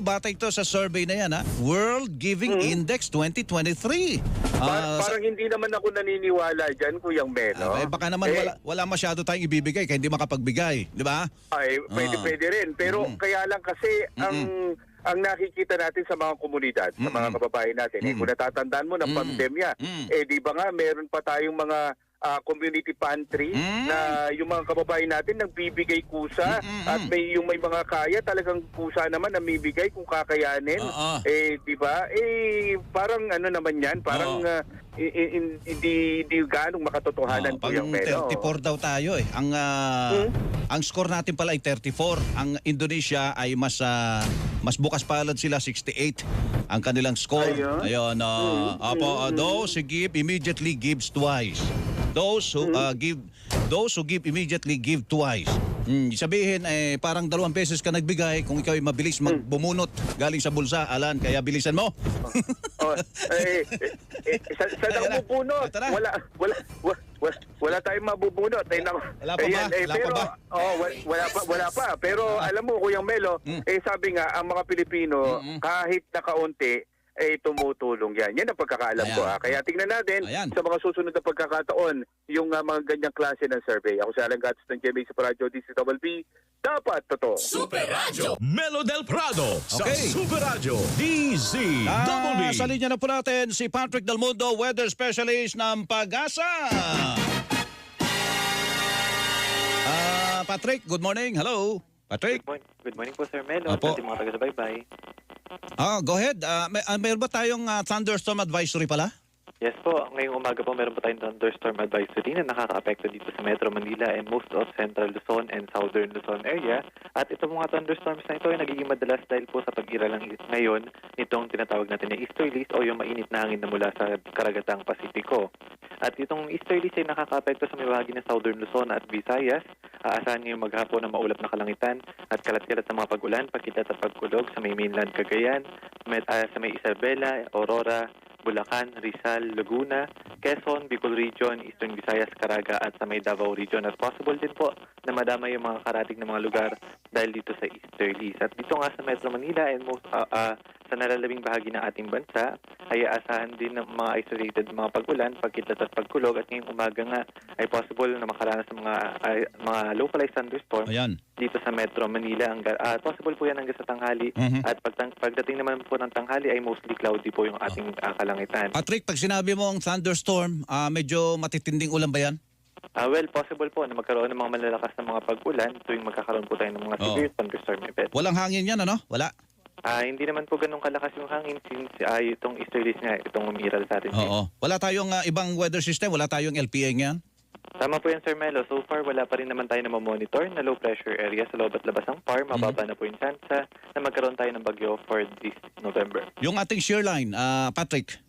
batay ito sa survey na yan, World Giving Index 2023. Parang hindi naman ako naniniwala dyan, Kuyang Melo. Baka naman wala masyado tayong ibibigay kaya hindi makapagbigay, di ba? Ay, pwede rin. Pero kaya lang kasi ang nakikita natin sa mga komunidad, sa mga kababayan natin, kung natatandaan mo ng pandemya, di ba nga meron pa tayong mga community pantry na yung mga kababayan natin nagbibigay kusa at may mga kaya talagang kusa naman namibigay kung kakayanin. Di ba? Parang ano naman yan, parang hindi ganong makatotohanan po yung Melo. 34 daw tayo eh. Ang score natin pala ay 34. Ang Indonesia ay mas bukas palad sila, 68 ang kanilang score. Ayun. Those who give immediately gives twice. Those who give immediately give twice. Sabihin parang 2 beses ka nagbigay kung ikaw ay mabilis magbumunot galing sa bulsa, Alan, kaya bilisan mo. Sa nagbubunot, wala tayong mabubunot. Wala pa. Pero alam mo, Kuya Melo, sabi nga, ang mga Pilipino, kahit na kaunti, tumutulong yan. Yan ang pagkakaalam ko. Kaya tingnan natin sa mga susunod na pagkakataon yung mga ganyang klase ng survey. Ako si Alan Gatos ng GMA sa Radyo DCWB. Dapat totoo. Super Radio Melo del Prado sa Super Radio DCWB. Sa linya na po natin si Patrick Del Mundo, weather specialist ng Pag-asa. Patrick, good morning. Hello. Patrick. Good morning po, Sir Melo. Apo. At mga taga-subaybay. Go ahead. Mayroon ba tayong thunderstorm advisory pala? Yes po, ngayong umaga po meron po tayong thunderstorm advisory na nakaka-apekto dito sa Metro Manila and most of Central Luzon and Southern Luzon area. At itong mga thunderstorms na ito ay nagiging madalas dahil po sa pag-iralang ngayon nitong tinatawag natin na easterlies o yung mainit na hangin na mula sa karagatang Pasipiko. At itong easterlies ay nakaka-apekto sa may bahagi ng Southern Luzon at Visayas. Aasahan niyo maghapon na maulap na kalangitan at kalat-kalat na mga pag-ulan, pagkilat at pagkulog sa may mainland Cagayan, sa may Isabela, Aurora, Bulacan, Rizal, Laguna, Quezon, Bicol Region, Eastern Visayas, Caraga at sa may Davao Region. At possible din po na madama yung mga karating na mga lugar dahil dito sa easterlies. At dito nga sa Metro Manila and most sa nalalabing bahagi ng ating bansa ay aasahan din ng mga isolated mga pag-ulan, pagkitlat at pagkulog. At ngayong umaga nga ay possible na makaranas ng mga localized thunderstorm dito sa Metro Manila. Possible po yan hanggang sa tanghali. At pagdating naman po ng tanghali ay mostly cloudy po yung ating kalangitan. Patrick, pag sinabi mo ang thunderstorm, medyo matitinding ulan ba yan? Well, possible po na magkaroon ng mga malalakas na mga pag-ulan tuwing magkakaroon po tayo ng mga severe thunderstorm event. Walang hangin yan, ano? Wala? Hindi naman po ganun kalakas yung hangin since itong easterlies nga, itong umiral sa atin. Wala tayong ibang weather system? Wala tayong LPA ngayon? Tama po yan, Sir Melo. So far, wala pa rin naman tayo na mamonitor na low pressure area sa loob at labas ng PAR. Mababa na po yung chance na magkaroon tayo ng bagyo for this November. Yung ating shear line, Patrick?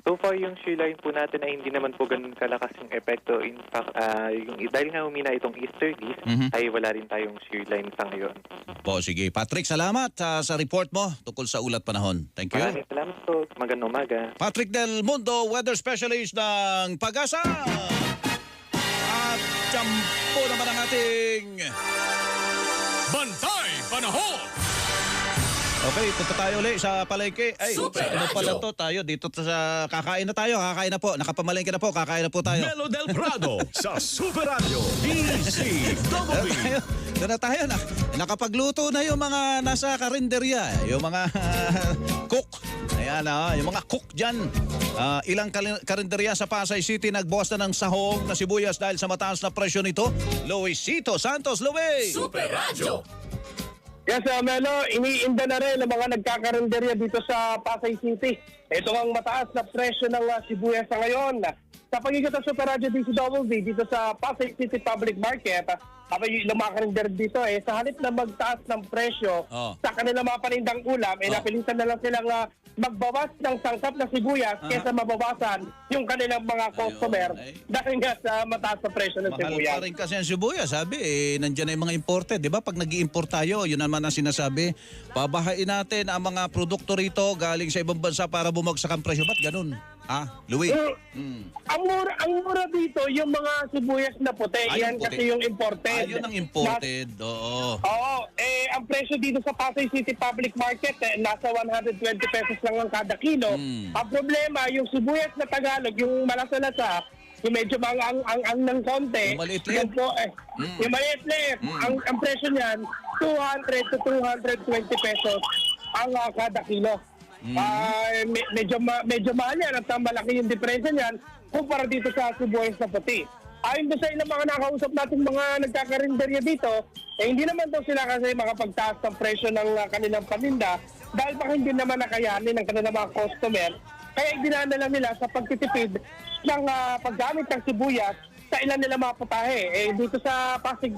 So far, yung shear line po natin ay hindi naman po ganun kalakas yung epekto. In fact, dahil nga humina itong easterlies, ay wala rin tayong shear line sa ngayon. Sige. Patrick, salamat sa report mo tungkol sa ulat panahon. Thank you. Maraming salamat po. Magandang umaga. Patrick Del Mundo, weather specialist ng Pag-asa. At tiyampo naman ang ating Bantay Panahon. Okay, punta tayo ulit sa palengke. Ano pala to tayo? Dito sa kakain na tayo. Kakain na po. Nakapamalengke na po. Kakain na po tayo. Melo del Prado sa Super Radio DCWB. Doon na tayo. Nakapagluto na yung mga nasa karinderya. Yung mga cook. Ayan yung mga cook dyan. Ilang karinderya sa Pasay City nagbukas na ng sahong na sibuyas dahil sa mataas na presyo nito. Luisito Santos, Luis. Super Radio. Yes, Melo, iniinda na rin ang mga nagkakarinderya dito sa Pasay City. Ito ang mataas na presyo ng sibuyas sa ngayon. Sa pagitan ng Super Radio DCWB dito sa Pasay City Public Market, yung ilang mga karinderya dito sa halip na magtaas ng presyo sa kanilang mga panindang ulam, napilitan na lang silang magbawas ng sangkap na sibuyas kaysa mabawasan yung kanilang mga customer dahil nga sa mataas na presyo ng sibuyas. Mahal pa rin kasi ang sibuyas, sabi, nandiyan na yung mga imported. Di ba? Pag nag-i-import tayo, yun naman ang sinasabi, pabahain natin ang mga produkto rito galing sa ibang bansa para bumagsak ang presyo. Ba't ganun? Louis? Ang mura dito, yung mga sibuyas na puti, yan puti. kasi yung imported. Yun ang imported, oo. Ang presyo dito sa Pasay City Public Market, nasa 120 pesos lang ang kada kilo. Ang problema, yung sibuyas na Tagalog, yung malasa-lasa, yung medyo ang ng konti. Yung maliit-liit. Yung maliit-liit. Ang presyo niyan, 200 to 220 pesos ang kada kilo. Medyo mahal yan at malaki yung diferensya niyan kumpara dito sa sibuyas na puti. Ayon doon sa ilang mga nakausap natin mga nagkakarinderya dito, hindi naman daw sila kasi makapagtaas ng presyo ng kanilang paninda dahil baka hindi naman nakayanin ng kanilang mga customer. Kaya dinadala nila sa pagtitipid ng paggamit ng sibuyas sa ilan nila mga putahe. Dito sa Pasig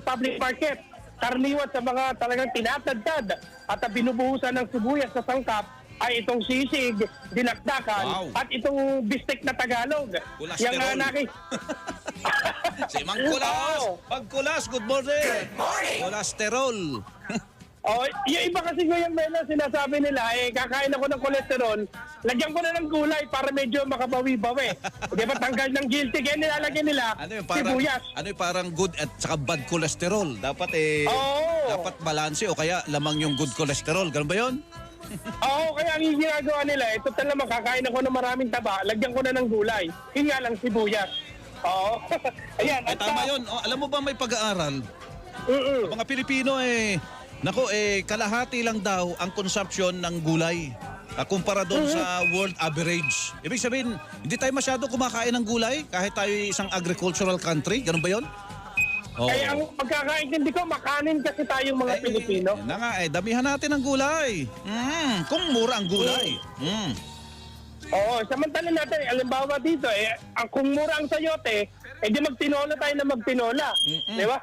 Public Market, karaniwan sa mga talagang tinatadtad at binubuhusan ng sibuyas sa sangkap ay itong sisig, dinakdakan, at itong bistek na Tagalog. Kulas si Mang Kulas! Mang Kulas, good morning! Good morning! Kolesterol! Yung iba kasi Kuya Melo, sinasabi nila, kakain ako ng kolesterol, lagyan ko na ng gulay para medyo makabawi-bawi. Di ba tanggal ng guilty, kaya nilalagyan nila sibuyas. Parang good at saka bad cholesterol. Dapat dapat balanse o kaya lamang yung good cholesterol. Ganun ba yun? Oo, kaya ang ginagawa nila, total naman kakain ako ng maraming taba, lagyan ko na ng gulay. Yun nga lang sibuyas. Oo. Ayan. Tama yun. Alam mo ba may pag-aaral? Mga Pilipino kalahati lang daw ang consumption ng gulay. Kumpara doon sa world average. Ibig sabihin, hindi tayo masyado kumakain ng gulay kahit tayo isang agricultural country. Ganun ba yun? Kaya ang pagkakaintindi ko, makanin kasi tayong mga Pilipino. Na nga damihan natin ng gulay. Kung mura ang gulay. Oo, samantala natin, alimbawa dito, kung mura ang sayote, di magtinola tayo na magtinola. Di ba?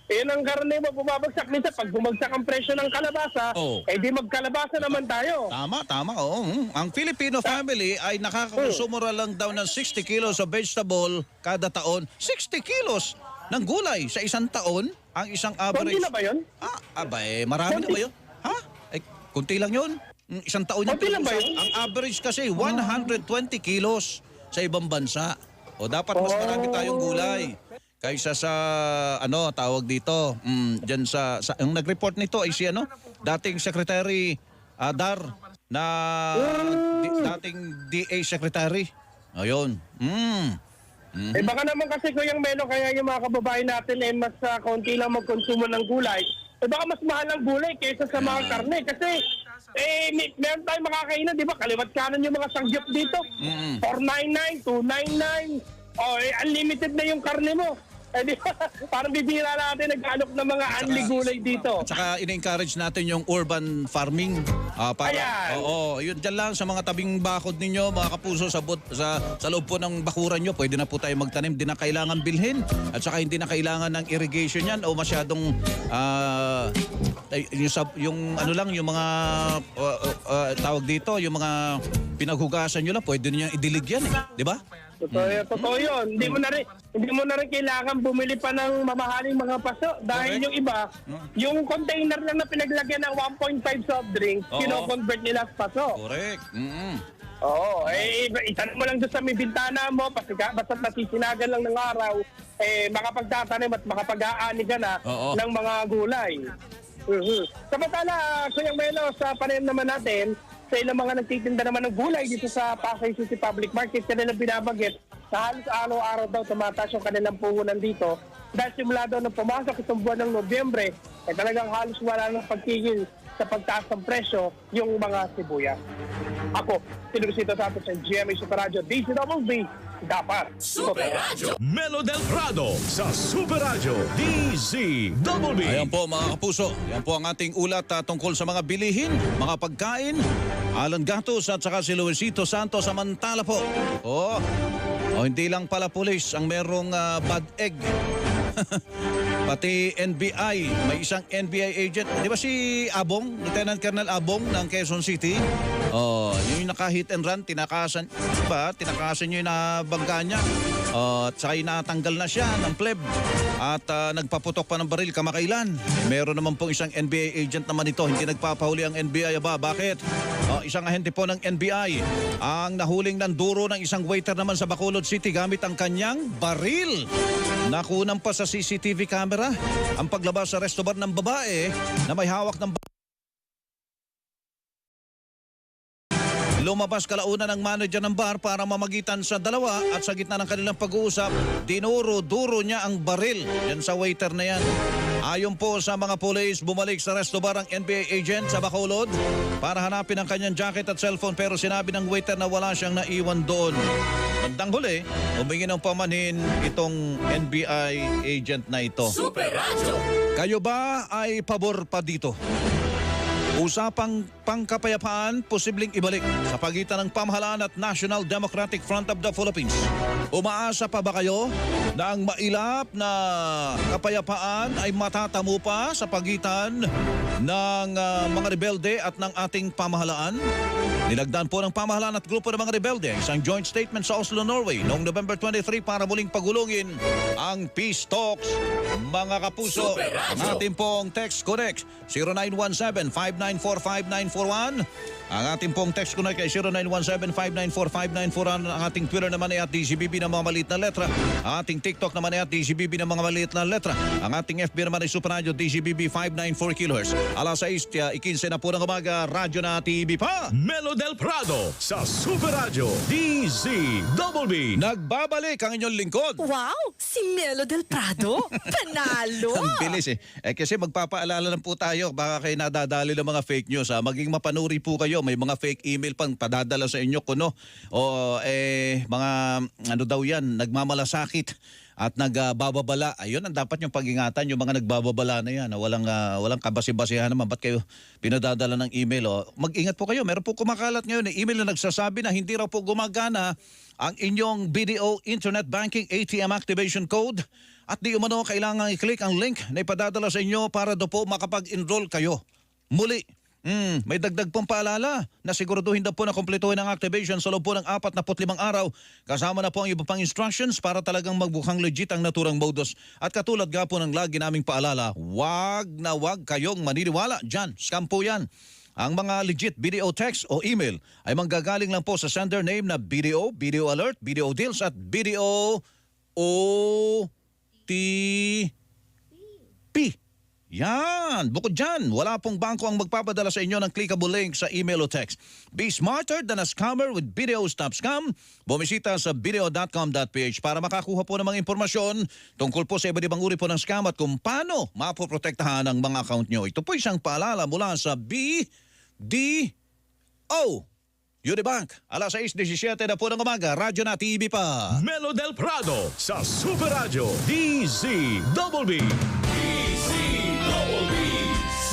Yan ang karne mo, bumabagsak minsan. Pag bumagsak ang presyo ng kalabasa, di magkalabasa naman tayo. Tama, oo. Ang Filipino family ay nakakakonsumo lang daw ng 60 kilos of vegetable kada taon. 60 kilos ng gulay sa isang taon, ang isang average. Kunti na ba yun? Marami na ba yun? Kunti lang yun. Isang taon yun. Kunti lang ba yun? Ang average kasi 120 kilos sa ibang bansa. Dapat mas marami tayong gulay kaysa sa tawag dito. Diyan sa yung nag-report nito ay si dating Secretary Dar na dating DA Secretary. Ayun. Baka naman kasi Kuya Melo, kaya yung mga kababayan natin mas konti lang magkonsumo ng gulay. Baka mas mahal ang gulay kaysa sa mga karne. Kasi meron tayong makakainan, di ba? Kaliwat kanan yung mga sangyup dito. 499, 299. Unlimited na yung karne mo. Parang bibira natin nag-alok ng mga unli gulay dito. At saka ina-encourage natin yung urban farming. Yun dyan lang sa mga tabing bakod ninyo, mga kapuso, sa loob po ng bakuran nyo, pwede na po tayo magtanim. Hindi na kailangan bilhin. At saka hindi na kailangan ng irrigation yan o masyadong yung mga tawag dito, yung mga pinaghugasan nyo lang, pwede nyo idilig yan di ba? Totoo yun. Hindi mo na rin kailangan bumili pa ng mamahaling mga paso. Dahil yung iba, yung container lang na pinaglagyan ng 1.5 soft drinks, kino-convert nila sa paso. Correct. Oo. Itanong mo lang doon sa may bintana mo, basta nasisinagan lang ng araw, makapagtatanim at makapag-aani ka na ng mga gulay. Samantala, Kuya Melo, sa panim naman natin, sa ilang mga nagtitinda naman ng gulay dito sa Pasay City Public Market, kanilang binabagit na halos araw-araw daw tumataas yung kanilang puhunan dito. Dahil simula daw nung pumasok itong buwan ng Nobyembre, talagang halos wala ng pagtigil sa pagtaas ng presyo yung mga sibuyas. Ako, sinubisito sa atin sa GMA Super Radio, DCWB, dapat Super Radio Melo del Prado sa Super Radio DZWB. Ayan po mga kapuso, yan po ang ating ulat tungkol sa mga bilihin, mga pagkain. Alan Gatos at saka si Luisito Santos samantala po. Hindi lang pala pulis ang merong bad egg. Pati NBI, may isang NBI agent. Di ba si Abong, Lieutenant Colonel Abong ng Quezon City? Yung naka-hit and run, tinakasan niya yung nabangga niya. At saka natanggal na siya ng pleb. At nagpaputok pa ng baril kamakailan. Meron naman pong isang NBI agent naman ito. Hindi nagpapahuli ang NBI. Bakit? Isang ahente po ng NBI ang nahuling ng duro ng isang waiter naman sa Bacolod City gamit ang kanyang baril. Nakunan pa sa CCTV camera ang paglabas sa resto bar ng babae na may hawak ng lumabas kalaunan ng manager ng bar para mamagitan sa dalawa at sa gitna ng kanilang pag-uusap, dinuro-duro niya ang baril yan sa waiter na yan. Ayon po sa mga pulis, bumalik sa resto bar ang NBA agent sa Bacolod para hanapin ang kanyang jacket at cellphone pero sinabi ng waiter na wala siyang naiwan doon. Bandang huli, humingi ng pamanhin itong NBI agent na ito. Kayo ba ay pabor pa dito? Usapang pangkapayapaan, posibleng ibalik sa pagitan ng pamahalaan at National Democratic Front of the Philippines. Umaasa pa ba kayo na ang mailap na kapayapaan ay matatamo pa sa pagitan ng mga rebelde at ng ating pamahalaan? Nilagdaan po ng pamahalaan at grupo ng mga rebelde isang joint statement sa Oslo, Norway noong November 23 para muling pagulungin ang peace talks. Mga kapuso, ang ating pong text connect 0917-594-5941. Ang ating pong text connect ay 0917-594-5941. Ang ating Twitter naman ay @DCBB ng mga maliit na letra. Ang ating TikTok naman ay @DCBB ng mga maliit na letra. Ang ating FB naman ay Super Radio DCBB 594 kHz. Alas 6:15 na po ng umaga, radyo na TV pa. Melo del Prado sa Super Radio DZBB. Nagbabalik ang inyong lingkod. Wow! Si Melo del Prado? Panalo! Ang bilis eh. Kasi magpapaalala lang po tayo, baka kayo nadadali ng mga fake news. Maging mapanuri po kayo. May mga fake email pang padadala sa inyo kuno. O mga ano daw yan, nagmamalasakit at nagbababala. Ayun ang dapat yung pag-ingatan, yung mga nagbababala na yan. Walang kabasi-basihan naman. Ba't kayo pinadadala ng email? Mag-ingat po kayo. Meron po kumakalat ngayon email na nagsasabi na hindi raw po gumagana ang inyong BDO Internet Banking ATM Activation Code at di umano kailangan i-click ang link na ipadadala sa inyo para do po makapag-enroll kayo. Muli, may dagdag pong paalala na siguraduhin na po na kumpletuhin ang activation sa loob po ng 45 araw. Kasama na po ang iba pang instructions para talagang magbukhang legit ang naturang modus. At katulad nga po ng lagi naming paalala, wag na wag kayong maniniwala dyan. Scam po yan. Ang mga legit BDO text o email ay manggagaling lang po sa sender name na BDO, BDO Alert, BDO Deals at BDO OTP. Yan! Bukod dyan, wala pong bangko ang magpapadala sa inyo ng clickable link sa email o text. Be smarter than a scammer with BDO Stop Scam. Bumisita sa bdo.com.ph para makakuha po ng mga impormasyon tungkol po sa iba't ibang uri po ng scam at kung paano mapoprotektahan ang mga account nyo. Ito po isang paalala mula sa BDO Unibank. Alas 6:17 na po ng umaga, radyo na TV pa. Melo del Prado sa Super Radio DZBB.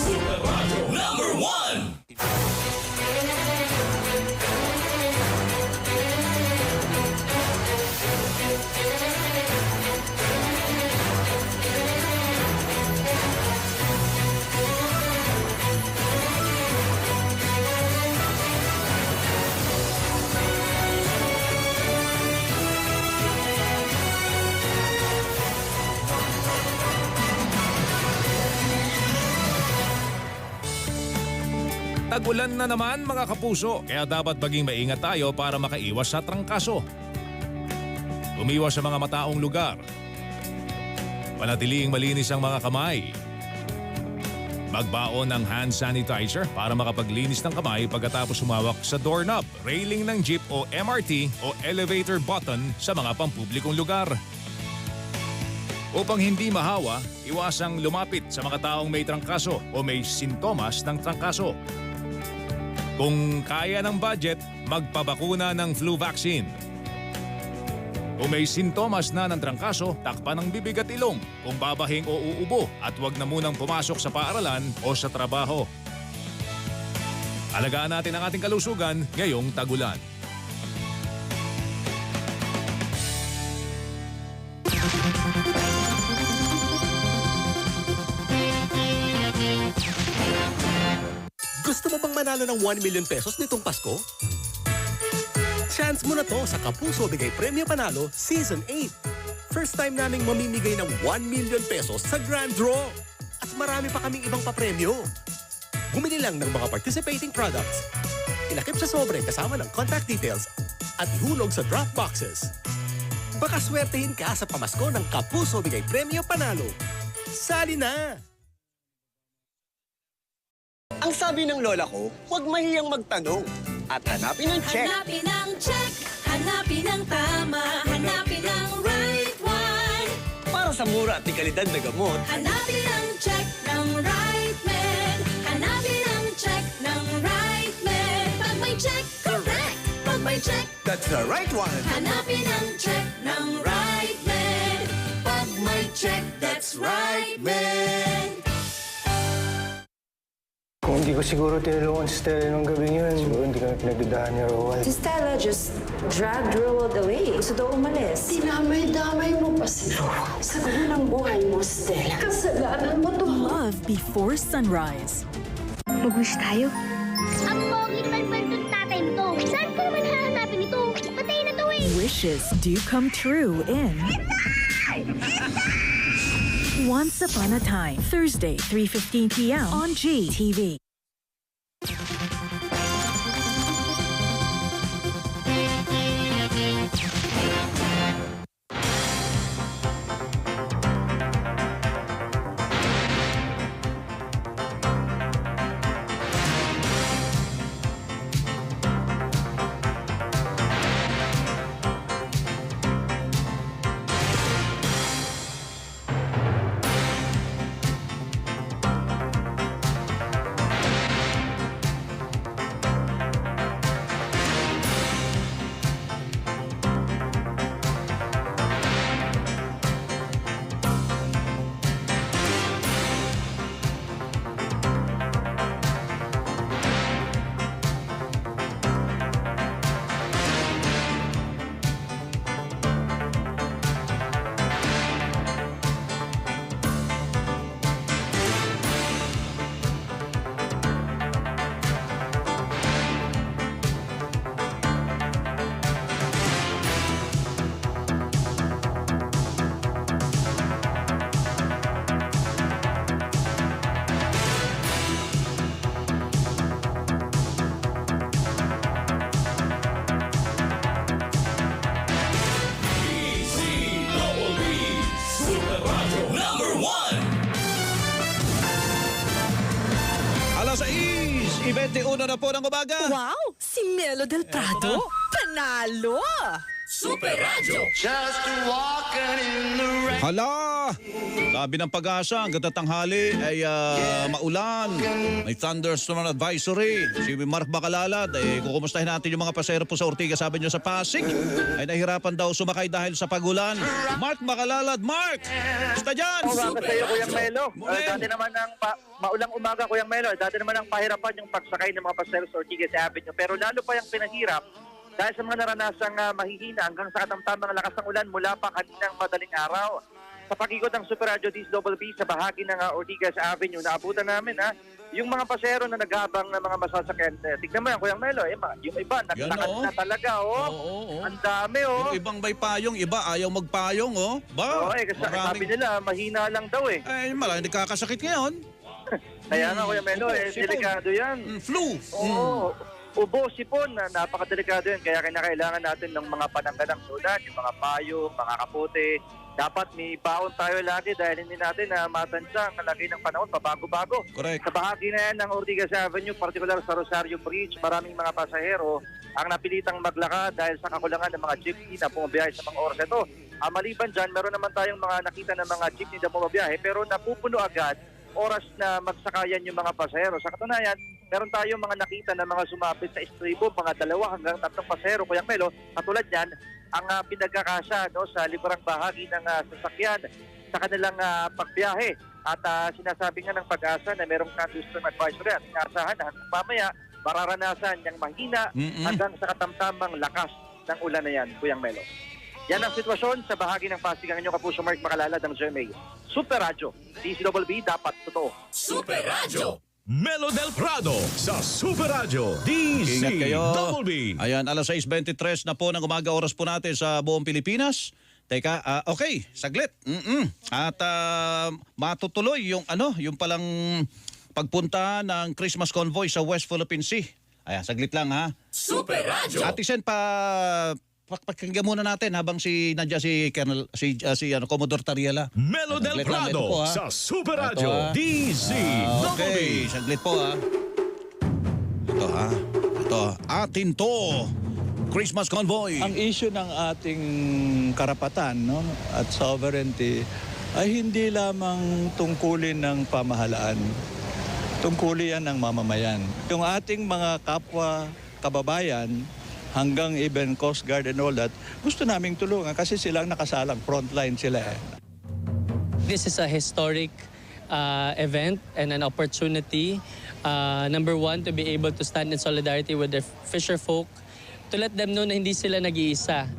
Super Radio number 1. Tag-ulan na naman mga kapuso, kaya dapat maging maingat tayo para makaiwas sa trangkaso. Umiwas sa mga mataong lugar. Panatiling malinis ang mga kamay. Magbaon ng hand sanitizer para makapaglinis ng kamay pagkatapos humawak sa doorknob, railing ng jeep o MRT o elevator button sa mga pampublikong lugar. Upang hindi mahawa, iwasang lumapit sa mga taong may trangkaso o may sintomas ng trangkaso. Kung kaya ng budget, magpabakuna ng flu vaccine. Kung may sintomas na ng trangkaso, takpan ng bibig at ilong kung babahing o uubo at huwag na munang pumasok sa paaralan o sa trabaho. Alagaan natin ang ating kalusugan ngayong tag-ulan. Gusto mo bang manalo ng 1 million pesos nitong Pasko? Chance mo na to sa Kapuso Bigay Premyo Panalo Season 8. First time naming mamimigay ng 1 million pesos sa Grand Draw. At marami pa kaming ibang papremyo. Bumili lang ng mga participating products. Ilakip sa sobre kasama ng contact details at ihulog sa drop boxes. Baka swertehin ka sa pamasko ng Kapuso Bigay Premyo Panalo. Sali na! Ang sabi ng lola ko, huwag mahiyang magtanong at hanapin ang check. Hanapin ang check, hanapin ang tama, hanapin ang right one. Para sa mura at di kalidad na gamot. Hanapin ang check ng right med. Hanapin ang check ng right med. Pag may check, correct. Pag may check, That's the right one. hanapin ang check ng right med. Pag may check, that's right med. Kung hindi ko siguro tinulungan si Stella nung gabing yun, siguro hindi kami pinagdudahan ni Rowan. Si Stella just dragged Roald away. Gusto daw umalis. Dinamay-damay mo pa si Rowan sa gulo ng buhay mo, Stella. Kasalanan mo to. Love before sunrise. Mag-wish tayo. Ang pogi palpaltong tatay mo to. Saan ko naman hahanapin ito? Patay na to eh. Wishes do come true in Once Upon a Time, Thursday, 3:15 p.m. on GTV. Alas 6:21 na po ng umaga. Wow! Si Melo del Prado, panalo! Super Radio. Just walking in the rain. Hala! Sabi ng Pag-asa, hanggang tanghali ay maulan. May thunderstorm advisory. Si Mark Bakalalad, kukumustahin natin yung mga pasero po sa Ortigas. Sabi nyo sa Pasig, ay nahirapan daw sumakay dahil sa pagulan. Mark Bakalalad, Mark! Basta dyan! Umaga sa iyo, Kuyang Melo. Dati naman ang maulang umaga, Kuyang Melo. Dati naman ang pahirapan yung pagsakay ng mga pasero sa Ortigas Avenue. Pero lalo pa yung pinahirap dahil sa mga naranasang mahihina hanggang sa katamtamang lakas ng ulan mula pa kaninang madaling araw. Sa pag-ikot ng Super Radio DSWB sa bahagi ng Ortigas Avenue, naabutan namin yung mga pasero na nag-aabang ng mga masasakyan. Tignan mo yan, Kuyang Melo, yung iba, naglakad na talaga, Ang dami, Yung ibang may payong, iba ayaw magpayong, Ba? Kasi sabi nila, mahina lang daw, Maraming nagkakasakit ngayon. Kaya nga, Kuyang Melo, delikado yan. Flu. Oo. Ubo, sipon, napakadelikado yan. Kaya kinakailangan natin ng mga pananggalang sulat, yung mga payong, mga kapote. Dapat may baon tayo lagi dahil hindi natin matansya ang lagi ng panahon, pabago-bago. Correct. Sa bahagi na yan ng Ortigas Avenue, particular sa Rosario Bridge, maraming mga pasahero ang napilitang maglakad dahil sa kakulangan ng mga jeepney na bumabiyahe sa mga oras ito. Maliban dyan, meron naman tayong mga nakita ng mga jeepney na bumabiyahe pero napupuno agad oras na magsakayan yung mga pasahero. Sa katunayan, meron tayong mga nakita na mga sumapit sa estribo, mga 2 hanggang 3 pasahero. Kuyang Melo, katulad yan, ang pinagkakasya sa librang bahagi ng sasakyan sa kanilang pagbiyahe. At sinasabi nga ng Pag-asa na merong thunderstorm advisory at inaasahan na hanggang mamaya mararanasan niyang mahina hanggang sa katamtamang lakas ng ulan na yan, Kuyang Melo. Yan ang sitwasyon sa bahagi ng Pasig ang inyong kapuso Mark Bakalalad ng GMA. Super Radio, DCWB, dapat totoo. Super Radio. Melo del Prado sa Super Radio Ingat kayo. DCWB. Ayan, alas 6:23 na po ng umaga, oras po natin sa buong Pilipinas. Teka, okay, saglit. At matutuloy yung yung palang pagpunta ng Christmas convoy sa West Philippine Sea. Ayan, saglit lang Super Radio. Ate Sen, pakinggan muna natin habang nandiyan si Colonel Commodore Tariela. Melo del Prado sa Super Radio DCWB. Okay, saglit po Ito atin to. Christmas convoy. Ang issue ng ating karapatan at sovereignty ay hindi lamang tungkulin ng pamahalaan. Tungkulin yan ng mamamayan. Yung ating mga kapwa kababayan, hanggang even Coast Guard and all that, gusto naming tulungan kasi silang nakasalang, frontline sila. This is a historic event and an opportunity. Number one, to be able to stand in solidarity with the fisher folk, to let them know na hindi sila nag-iisa.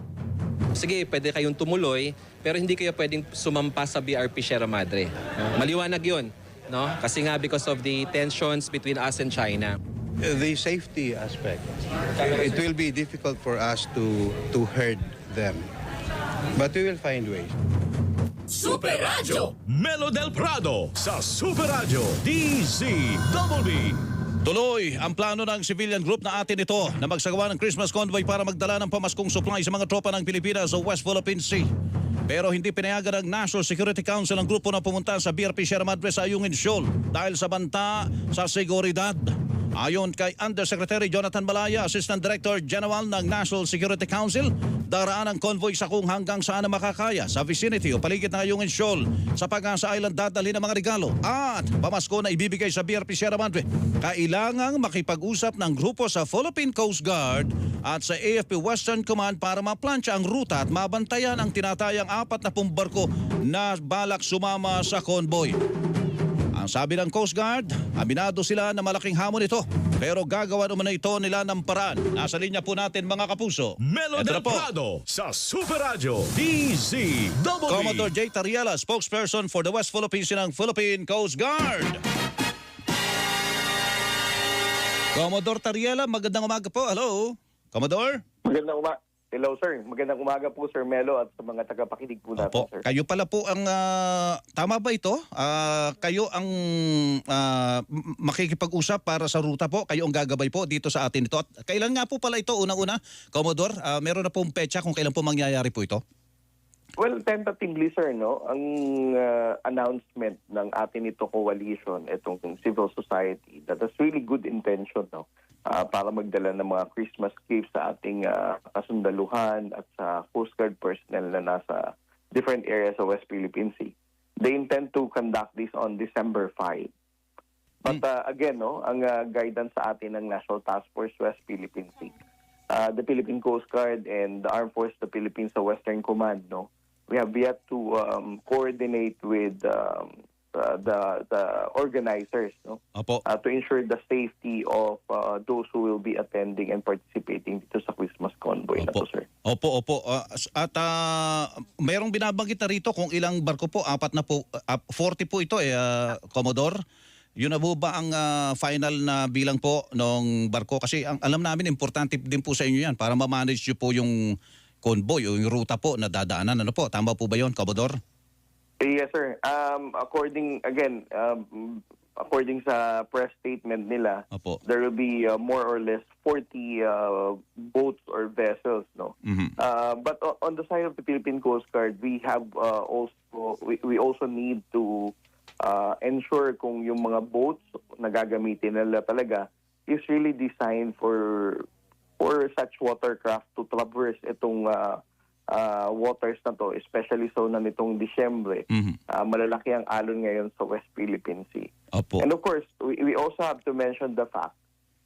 Sige, pwede kayong tumuloy, pero hindi kayo pwedeng sumampa sa BRP Sierra Madre. Maliwanag yun, no? Kasi nga because of the tensions between us and China. The safety aspect. It will be difficult for us to herd them. But we will find ways. Super Radio Melo del Prado sa Super Radio DZBB. Tuloy ang plano ng civilian group na atin ito na magsagawa ng Christmas convoy para magdala ng pamaskong supply sa mga tropa ng Pilipinas sa West Philippine Sea. Pero hindi pinayagan ng National Security Council ang grupo na pumunta sa BRP Sierra Madre sa Ayungin Shoal dahil sa banta sa seguridad. Ayon kay Undersecretary Jonathan Malaya, Assistant Director General ng National Security Council, daraan ang convoy sa kung hanggang saan na makakaya sa vicinity o paligid ng Ayungin Shoal. Sa Pag-asa Island dadalhin ng mga regalo at pamasko na ibibigay sa BRP Sierra Madre. Kailangang makipag-usap ng grupo sa Philippine Coast Guard at sa AFP Western Command para maplansya ang ruta at mabantayan ang tinatayang 40 barko na balak sumama sa convoy. Ang sabi ng Coast Guard, aminado sila na malaking hamon ito, pero gagawa naman ito nila ng paraan. Nasa linya po natin mga kapuso. Melo del Prado sa Super Radio DZBB. Commodore J. Tariela, spokesperson for the West Philippines ng Philippine Coast Guard. Commodore Tariela, magandang umaga po. Hello, Commodore. Magandang umaga. Hello, sir. Magandang umaga po, Sir Melo, at sa mga tagapakinig po natin, Opo. sir. Kayo pala po ang, tama ba ito? Kayo ang makikipag-usap para sa ruta po. Kayo ang gagabay po dito sa atin ito. At kailan nga po pala ito, unang-una, Commodore? Meron na pong petsa kung kailan po mangyayari po ito? Well, tentatively, sir, no, ang announcement ng atin ito coalition, itong civil society, that has really good intention, no, para magdala ng mga Christmas gifts sa ating kasundaluhan at sa Coast Guard personnel na nasa different areas sa West Philippine Sea. They intend to conduct this on December 5. But again, no, ang guidance sa atin ng National Task Force West Philippine Sea, the Philippine Coast Guard and the Armed Forces of the Philippines sa Western Command, no, we have yet to coordinate with the organizers, no, to ensure the safety of those who will be attending and participating dito sa Christmas convoy na to, sir. Opo. At mayroong binabanggit na rito kung ilang barko po, 40 po ito, Commodore. Yun na po ba ang final na bilang po ng barko? Kasi alam namin, importante din po sa inyo yan para ma-manage nyo po yung convoy o yung ruta po na dadaanan. Ano po? Tama po ba yun, Commodore? Yes, sir. According sa press statement nila, there will be more or less 40 boats or vessels, no. But on the side of the Philippine Coast Guard, we have we also need to ensure kung yung mga boats na gagamitin nila talaga is really designed for such watercraft to traverse itong waters na to, especially so na nitong Disyembre. Malalaki ang alon ngayon sa West Philippine Sea. And of course, we also have to mention the fact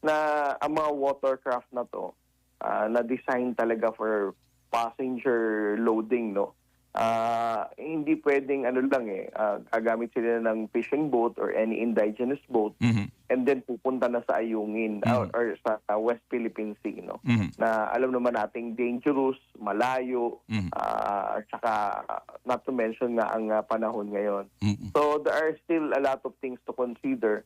na ang mga watercraft na to na design talaga for passenger loading, no. Hindi pwedeng gagamit sila ng fishing boat or any indigenous boat and then pupunta na sa Ayungin or sa West Philippine Sea, no. Na alam naman nating dangerous, malayo, at saka not to mention na ang panahon ngayon. So there are still a lot of things to consider.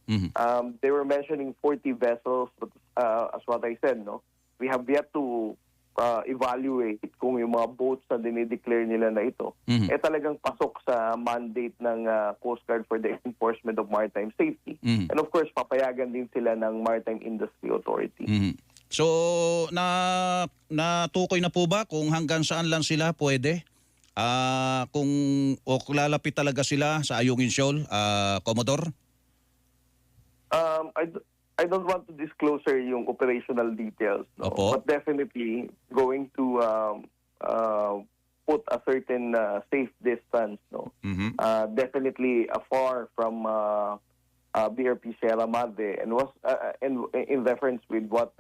They were mentioning 40 vessels, but as what I said, no, we have yet to evaluate kung yung mga boats na dinideclare nila na ito talagang pasok sa mandate ng Coast Guard for the enforcement of maritime safety. And of course, papayagan din sila ng Maritime Industry Authority. So, natukoy na po ba kung hanggang saan lang sila pwede? Kung lalapit talaga sila sa Ayungin Shoal, Commodore? I don't want to disclose, sir, yung operational details, no? But definitely going to put a certain safe distance, no? Definitely far from BRP Sierra Madre, and was in reference with what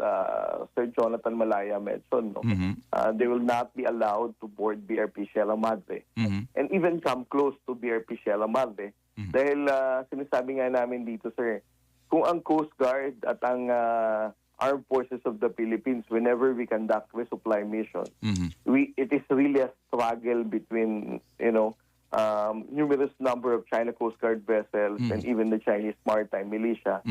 Sir Jonathan Malaya mentioned, no? They will not be allowed to board BRP Sierra Madre and even come close to BRP Sierra Madre. Dahil sinasabi nga namin dito, sir, kung ang Coast Guard at ang Armed Forces of the Philippines, whenever we conduct resupply missions, it is really a struggle between, numerous number of China Coast Guard vessels and even the Chinese maritime militia.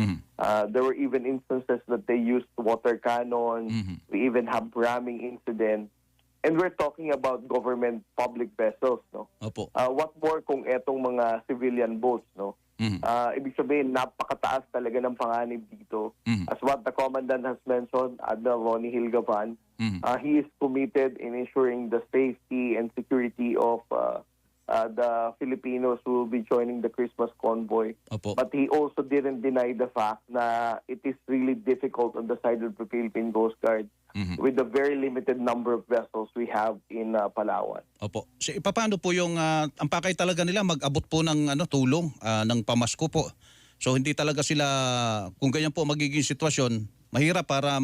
There were even instances that they used water cannon. We even have ramming incident. And we're talking about government public vessels, no? What more kung etong mga civilian boats, no? Ibig sabihin, napakataas talaga ng panganib dito. As what the Commandant has mentioned, Admiral Ronnie Hilgavan, he is committed in ensuring the safety and security of the Filipinos who will be joining the Christmas convoy. But he also didn't deny the fact na it is really difficult on the side of the Philippine Coast Guard with the very limited number of vessels we have in Palawan. Opo. So, paano po yung ang pakay talaga nila mag-abot po ng tulong ng pamasko po. So hindi talaga sila, kung ganyan po magiging sitwasyon, mahirap para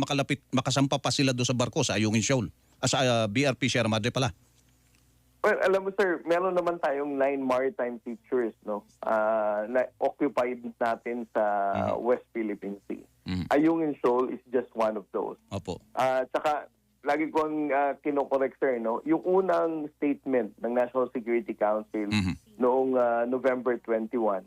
makasampa pa sila doon sa barko sa Ayungin Shoal. Sa BRP Sierra Madre pala. Well, alam mo sir, meron naman tayong 9 maritime features, no, na occupied natin sa West Philippine Sea. Ayungin Shoal is just one of those. Tsaka, lagi kong kinokorek sir, no, yung unang statement ng National Security Council noong November 21,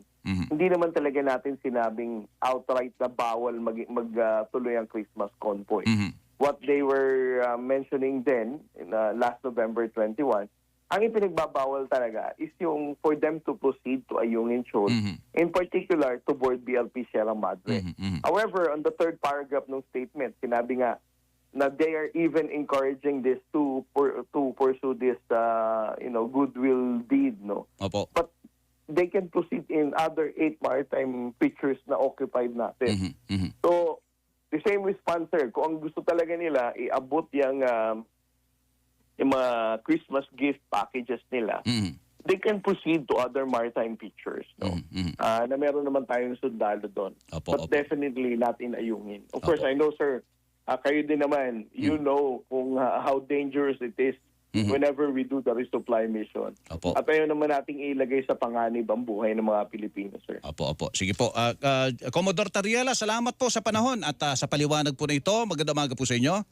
hindi naman talaga natin sinabing outright na bawal magtuloy ang Christmas convoy. What they were mentioning then, in last November 21, ang ipinagbabawal talaga is yung for them to proceed to Ayungin Shoal, in particular to board BLP Sierra Madre. However, on the third paragraph ng statement, sinabi nga na they are even encouraging this to pursue this goodwill deed, no. But they can proceed in other 8 maritime features na occupied natin. So the same response, sir, kung ang gusto talaga nila iabot yung mga Christmas gift packages nila, they can proceed to other maritime features, no? Na meron naman tayong sundalo doon. But definitely not in Ayungin. Of course, I know, sir, kayo din naman, you know kung how dangerous it is whenever we do the resupply mission. At ayaw naman nating ilagay sa panganib ang buhay ng mga Pilipino, sir. Sige po. Commodore Tariela, salamat po sa panahon at sa paliwanag po na ito. Magandang umaga po sa inyo.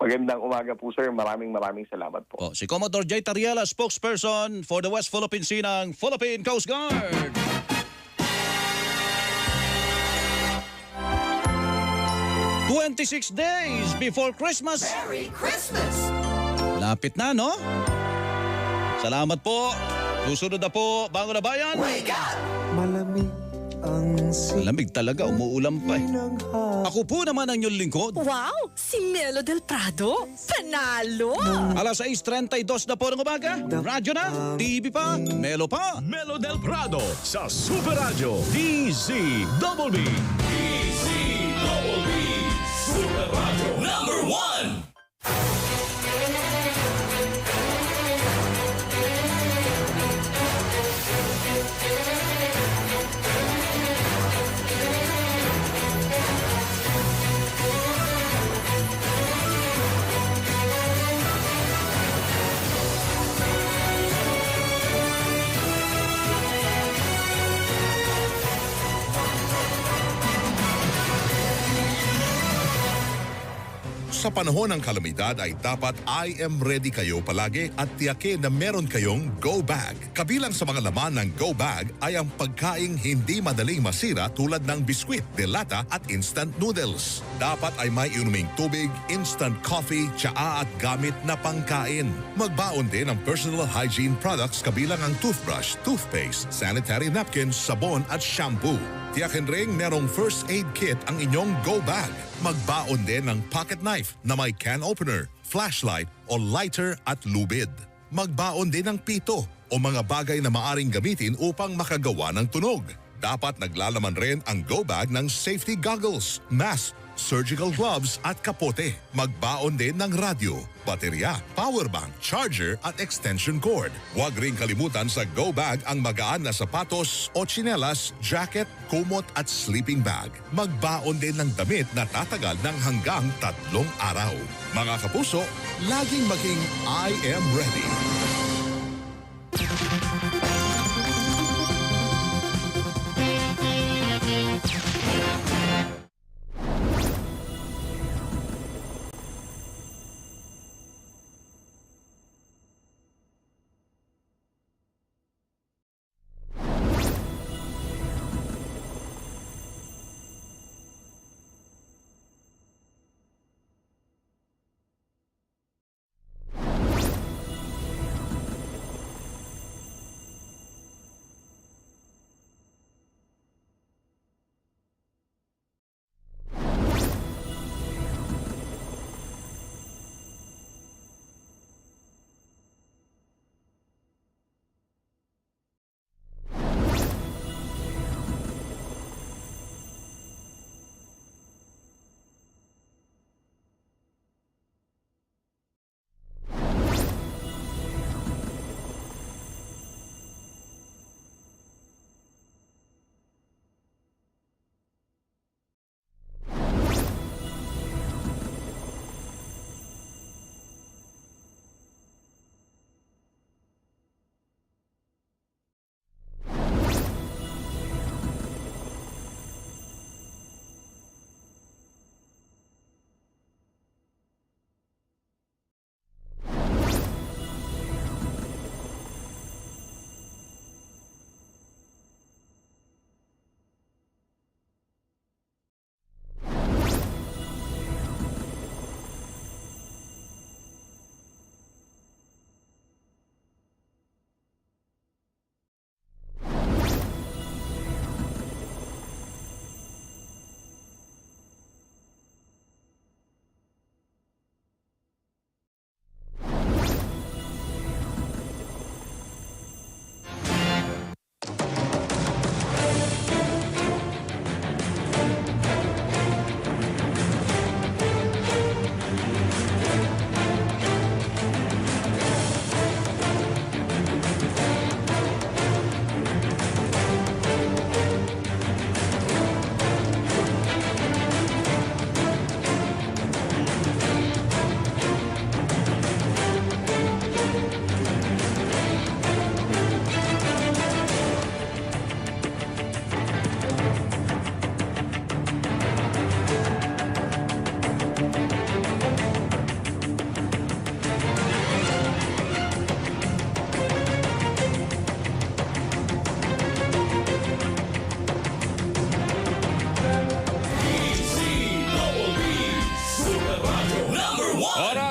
Magandang umaga po, sir. Maraming salamat po. Si Commodore J. Tariela, spokesperson for the West Philippine Sea ng Philippine Coast Guard. "26 days before Christmas." Merry Christmas! Lapit na, no? Salamat po. Susunod na po, Bango na Bayan. Wake up! Lamig talaga, umuulan pa eh. Ako po naman ang inyong lingkod. Wow! Si Melo del Prado! Panalo! Alas 6:32 na po ng umaga. Radyo na, TV pa, Melo pa. Melo del Prado sa Super Radio DZBB. DZBB Super Radio number 1. Sa panahon ng kalamidad ay dapat I am ready kayo palagi at tiyakin na meron kayong Go Bag. Kabilang sa mga laman ng Go Bag ay ang pagkaing hindi madaling masira tulad ng biskwit, delata at instant noodles. Dapat ay may inuming tubig, instant coffee, tsaa at gamit na pangkain. Magbaon din ng personal hygiene products kabilang ang toothbrush, toothpaste, sanitary napkins, sabon at shampoo. Tiyakin ring merong first aid kit ang inyong Go Bag. Magbaon din ng pocket knife na may can opener, flashlight o lighter at lubid. Magbaon din ng pito o mga bagay na maaring gamitin upang makagawa ng tunog. Dapat naglalaman rin ang Go Bag ng safety goggles, mask, surgical gloves at kapote. Magbaon din ng radyo, baterya, powerbank, charger at extension cord. Huwag ring kalimutan sa go bag ang magaan na sapatos o tsinelas, jacket, kumot at sleeping bag. Magbaon din ng damit na tatagal ng hanggang 3 araw. Mga kapuso, laging maging I am ready.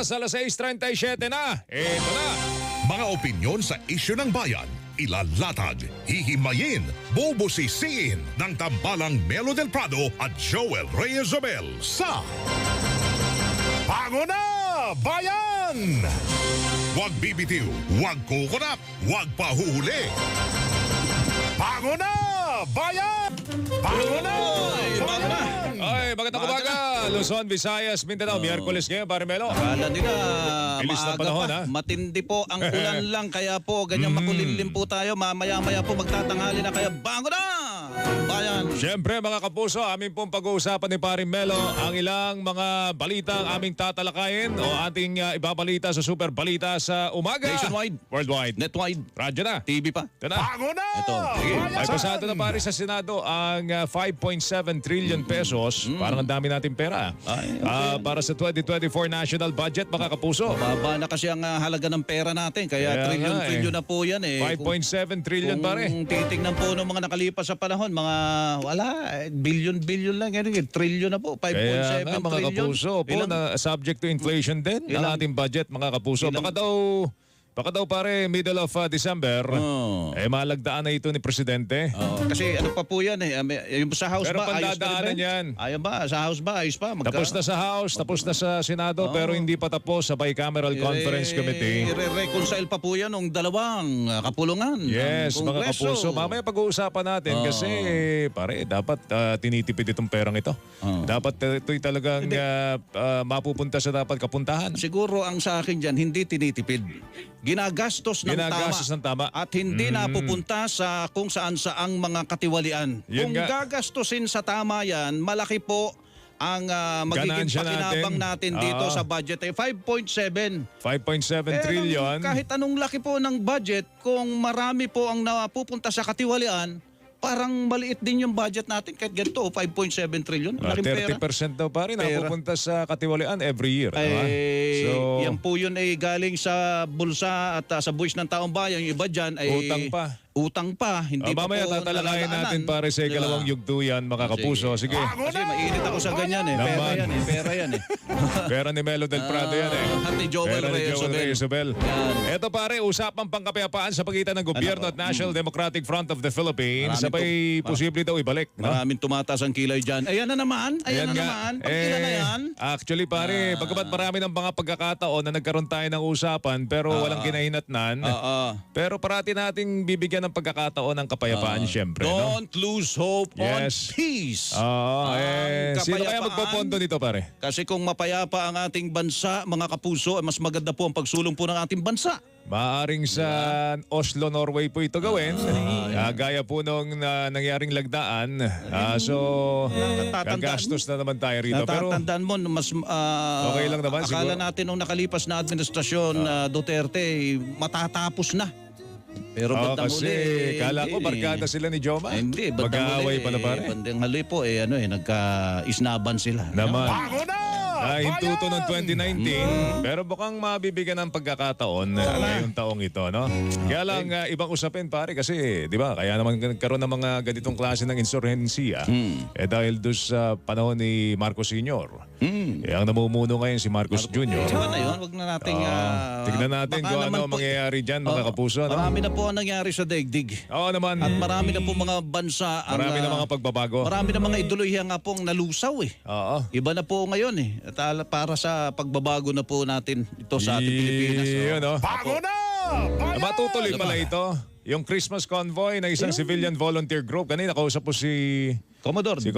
Oras alas 6:37 na. Ito na. Mga opinyon sa isyu ng bayan, ilalatag, hihimayin, bubusisiin ng tambalang Melo del Prado at Joel Reyes-Abel sa Bango na Bayan! Huwag bibitiw, huwag kukunap, huwag pahuhuli. Bango na Bayan! Bango na Bayan! Ay, magandang umaga. Luzon, Visayas, Mindanao. Miyerkules ngayon, pare Melo. Akala nila Bilis ng maaga panahon, pa. ha? Matindi po ang ulan lang. Kaya po, ganyan makulimlim po tayo. Mamaya-maya po magtatanghali na. Kaya bango na! Bayan! Siyempre, mga kapuso, amin pong pag-uusapan ni Pare Melo ang ilang mga balita ang aming tatalakayin o ating ibabalita sa Super Balita sa umaga. Nationwide. Worldwide. Netwide. Radyo na. TV pa. Ito na. Bango na! Ito. Sige. Ay pasado na pare sa Senado ang 5.7 trillion pesos. Parang ang dami nating pera. Para sa 2024 national budget, mga kapuso. Baba na kasi ang halaga ng pera natin. Kaya trillion na po yan eh. 5.7 trillion pare. Kung titignan po ng mga nakalipas sa panahon, mga billion lang. Trillion na po. 5.7 Kaya nga, mga trillion. kapuso po na subject to inflation din ang ating budget, mga kapuso. Baka daw Baka daw pare middle of December, malagdaan na ito ni Presidente. Kasi ano pa po yan yung sa House pero ba, ayos pa pandadaanan rin yan. Ayun ba? Sa House ba? Ayos pa? Tapos na sa House, tapos na sa Senado, pero hindi pa tapos sa Bicameral Conference Committee. I-reconcile pa po yan ng dalawang kapulungan. Yes, mga kapuso. Mamaya pag-uusapan natin kasi pare, dapat tinitipid itong perang ito. Dapat ito'y talagang mapupunta sa dapat kapuntahan. Siguro ang sa akin dyan, hindi tinitipid. Ginagastos ng tama. At hindi napupunta sa kung saan-saang mga katiwalian. Kung gagastusin sa tama yan, malaki po ang magiging pakinabang natin dito sa budget. 5.7 trillion. Kahit anong laki po ng budget, kung marami po ang napupunta sa katiwalian, parang maliit din yung budget natin kahit ganito, 5.7 trillion. 30% daw pa rin napupunta sa katiwalian every year. So, yan po yun ay galing sa bulsa at sa buwis ng taong bayan. Yung iba dyan ay utang pa. Hindi pa mamaya po tatalakayin natin pare sa ikalawang yugto yan, mga kapuso. Sige. Kasi mainit ako sa ganyan Pera yan Pera ni Melo del Prado yan At ni Joel Reyes-Sobel. Ito pare, usapang pangkapayapaan sa pagitan ng gobyerno at National Democratic Front of the Philippines. Sabay posible daw ibalik. Maraming tumataas ang kilay dyan. Ayan na naman. Pagkila na yan. Actually pare, bagamat marami ng mga pagkakataon na nagkaroon tayo ng usapan pero walang kinahinatnan. Pero parati nating bibigyan ng pagkakataon ng kapayapaan syempre. Don't lose hope on peace. Sino kaya magpopondo nito pare? Kasi kung mapayapa ang ating bansa, mga kapuso, mas maganda po ang pagsulong po ng ating bansa. Maaring sa Oslo, Norway po ito gawin. Gaya po nung nangyaring lagdaan. So, gagastos na naman tayo rito. Pero natatandaan mo, mas okay lang naman akala siguro. natin nung nakalipas na administrasyon Duterte, matatapos na. Pero bandang kasi huli, kala ko barkada sila ni Joma. Hindi, bandang mag-aaway pala pare. Bandang huli po nagka-isnaban sila. Naman. Hintuto ng 2019, pero bukang mabibigyan ng pagkakataon ngayong taong ito, no? Kaya lang ibang usapin pare kasi, di ba? Kaya naman nagkaroon ng mga ganitong klase ng insurhensiya dahil doon sa panahon ni Marcos Sr. Ang namumuno ngayon si Marcos Jr. Na yun, wag na nating tignan natin kung ano mangyayari dyan, mga kapuso. No? Marami na po ang nangyari sa daigdig. Oo naman. At marami na po mga bansa marami na mga pagbabago. Marami na mga ideolohiya nga po ang nalusaw Iba na po ngayon At para sa pagbabago na po natin ito sa ating Pilipinas. Bago na! Matutuloy pala ito. Yung Christmas convoy na isang civilian volunteer group. Kanina kausap po si Commodore J.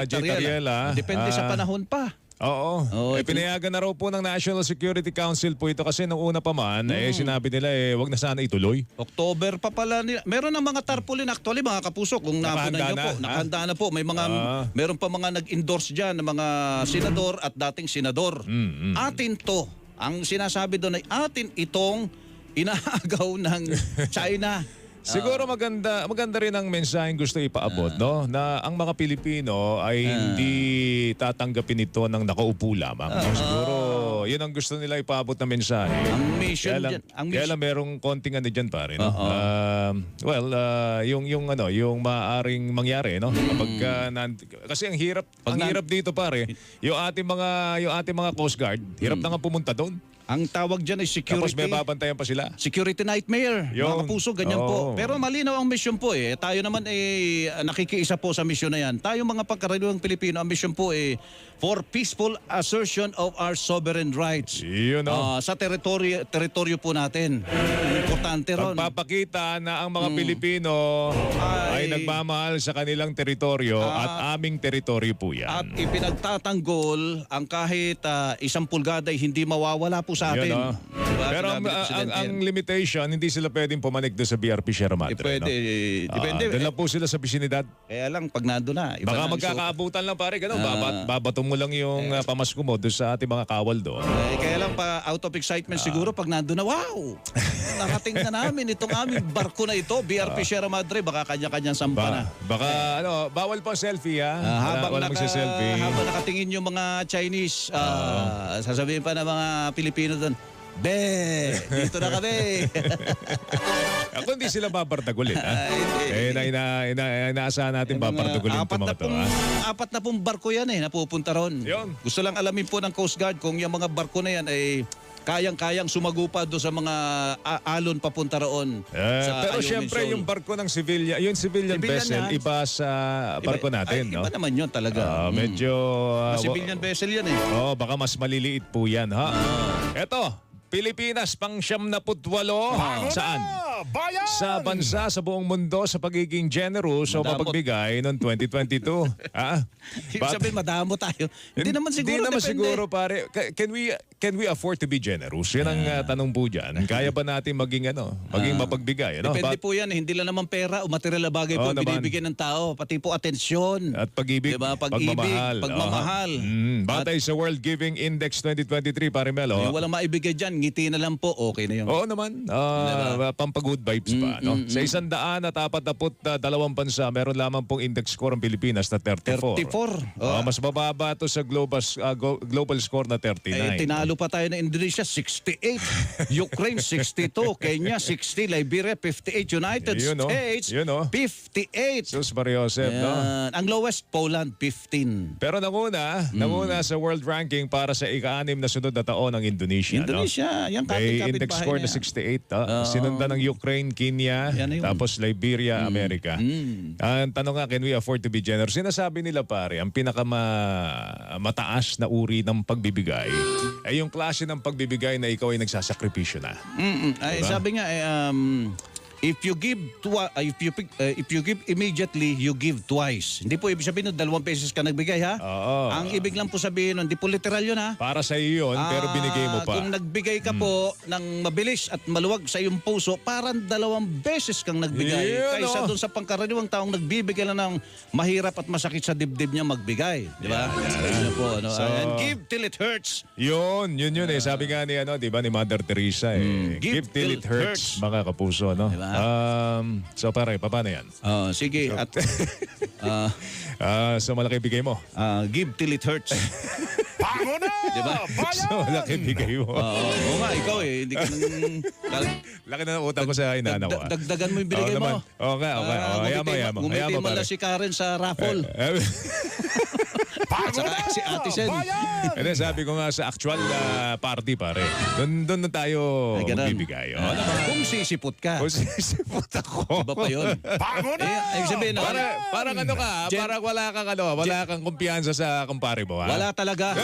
Tariela. Depende sa panahon pa. Oo. Pinayagan na raw po ng National Security Council po ito kasi nung una pa man, sinabi nila wag na sana ituloy. October pa pala nila. Meron ng mga tarpaulin actually mga kapuso kung napunan nyo po. Nakahanda na po. May mga, meron pa mga nag-endorse dyan ng mga senador at dating senador. Atin to. Ang sinasabi doon ay atin itong inaagaw ng China. Siguro maganda rin ang mensaheng gusto ipaabot, no? Na ang mga Pilipino ay hindi tatanggapin ito ng nakaupo lamang. Siguro, yun ang gusto nila ipaabot na mensahe. Ang mission kaya lang merong konting ano dyan pare, no? Yung maaring mangyari, no? Kapag kasi ang hirap dito pare, yung ating mga Coast Guard, hirap na nga pumunta doon. Ang tawag dyan ay security. Tapos may babantayan pa sila. Security nightmare. Mga kapuso, ganyan po. Pero malinaw ang mission po Tayo naman nakikiisa po sa mission na yan. Tayo mga pagkaraniwang Pilipino, ang mission po for peaceful assertion of our sovereign rights. Sa teritoryo po natin. Importante ron. Pagpapakita na ang mga Pilipino ay nagmamahal sa kanilang teritoryo at aming teritoryo po yan. At ipinagtatanggol ang kahit 1 pulgada ay hindi mawawala po sa atin. Diba? Pero ang limitation, hindi sila pwedeng pumanik doon sa BRP Sierra Madre. Pwede. Depende. Doon lang po sila sa bisinidad. Kaya lang, pag nandun na. Baka magkakaabutan lang pare. Babato mo lang yung pamasko mo doon sa ating mga kawal doon. Kaya lang out of excitement siguro pag nandun na, wow! Nakating na namin itong aming barko na ito, BRP Sierra Madre, baka kanya-kanyang sampa na. Baka bawal po selfie habang selfie. Habang nakatingin yung mga Chinese, sasabihin pa ng mga Pilipino doon, dito na kami. Ako hindi sila babartagulin. Inaasahan natin babartagulin itong mga ito. 4 na pong barko yan napupunta ron. Gusto lang alamin po ng Coast Guard kung yung mga barko na yan ay kayang-kayang sumagupa doon sa mga alon papunta roon. Pero syempre yung barko ng yung civilian vessel, iba sa barko natin. Iba naman yun talaga. Medyo... civilian vessel yan eh. Baka mas maliliit po yan. Ha? Eto, Pilipinas pang 78. Saan? Sa bansa, sa buong mundo, sa pagiging generous o mapagbigay noong 2022. Ibig sabihin, madamo tayo. Hindi naman siguro, pare. Can we afford to be generous? Yan ang tanong po dyan. Kaya ba natin maging mapagbigay? Depende po yan. Hindi lang naman pera o material na bagay po binibigyan ng tao. Pati po atensyon. At pag-ibig, diba? Pagmamahal. Batay sa World Giving Index 2023, pare Melo. Yung walang maibigay dyan, ngiti na lang po, okay na yun. Oo naman. Pampag-good vibes pa. Sa 142 bansa, meron lamang pong index score ang Pilipinas na 34. Mas mababa ito sa global score na 39. Tinalo pa tayo ng Indonesia, 68. Ukraine, 62. Kenya, 60. Liberia, 58. United States, 58. Sus Mariosep, no? Ang lowest, Poland, 15. Pero nanguna sa world ranking para sa ika-6 na sunod na taon ng Indonesia. Yan may index score na 68. Sinundan ng Ukraine, Kenya, tapos Liberia, Amerika. Ang tanong nga, can we afford to be generous? Sinasabi nila pare, ang pinakamataas na uri ng pagbibigay ay yung klase ng pagbibigay na ikaw ay nagsasakripisyo na. Diba? Sabi nga, if you give immediately, you give twice. Hindi po ibig sabihin nun, 2 beses ka nagbigay, ha? Ang ibig lang po sabihin nun, hindi po literal yun, ha? Para sa iyo yun, pero binigay mo pa. Kung nagbigay ka po ng mabilis at maluwag sa iyong puso, parang 2 beses kang nagbigay. Kaysa doon sa pangkaraniwang taong nagbibigay lang ng mahirap at masakit sa dibdib niya magbigay. Di ba? And give till it hurts. Yun eh. Sabi nga ni, di ba, ni Mother Teresa eh. Give till it hurts, mga kapuso, no? Diba? So pare, paano yan? Sige. At so malaki bigay mo? Give till it hurts. Paano na? Diba? So malaki bigay mo. Oo nga, ikaw eh. Hindi ka laki na ng utang ko sa inanaw. Dagdagan mo yung binigay mo. Oo nga. Hayama. Ngumiti mo lang si Karen sa raffle. Si Ate Sen. Sabi ko nga sa actual party pare. Doon na tayo bibigay. Kung sisipot ka. Kung sisipot ako. Iba pa yun. Paano na? Ay sabihin, parang ano ka, parang wala kang kumpiyansa sa kumpare mo. Wala talaga.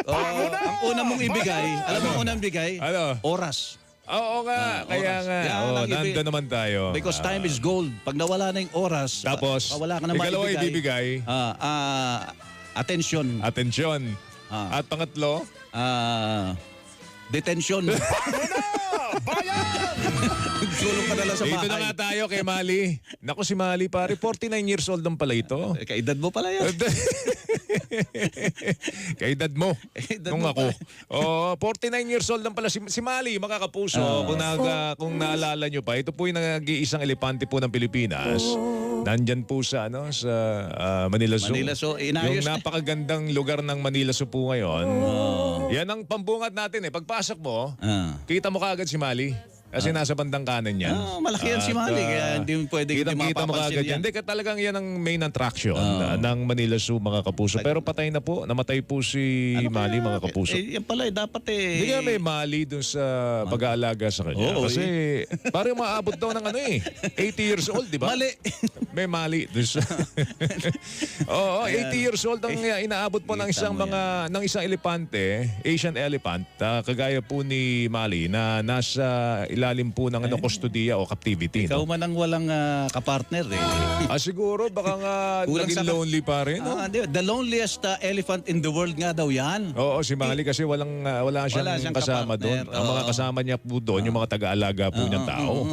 Ang una mong ibigay, alam mo ang unang bigay? Oras. Oo nga, kaya nga. Nandun naman tayo. Because time is gold. Pag nawala na yung oras, tapos, wala ka na maibigay. ibibigay. Attention. At pangatlo? Detention. Sulong ka na lang sa bahay. Dito na nga tayo kay Mali. Naku si Mali pare, 49 years old lang pala ito. Kaedad mo pala yan. Kaedad mo. Nung ako. 49 years old lang pala si Mali, mga kapuso. Kung naalala nyo pa, ito po yung nag-iisang elepante po ng Pilipinas. Nandyan po sa Manila Zoo. Yung napakagandang lugar ng Manila Zoo po ngayon. Yan ang pambungad natin eh. Pagpasok mo, kita mo kaagad si Mali. Kasi nasa bandang kanan yan. Malaki yan si Mali. Kaya hindi pwede kita mo kaagad yan. Hindi, talagang yan ang main attraction ng Manila Zoo, mga kapuso. Pero patay na po. Namatay po si Mali, mga kapuso. Yan pala dapat Hindi nga may Mali dun sa pag-aalaga sa kanya. Kasi parang maabot daw ng 80 years old, di ba? Mali. May Mali dun sa... 80 years old ang inaabot po ng isang elepante, Asian elephant, kagaya po ni Mali na nasa ilalim po ng kustodiya o captivity. Ikaw man ang walang kapartner eh. Siguro baka nga naging lonely pa rin. The loneliest elephant in the world nga daw yan. Oo, si Mali kasi wala siyang kasama doon. Ang mga kasama niya po doon, yung mga taga-alaga po niyang tao.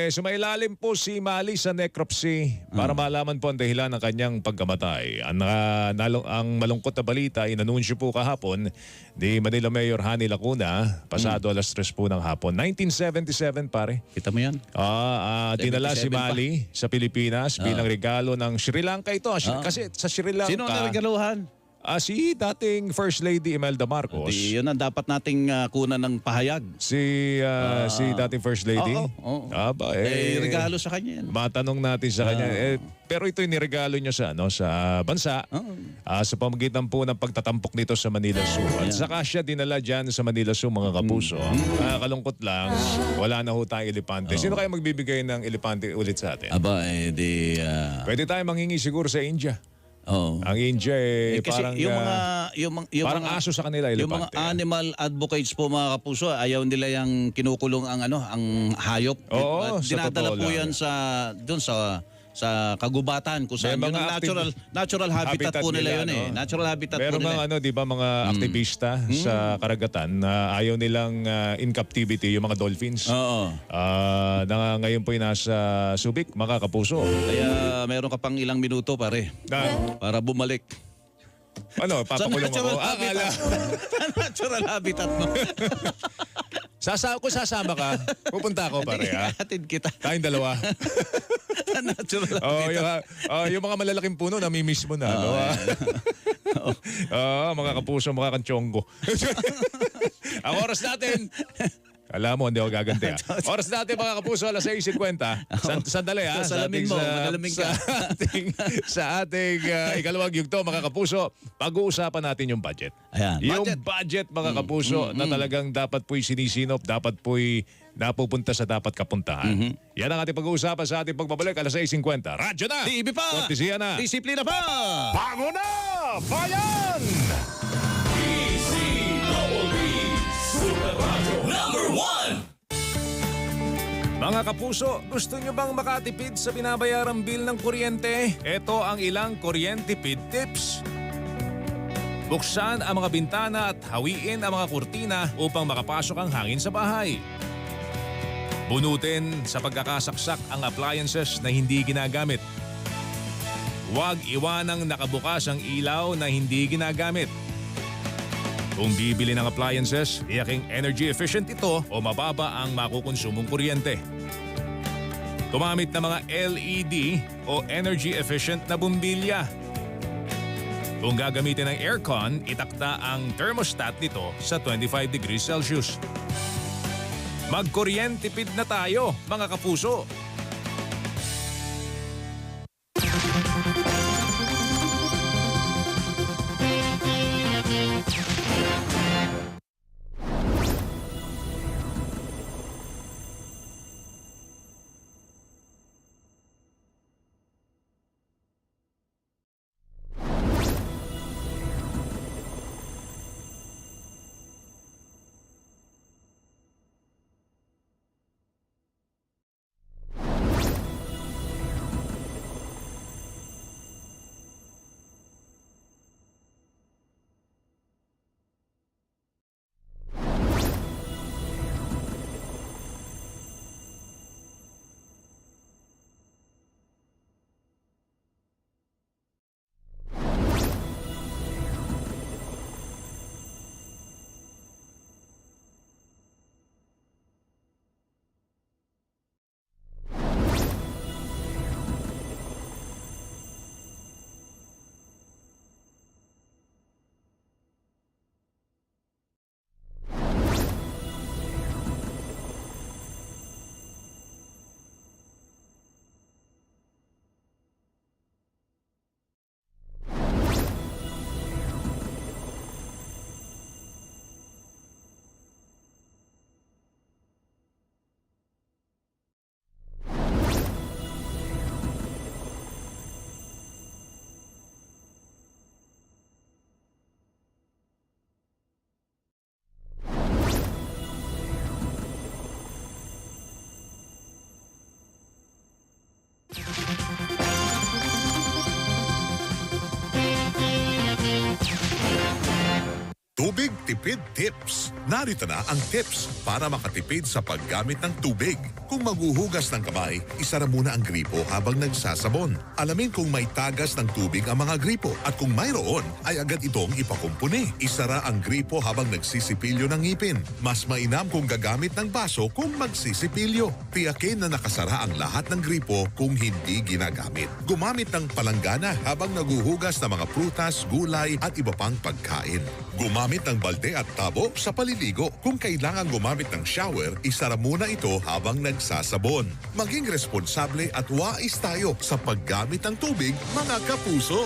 Sumailalim po si Mali sa necropsy para malaman po ang dahilan ng kanyang pagkamatay. Ang malungkot na balita, inanunsyo po kahapon ni Manila Mayor Hani Lacuna, pasado alas 3 po ng hapon. 1977 pare. Kita mo yan? Dinala si Mali sa Pilipinas bilang regalo ng Sri Lanka ito. Kasi sa Sri Lanka... Sino ang regaluhan? Si dating First Lady Imelda Marcos. Yun ang dapat nating kunan ng pahayag. Si dating First Lady? Oo. Aba, regalo sa kanya yan. Matanong natin sa kanya. Pero ito yung niregalo niya sa bansa sa pamagitan po ng pagtatampok nito sa Manila Zoo. At saka siya dinala dyan sa Manila Zoo, mga kapuso. Kalungkot lang, wala na ho tayong elepante. Sino kaya magbibigay ng elepante ulit sa atin? Aba, pwede tayo manghingi siguro sa India. Ang India parang parang aso sa kanila, yung mga animal advocates po, mga kapuso, ayaw nila yung kinukulong ang hayop. Dinadala po yan sa kagubatan kung saan yun ang natural habitat po nila yun Natural habitat po nila. Meron mga di ba mga aktivista sa karagatan na ayaw nilang in captivity yung mga dolphins. Na ngayon po nasa Subic, mga kapuso. Kaya meron ka pang ilang minuto pare para bumalik. Papakulong ako? Natural habitat mo. Kung sasama ka, pupunta ako pare. Hatid kita. Tayong dalawa. Natural habitat. Yung mga malalaking puno, namimiss mo na. Mga kapuso, mga kanchonggo. Ang oras natin. Alam mo, hindi ako gaganti. Oras natin, mga kapuso, alas 6:50. Sandali salamin mo, malalamig ka. Sa ating ikalawang yugto, mga kapuso, pag-uusapan natin yung budget. Yung budget, mga kapuso, na talagang dapat po'y sinisinop, dapat po'y napupunta sa dapat kapuntahan. Yan ang ating pag-uusapan sa ating pagbabalik, alas 6:50. Radyo na! TV pa! Kortesiya na! Disiplina pa! Bago na! Bayan! Super Radio #1. Mga kapuso, gusto nyo bang makatipid sa binabayarang bill ng kuryente? Ito ang ilang kuryentipid tips. Buksan ang mga bintana at hawiin ang mga kurtina upang makapasok ang hangin sa bahay. Bunutin sa pagkakasaksak ang appliances na hindi ginagamit. Huwag iwanang nakabukas ang ilaw na hindi ginagamit. Kung bibili ng appliances, tiyaking energy efficient ito o mababa ang makukonsumong kuryente. Gumamit ng mga LED o energy efficient na bumbilya. Kung gagamitin ng aircon, itakda ang thermostat nito sa 25 degrees Celsius. Magkuryentipid na tayo, mga kapuso! Tubig Tipid Tips. Narito na ang tips para makatipid sa paggamit ng tubig. Kung maghuhugas ng kamay, isara muna ang gripo habang nagsasabon. Alamin kung may tagas ng tubig ang mga gripo at kung mayroon, ay agad itong ipakumpuni. Isara ang gripo habang nagsisipilyo ng ngipin. Mas mainam kung gagamit ng baso kung magsisipilyo. Tiyakin na nakasara ang lahat ng gripo kung hindi ginagamit. Gumamit ng palanggana habang naguhugas ng mga prutas, gulay at iba pang pagkain. Gumamit ng balde at tabo sa paliligo. Kung kailangan gumamit ng shower, isara muna ito habang nagsasabon. Maging responsable at wais tayo sa paggamit ng tubig, mga kapuso.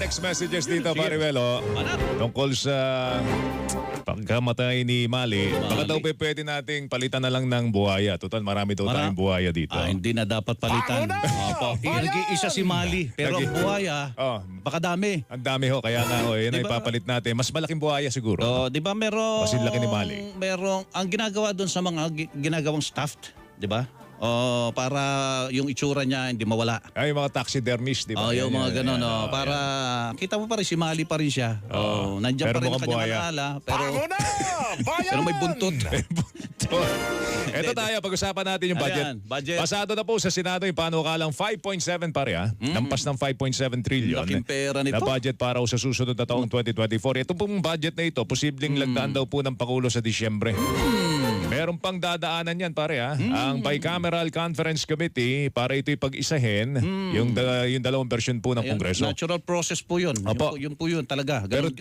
Text messages dito, Pariwelo, tungkol sa pagkamatay ni Mali. Baka daw pwede nating palitan na lang ng buhaya. Total, marami daw tayong buhaya dito. Hindi na dapat palitan. Nag-iisa si Mali, pero ang buhaya, baka dami. Ang dami ho, kaya nga ho, yun ay ipapalit natin. Mas malaking buhaya siguro. Di ba merong... Mas laki ni Mali. Merong, ang ginagawa doon sa mga ginagawang stuffed, di ba? Para yung itsura niya hindi mawala. Ay, yung mga taxidermist, di ba? Yung mga ganun, para kita mo pa rin si Mali pa rin siya. Nandiyan pa rin ang kanyang alaala, pero may buntot. Ito tayo, pag-usapan natin yung budget. Pasado na po sa Senado yung panukalang 5.7 pare Lampas ng 5.7 trillion. Laking pera nito. Na budget para sa susunod na taong 2024. Ito pong budget na ito, posibleng lagdaan daw po ng Pangulo sa Disyembre. Meron pang dadaanan yan pare Ang Bicameral Conference Committee para ito'y pag-isahin yung dalawang version po ng Kongreso. Natural process po yun. Yun po yun talaga. Pero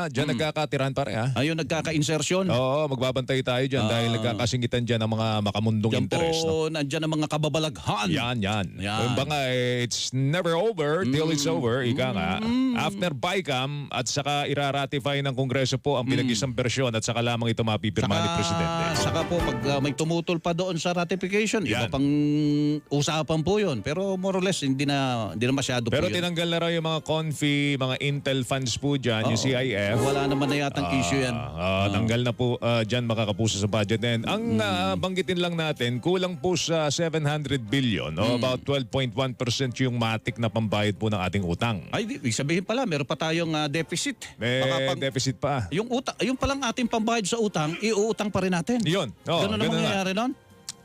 dyan nagkakatirahan pare Ayun, nagkaka-insertion. Oo, magbabantay tayo dyan dahil nagkakasingitan dyan ang mga makamundong interest. Diyan po, nandyan ang mga kababalaghan. Yan. Baka it's never over till it's over. Ika nga. After BICAM at saka iraratify ng Kongreso po ang pinag-isang bersyon at saka lamang ito mapipirma ni Presidente. Saka po, pag may tumutol pa doon sa ratification, iba pang usapan po yun. Pero more or less, hindi na masyado Pero po yun. tinanggal na raw yung mga CONFI, mga Intel funds po dyan, yung CIF. Wala naman na yatang issue yan. Tanggal na po dyan makakapuso sa budget na yan. Ang banggitin lang natin, kulang po sa 700 billion, about 12.1% yung matik na pambayad po ng ating utang. Ay, sabihin pala, meron pa tayong deficit. May deficit pa. Yung palang ating pambayad sa utang, iuutang pa rin natin. Yun. Ganun ang mangyayari nun?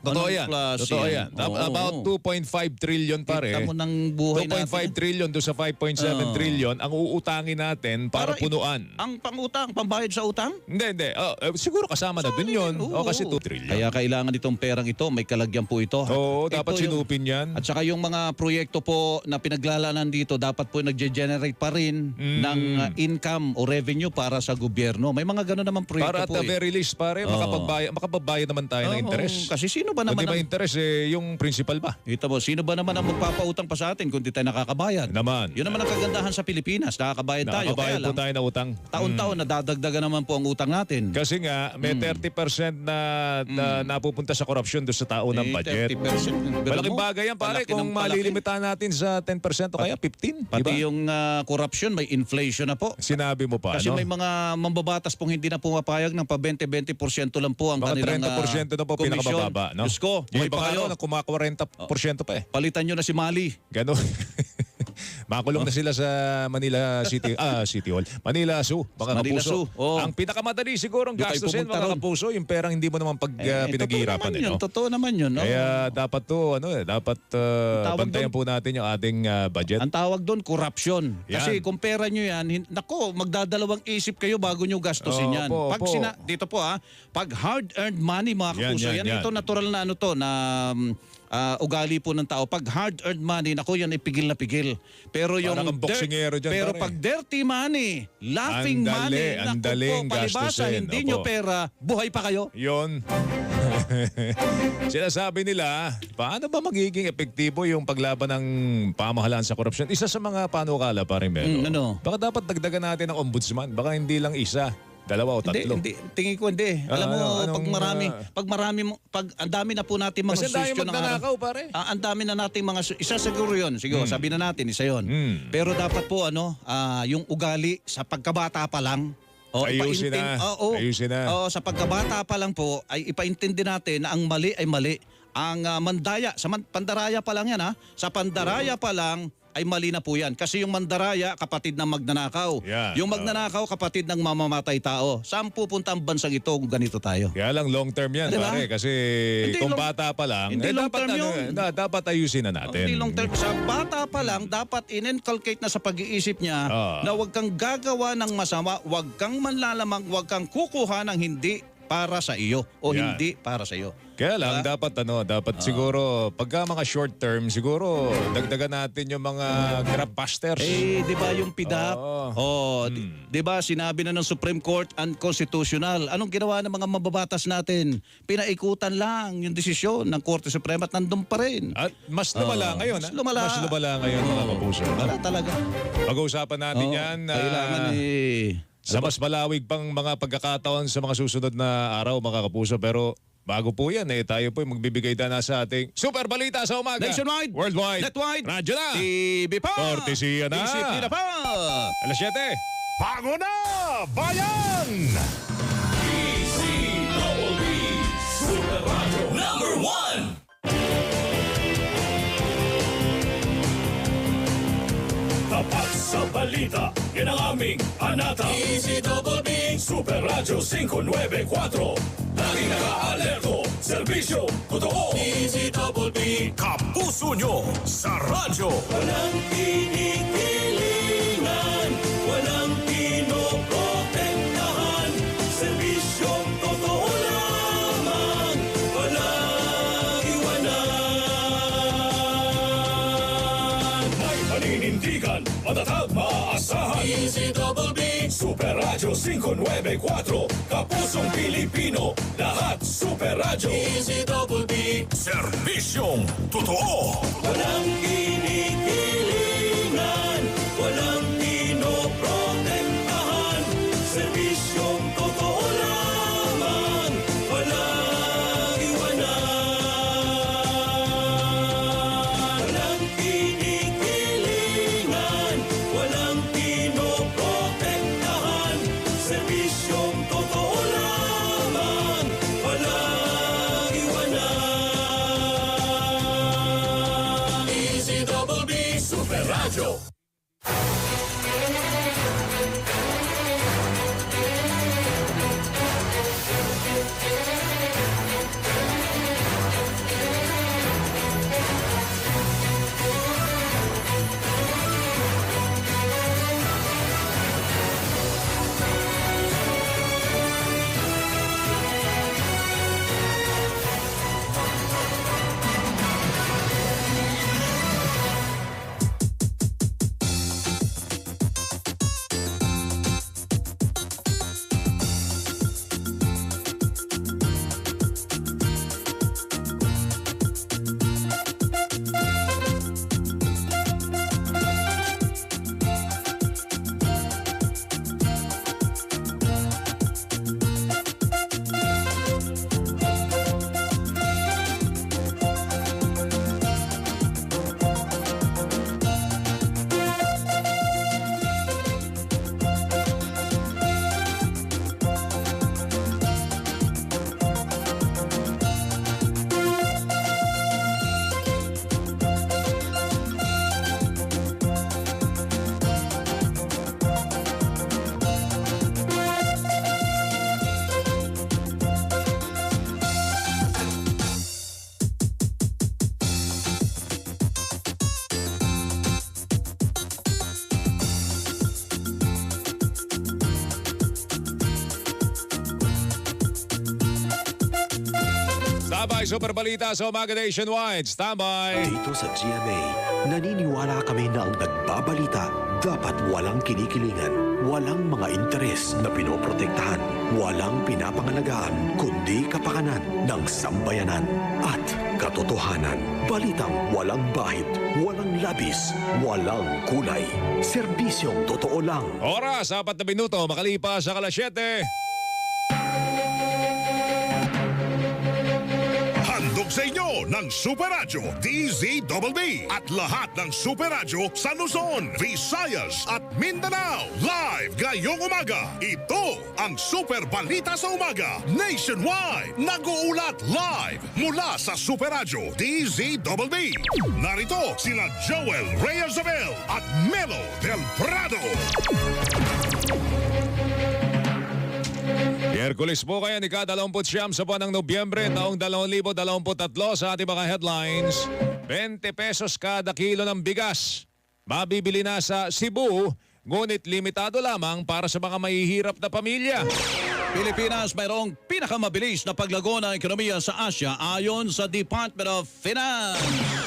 Totoo yan. Totoo yan. About 2.5 trillion pare. Kita mo ng buhay 2.5 trillion do sa 5.7 trillion ang uutangin natin para punuan. Ang pangutang, pambayad sa utang? Hindi. Siguro kasama na dun yun. Kasi 2 trillion. Kaya kailangan itong perang ito, may kalagyan po ito. Oo, dapat sinupin yan. At saka yung mga proyekto po na pinaglalanan dito, dapat po nagge-generate pa rin ng income o revenue para sa gobyerno. May mga gano'n naman proyekto para po. Para at the very least pare, makapagbayad naman tayo ng interest. Kasi sino ba naman Hindi ba interest yung principal ba? Kita mo, sino ba naman ang magpapautang pa sa atin kung di tayo nakakabayad? Naman. Yun naman ang kagandahan sa Pilipinas. Nakakabayad tayo. Nakakabayad po tayo na utang. Taon-taon nadadagdagan naman po ang utang natin. Kasi nga, may 30% na napupunta sa korupsyon doon sa tao ng budget. 30%. Malaking bagay yan, pare. Kung malilimitahan natin sa 10% o kaya 15%. Pati diba? yung korupsyon, may inflation na po. Sinabi mo pa, Kasi no? may mga mambabatas pong hindi na pumapayag ng pa 20% lang po ang Baka kanilang 30% na po pinakamababa, no? Diyos ko, Yung buhay iba pa kayo. na kumaka 40% pa eh. Palitan nyo na si Mali. Ganon. Makulong na sila sa Manila City Hall. Manila Zoo, mga Manila kapuso. Zoo, oo. Ang pinakamadali siguro ang Doon kayo gastusin, pumunta mga ron. kapuso, yung perang hindi mo naman pinaghihirapan. Totoo naman yun. No? Kaya dapat to, dapat bantayan po natin yung ating budget. Ang tawag doon, corruption. Yan. Kasi kung pera nyo yan, nako, magdadalawang isip kayo bago nyo gastusin yan. Opo, Pag opo. dito po pag hard-earned money mga kapuso, Yan. ito natural na ugali po ng tao. Pag hard-earned money, nako yan ay pigil na pigil. Pero yung Parang ang boksingero dyan, pero pare. pag dirty money, laughing money, ang nako po, daling palibasa, gastusin. hindi Opo. nyo pera, buhay pa kayo. Yon. Sinasabi nila, paano ba magiging epektibo yung paglaban ng pamahalaan sa korupsyon? Isa sa mga panukala, pare Melo. Ano? Baka dapat dagdagan natin ng ombudsman. Baka hindi lang isa, dalawa o tatlo. Hindi, tingin ko hindi. Alam mo, pag ang dami na po natin mga Kasi dahil susyo ng magnanakaw, pare. ang dami na nating mga isa siguro 'yon. Siguro sabi na natin isa 'yon. Pero dapat po yung ugali sa pagkabata pa lang Ayusin na. Ayusin na. Oo, sa pagkabata pa lang po ay ipaintindi natin na ang mali ay mali. Ang mandaya, pandaraya pa lang yan sa pandaraya pa lang ay mali na po yan. Kasi yung mandaraya, kapatid ng magnanakaw. Yan. Yung magnanakaw, kapatid ng mamamatay tao. Saan pupunta ang bansang ito kung ganito tayo? Kaya lang long term yan, Diba? pare. Kasi Hindi kung long- bata pa lang, hindi long dapat, term yun. dapat ayusin na natin. Hindi long term. Sa bata pa lang, dapat in-inculcate na sa pag-iisip niya na huwag kang gagawa ng masama, huwag kang manlalamang, huwag kang kukuha ng hindi para sa iyo o Yan. hindi para sa iyo. Kaya lang, dapat siguro, pagka mga short term, siguro, dagdagan natin yung mga grabbusters. Di ba yung PDAP? Di ba sinabi na ng Supreme Court unconstitutional? Anong ginawa ng mga mababatas natin? Pinaikutan lang yung desisyon ng Korte Suprema at nandun pa rin. At mas lumala ngayon. Mas lumala. Mas lumala ngayon, mga kapuso. Wala talaga. Pag-uusapan natin yan. Kailangan sa mas malawig pang mga pagkakataon sa mga susunod na araw, mga kapuso. Pero bago po yan, tayo po magbibigay na sa ating Super Balita sa Umaga. Nationwide, Worldwide, Netwide, Radyo na, TV pa, Kortesiya na, Disiplina pa. Alas 7. Pago na, bayan! Super Radio Number 1. Tapat sa balita, yan ang aming anata. DZBB, Super Radio 594. Laging naka-alerto, serbisyo, totoo. DZBB, kapuso nyo sa radyo. Walang kinikilingan, walang pinoprotektahan. Serbisyong totoo lamang, walang iwanan. May paninindigan, matatag, maaasahan. DZBB, Super Radio 594. Kapusong Pilipino, lahat Super Radio. DZBB, serbisyong totoo. Walang kinikilingan, walang pinoprotektahan. Serbisyong totoo lamang, walang iwanan. Walang kinikilingan, walang pinoprotektahan. Serbisyong totoo lamang, walang iwanan. DZBB, Standby, super balita sa umaga nationwide. Standby. Dito sa GMA, naniniwala kami na ang nagbabalita dapat walang kinikilingan, walang mga interes na pinoprotektahan, walang pinapangalagaan, kundi kapakanan ng sambayanan at katotohanan. Balitang walang bahid, walang labis, walang kulay. Serbisyong totoo lang. Oras, 4 na minuto, makalipas sa kalas 7. Handog sa inyo ng Super Radio DZBB at lahat ng Super Radio sa Luzon, Visayas at Mindanao. Live ngayong umaga. Ito ang Super Balita sa Umaga Nationwide. Nag-uulat live mula sa Super Radio DZBB. Narito sina Joel Reyes-Abel at Melo Del Prado. Miyerkules po kayo ni ka-29 sa buwan ng Nobyembre taong 2023 sa ating mga headlines. 20 pesos kada kilo ng bigas. Mabibili na sa Cebu, ngunit limitado lamang para sa mga mahihirap na pamilya. Pilipinas mayroong pinakamabilis na paglago ng ekonomiya sa Asia ayon sa Department of Finance.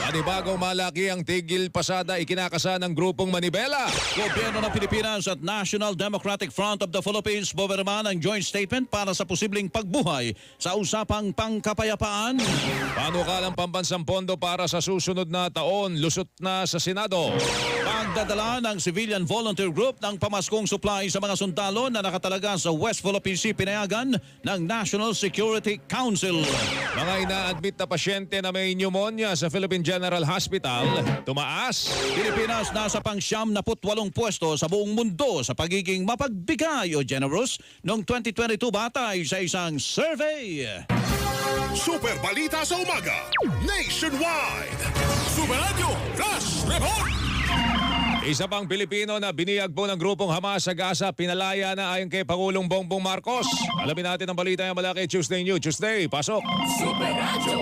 Panibagong malaki ang tigil pasada ikinakasa ng grupong Manibela. Gobyerno ng Pilipinas at National Democratic Front of the Philippines bumirma ng joint statement para sa posibleng pagbuhay sa usapang pangkapayapaan. Panukalang pambansang pondo para sa susunod na taon lusot na sa Senado. Pagdadala ng Civilian Volunteer Group ng pamaskong supply sa mga sundalo na nakatalaga sa West Philippine Sea pinayagan ng National Security Council. Mga ina-admit na pasyente na may pneumonia sa Philippine General Hospital, tumaas. Pilipinas nasa pang-78 pwesto sa buong mundo sa pagiging mapagbigay o generous noong 2022 batay sa isang survey. Super Balita sa Umaga Nationwide. Super Radio Flash Report. Isa pang Pilipino na biniyag po ng grupong Hamas sa Gaza, pinalaya na ayon kay Pangulong Bongbong Marcos. Alamin natin ang balita ng malaki Tuesday News. Tuesday, pasok. Super Radio.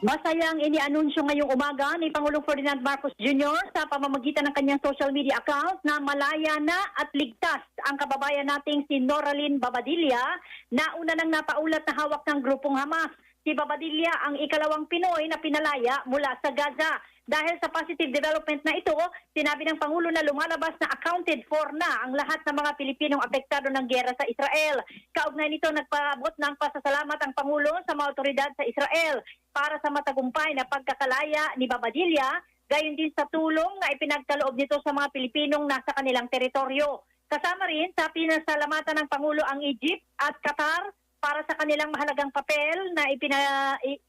Masayang inianunsyo ngayong umaga ni Pangulong Ferdinand Marcos Jr. sa pamamagitan ng kanyang social media account na malaya na at ligtas ang kababayan nating si Noraline Babadilla na una nang napaulat na hawak ng grupong Hamas. Si Babadilla ang ikalawang Pinoy na pinalaya mula sa Gaza. Dahil sa positive development na ito, sinabi ng Pangulo na lumalabas na accounted for na ang lahat ng mga Pilipinong apektado ng giyera sa Israel. Kaugnay nito, nagpaabot ng pasasalamat ang Pangulo sa mga otoridad sa Israel para sa matagumpay na pagkakalaya ni Babadilla, gayon din sa tulong na ipinagkaloob nito sa mga Pilipinong nasa kanilang teritoryo. Kasama rin sa pinasalamatan ng Pangulo ang Egypt at Qatar para sa kanilang mahalagang papel na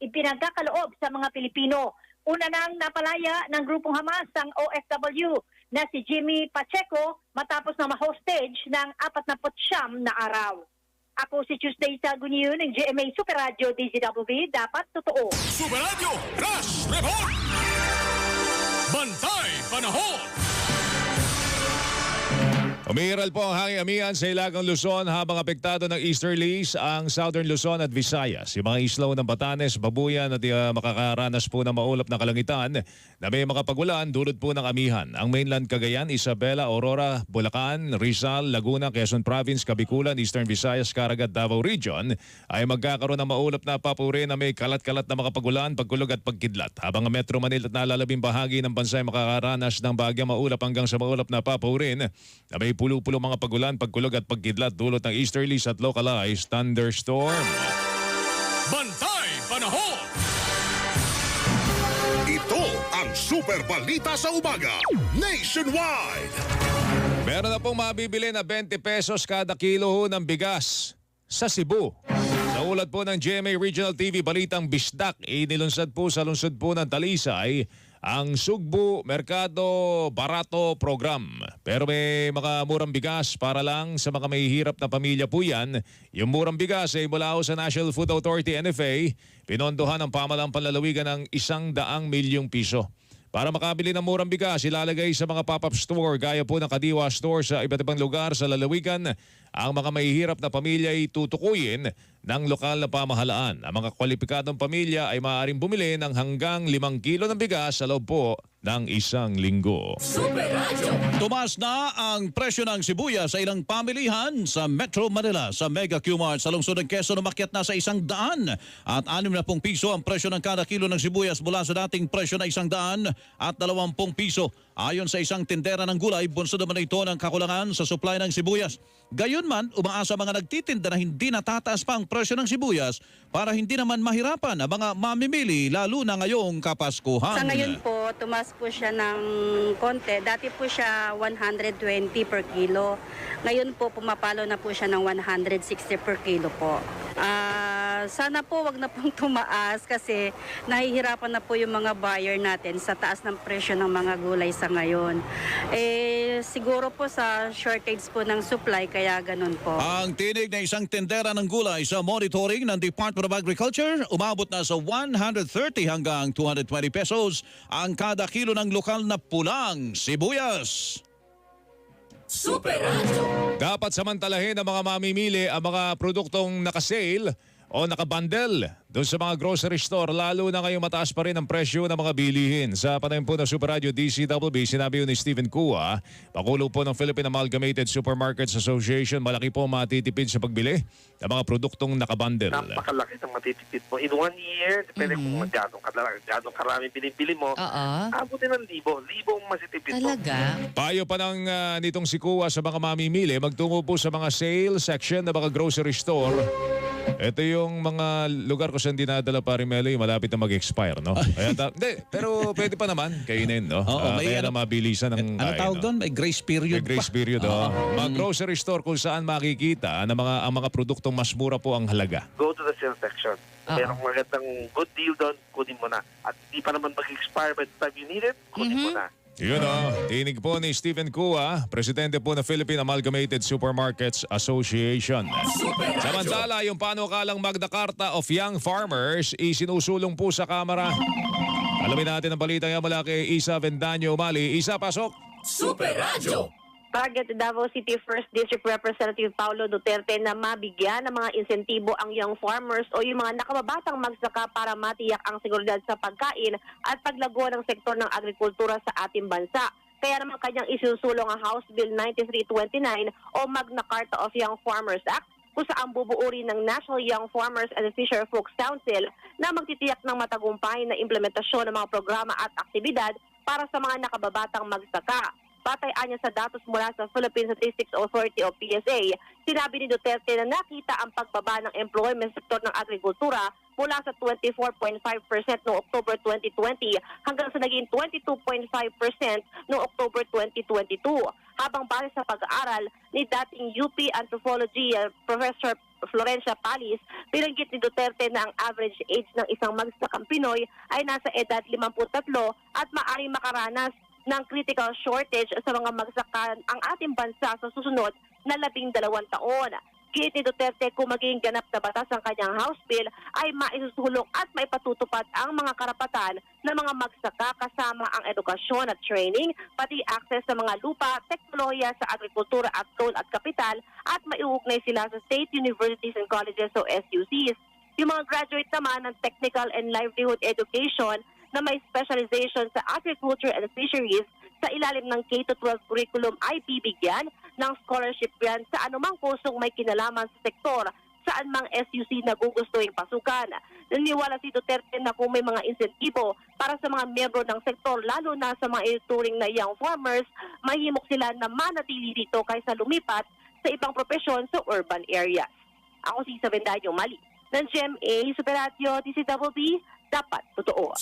ipinagkakaloob sa mga Pilipino. Una nang napalaya ng grupong Hamas ang OFW na si Jimmy Pacheco matapos na ma-hostage ng 49 na araw. Ako si Tuesday sa Gunyo ng GMA Super Radio DZWB, dapat totoo. Super Radio Flash Report. Bantay Panahon. Umiiral po ang hangin amihan sa Ilagang Luzon habang apektado ng easterlies ang Southern Luzon at Visayas. Yung mga islaw ng Batanes, Babuyan at makakaranas po ng maulap na kalangitan na may makapagulan dulot po ng amihan. Ang mainland Cagayan, Isabela, Aurora, Bulacan, Rizal, Laguna, Quezon Province, Kabikulan, Eastern Visayas, Caraga, Davao Region ay magkakaroon ng maulap na papuri na may kalat-kalat na makapagulan, pagkulog at pagkidlat. Habang ang Metro Manila at nalalabing bahagi ng bansa ay makakaranas ng bagyang maulap hanggang sa maulap na papurin na may pulo-pulo mga pagulan, pagkulog at pagkidlat dulot ng easterlies at localized thunderstorm. Bantay Panahon. Ito ang Super Balita sa Umaga Nationwide. Meron na pong mabibili na 20 pesos kada kilo ng bigas sa Cebu. Sa ulat po ng GMA Regional TV Balitang Bisdak, inilunsad po sa lungsod po ng Talisay ang Sugbo Merkado Barato Program. Pero may mga murang bigas para lang sa mga mahihirap na pamilya po yan. Yung murang bigas ay mula sa National Food Authority NFA, pinondohan ng pamalang panlalawigan ng 100 milyong piso. Para makabili ng murang bigas, ilalagay sa mga pop-up store gaya po ng Kadiwa Store sa iba't ibang lugar sa lalawigan. Ang mga mahihirap na pamilya ay tutukuyin ng lokal na pamahalaan. Ang mga kwalipikadong pamilya ay maaaring bumili ng hanggang 5 kilo ng bigas sa loob po ng isang linggo. Tumaas na ang presyo ng sibuyas sa ilang pamilihan sa Metro Manila. Sa Mega Q-Mart sa lungsod ng Quezon, umakyat na sa 100 at 60 piso ang presyo ng kada kilo ng sibuyas mula sa dating presyo na 100 at 20 piso. Ayon sa isang tindera ng gulay, bunso naman ito ng kakulangan sa supply ng sibuyas. Gayunman, umaasa mga nagtitinda na hindi natataas pa ang presyo ng sibuyas para hindi naman mahirapan ang mga mamimili lalo na ngayong Kapaskuhan. Sa ngayon po, tumaas po siya ng konti. Dati po siya 120 per kilo. Ngayon po, pumapalo na po siya ng 160 per kilo po. Sana po wag na pong tumaas kasi nahihirapan na po yung mga buyer natin sa taas ng presyo ng mga gulay sa ngayon. Siguro po sa shortage po ng supply kaya ganun po. Ang tinig na isang tendera ng gulay sa monitoring ng Department of Agriculture, umabot na sa 130 hanggang 220 pesos ang kada kilo ng lokal na pulang sibuyas. Dapat samantalahin ng mga mamimili ang mga produktong nakasale o nakabundle doon sa mga grocery store, lalo na ngayong mataas pa rin ang presyo ng mga bilihin. Sa panayam po ng Super Radio DCWB, sinabi yun ni Stephen Kua, Pakulo po ng Philippine Amalgamated Supermarkets Association, malaki po matitipid sa pagbili ng mga produktong nakabundle. Napakalaki ng matitipid mo. In 1 year, depende kung gano'ng karami binibili mo, abutin ng libo ang masitipid mo. Payo pa ng nitong si Kua sa mga mamimili, magtungo po sa mga sale section ng mga grocery store. Ito yung mga lugar ko saan dinadala pa rin Melo, malapit na mag-expire, no? Hindi, pero pwede pa naman kainin, no? Kaya na mabilisan ng ano tawag doon? May grace period May grace period, Mga grocery store kung saan makikita na ang mga produktong mas mura po ang halaga. Go to the sale section. Merong magandang good deal doon, kunin mo na. At hindi pa naman mag-expire by the time you need it, kunin mo na. Yun tinig po ni Stephen Kua, presidente po ng Philippine Amalgamated Supermarkets Association. Samantala, yung panukalang Magna Carta of Young Farmers isinusulong po sa Kamara. Alamin natin ang balita nga mula kay Isa Vendaño Umali. Isa, pasok! Super Radio! Target Davao City 1st District Representative Paulo Duterte na mabigyan ng mga insentibo ang young farmers o yung mga nakababatang magsaka para matiyak ang seguridad sa pagkain at paglago ng sektor ng agrikultura sa ating bansa. Kaya naman kanyang isusulong ang House Bill 9329 o Magna Carta of Young Farmers Act kung saan bubuuri ng National Young Farmers and Fisher Folks Council na magtitiyak ng matagumpay na implementasyon ng mga programa at aktibidad para sa mga nakababatang magsaka. Patayaan niya sa datos mula sa Philippine Statistics Authority o PSA, sinabi ni Duterte na nakita ang pagbaba ng employment sector ng agrikultura mula sa 24.5% noong October 2020 hanggang sa naging 22.5% noong October 2022. Habang base sa pag-aaral ni dating UP Anthropology Professor Florencia Palis, binanggit ni Duterte na ang average age ng isang magsakang Pinoy ay nasa edad 53 at maaaring makaranas ng critical shortage sa mga magsaka ang ating bansa sa susunod na 12 taon. Git ni Duterte kung magiging ganap na batas ang kanyang House Bill ay maisusulong at maipatutupad ang mga karapatan ng mga magsaka kasama ang edukasyon at training, pati access sa mga lupa, teknolohiya sa agrikultura at toll at kapital at maiuugnay sila sa state universities and colleges o SUCs. Yung mga graduate naman ng technical and livelihood education na may specialization sa agriculture and fisheries sa ilalim ng K-12 curriculum ay bibigyan ng scholarship grant sa anumang kursong may kinalaman sa sektor saan mang SUC na gugustuhin pasukan. Naniwala si Duterte na kung may mga insentibo para sa mga miyembro ng sektor, lalo na sa mga ituring na young farmers, mahimok sila na manatili dito kaysa lumipat sa ibang propesyon sa urban areas. Ako si Isa Vendaño Umali ng GMA Super Radio DCWB, dapat totoo.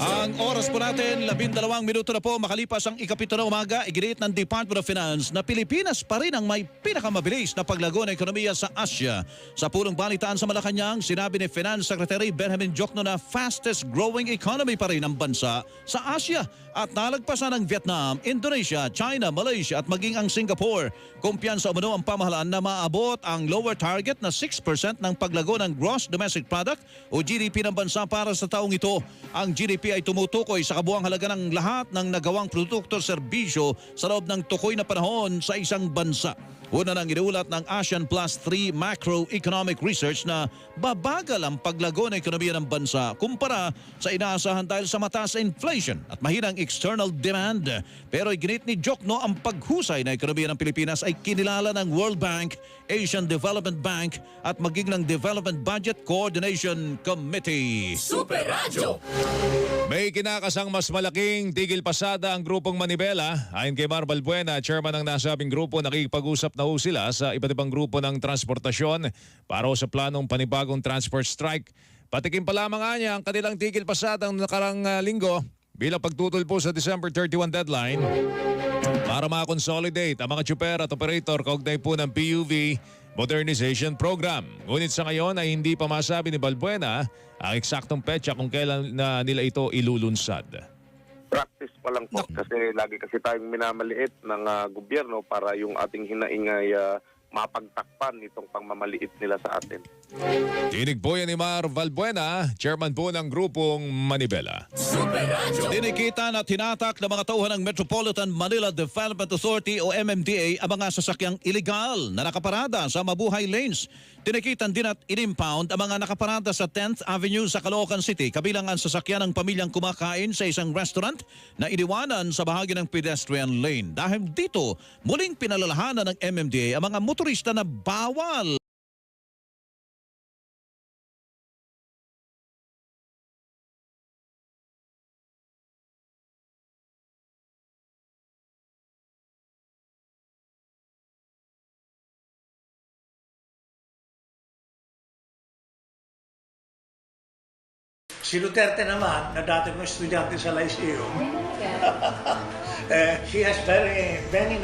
Ang oras po natin, 12 minuto na po makalipas ang 7 na umaga, iginiit ng Department of Finance na Pilipinas pa rin ang may pinakamabilis na paglago ng ekonomiya sa Asia. Sa pulong balitaan sa Malacanang, sinabi ni Finance Secretary Benjamin Jokno na fastest growing economy pa rin ang bansa sa Asia at nalagpasan ng Vietnam, Indonesia, China, Malaysia at maging ang Singapore. Kumpiyansa umano ang pamahalaan na maabot ang lower target na 6% ng paglago ng gross domestic product o GDP ng bansa para sa taong ito. Ang GDP ay tumutukoy sa kabuang halaga ng lahat ng nagawang produkto at serbisyo sa loob ng tukoy na panahon sa isang bansa. Una nang iniulat ng ASEAN Plus 3 Macroeconomic Research na babagal ang paglago ng ekonomiya ng bansa kumpara sa inaasahan dahil sa mataas na inflation at mahinang external demand. Pero iginit ni Jokno ang paghusay na ekonomiya ng Pilipinas ay kinilala ng World Bank, Asian Development Bank at maging ng Development Budget Coordination Committee. Super Radio! May kinakasang mas malaking tigil pasada ang grupong Manibela. Ayon kay Mar Balbuena, chairman ng nasabing grupo, nakikipag-usap na ho sila sa iba't ibang grupo ng transportasyon para ho sa planong panibagong transport strike. Patikim pa lamang nga niya ang kanilang tigil pasada ng nakarang linggo bilang pagtutol po sa December 31 deadline para ma-consolidate ang mga tsuper at operator kaugnay po ng PUV Modernization Program. Ngunit sa ngayon ay hindi pa masabi ni Balbuena ang eksaktong petsa kung kailan na nila ito ilulunsad. Practice pa lang po kasi lagi tayong minamaliit ng gobyerno para yung ating hinaing ay mapagtakpan itong pangmamaliit nila sa atin. Tinig po yan ni Mar Balbuena, chairman po ng grupong Manibela. Dinikitan at hinatak ng mga tauhan ng Metropolitan Manila Development Authority o MMDA ang mga sasakyang illegal na nakaparada sa mabuhay lanes. Dinikitan din at inimpound ang mga nakaparada sa 10th Avenue sa Caloocan City, kabilang ang sasakyan ng pamilyang kumakain sa isang restaurant na iniwanan sa bahagi ng pedestrian lane. Dahil dito, muling pinalalahanan ng MMDA ang mga motorista na bawal Si Duterte naman, na dati kong estudyante sa Liceo, she has very nice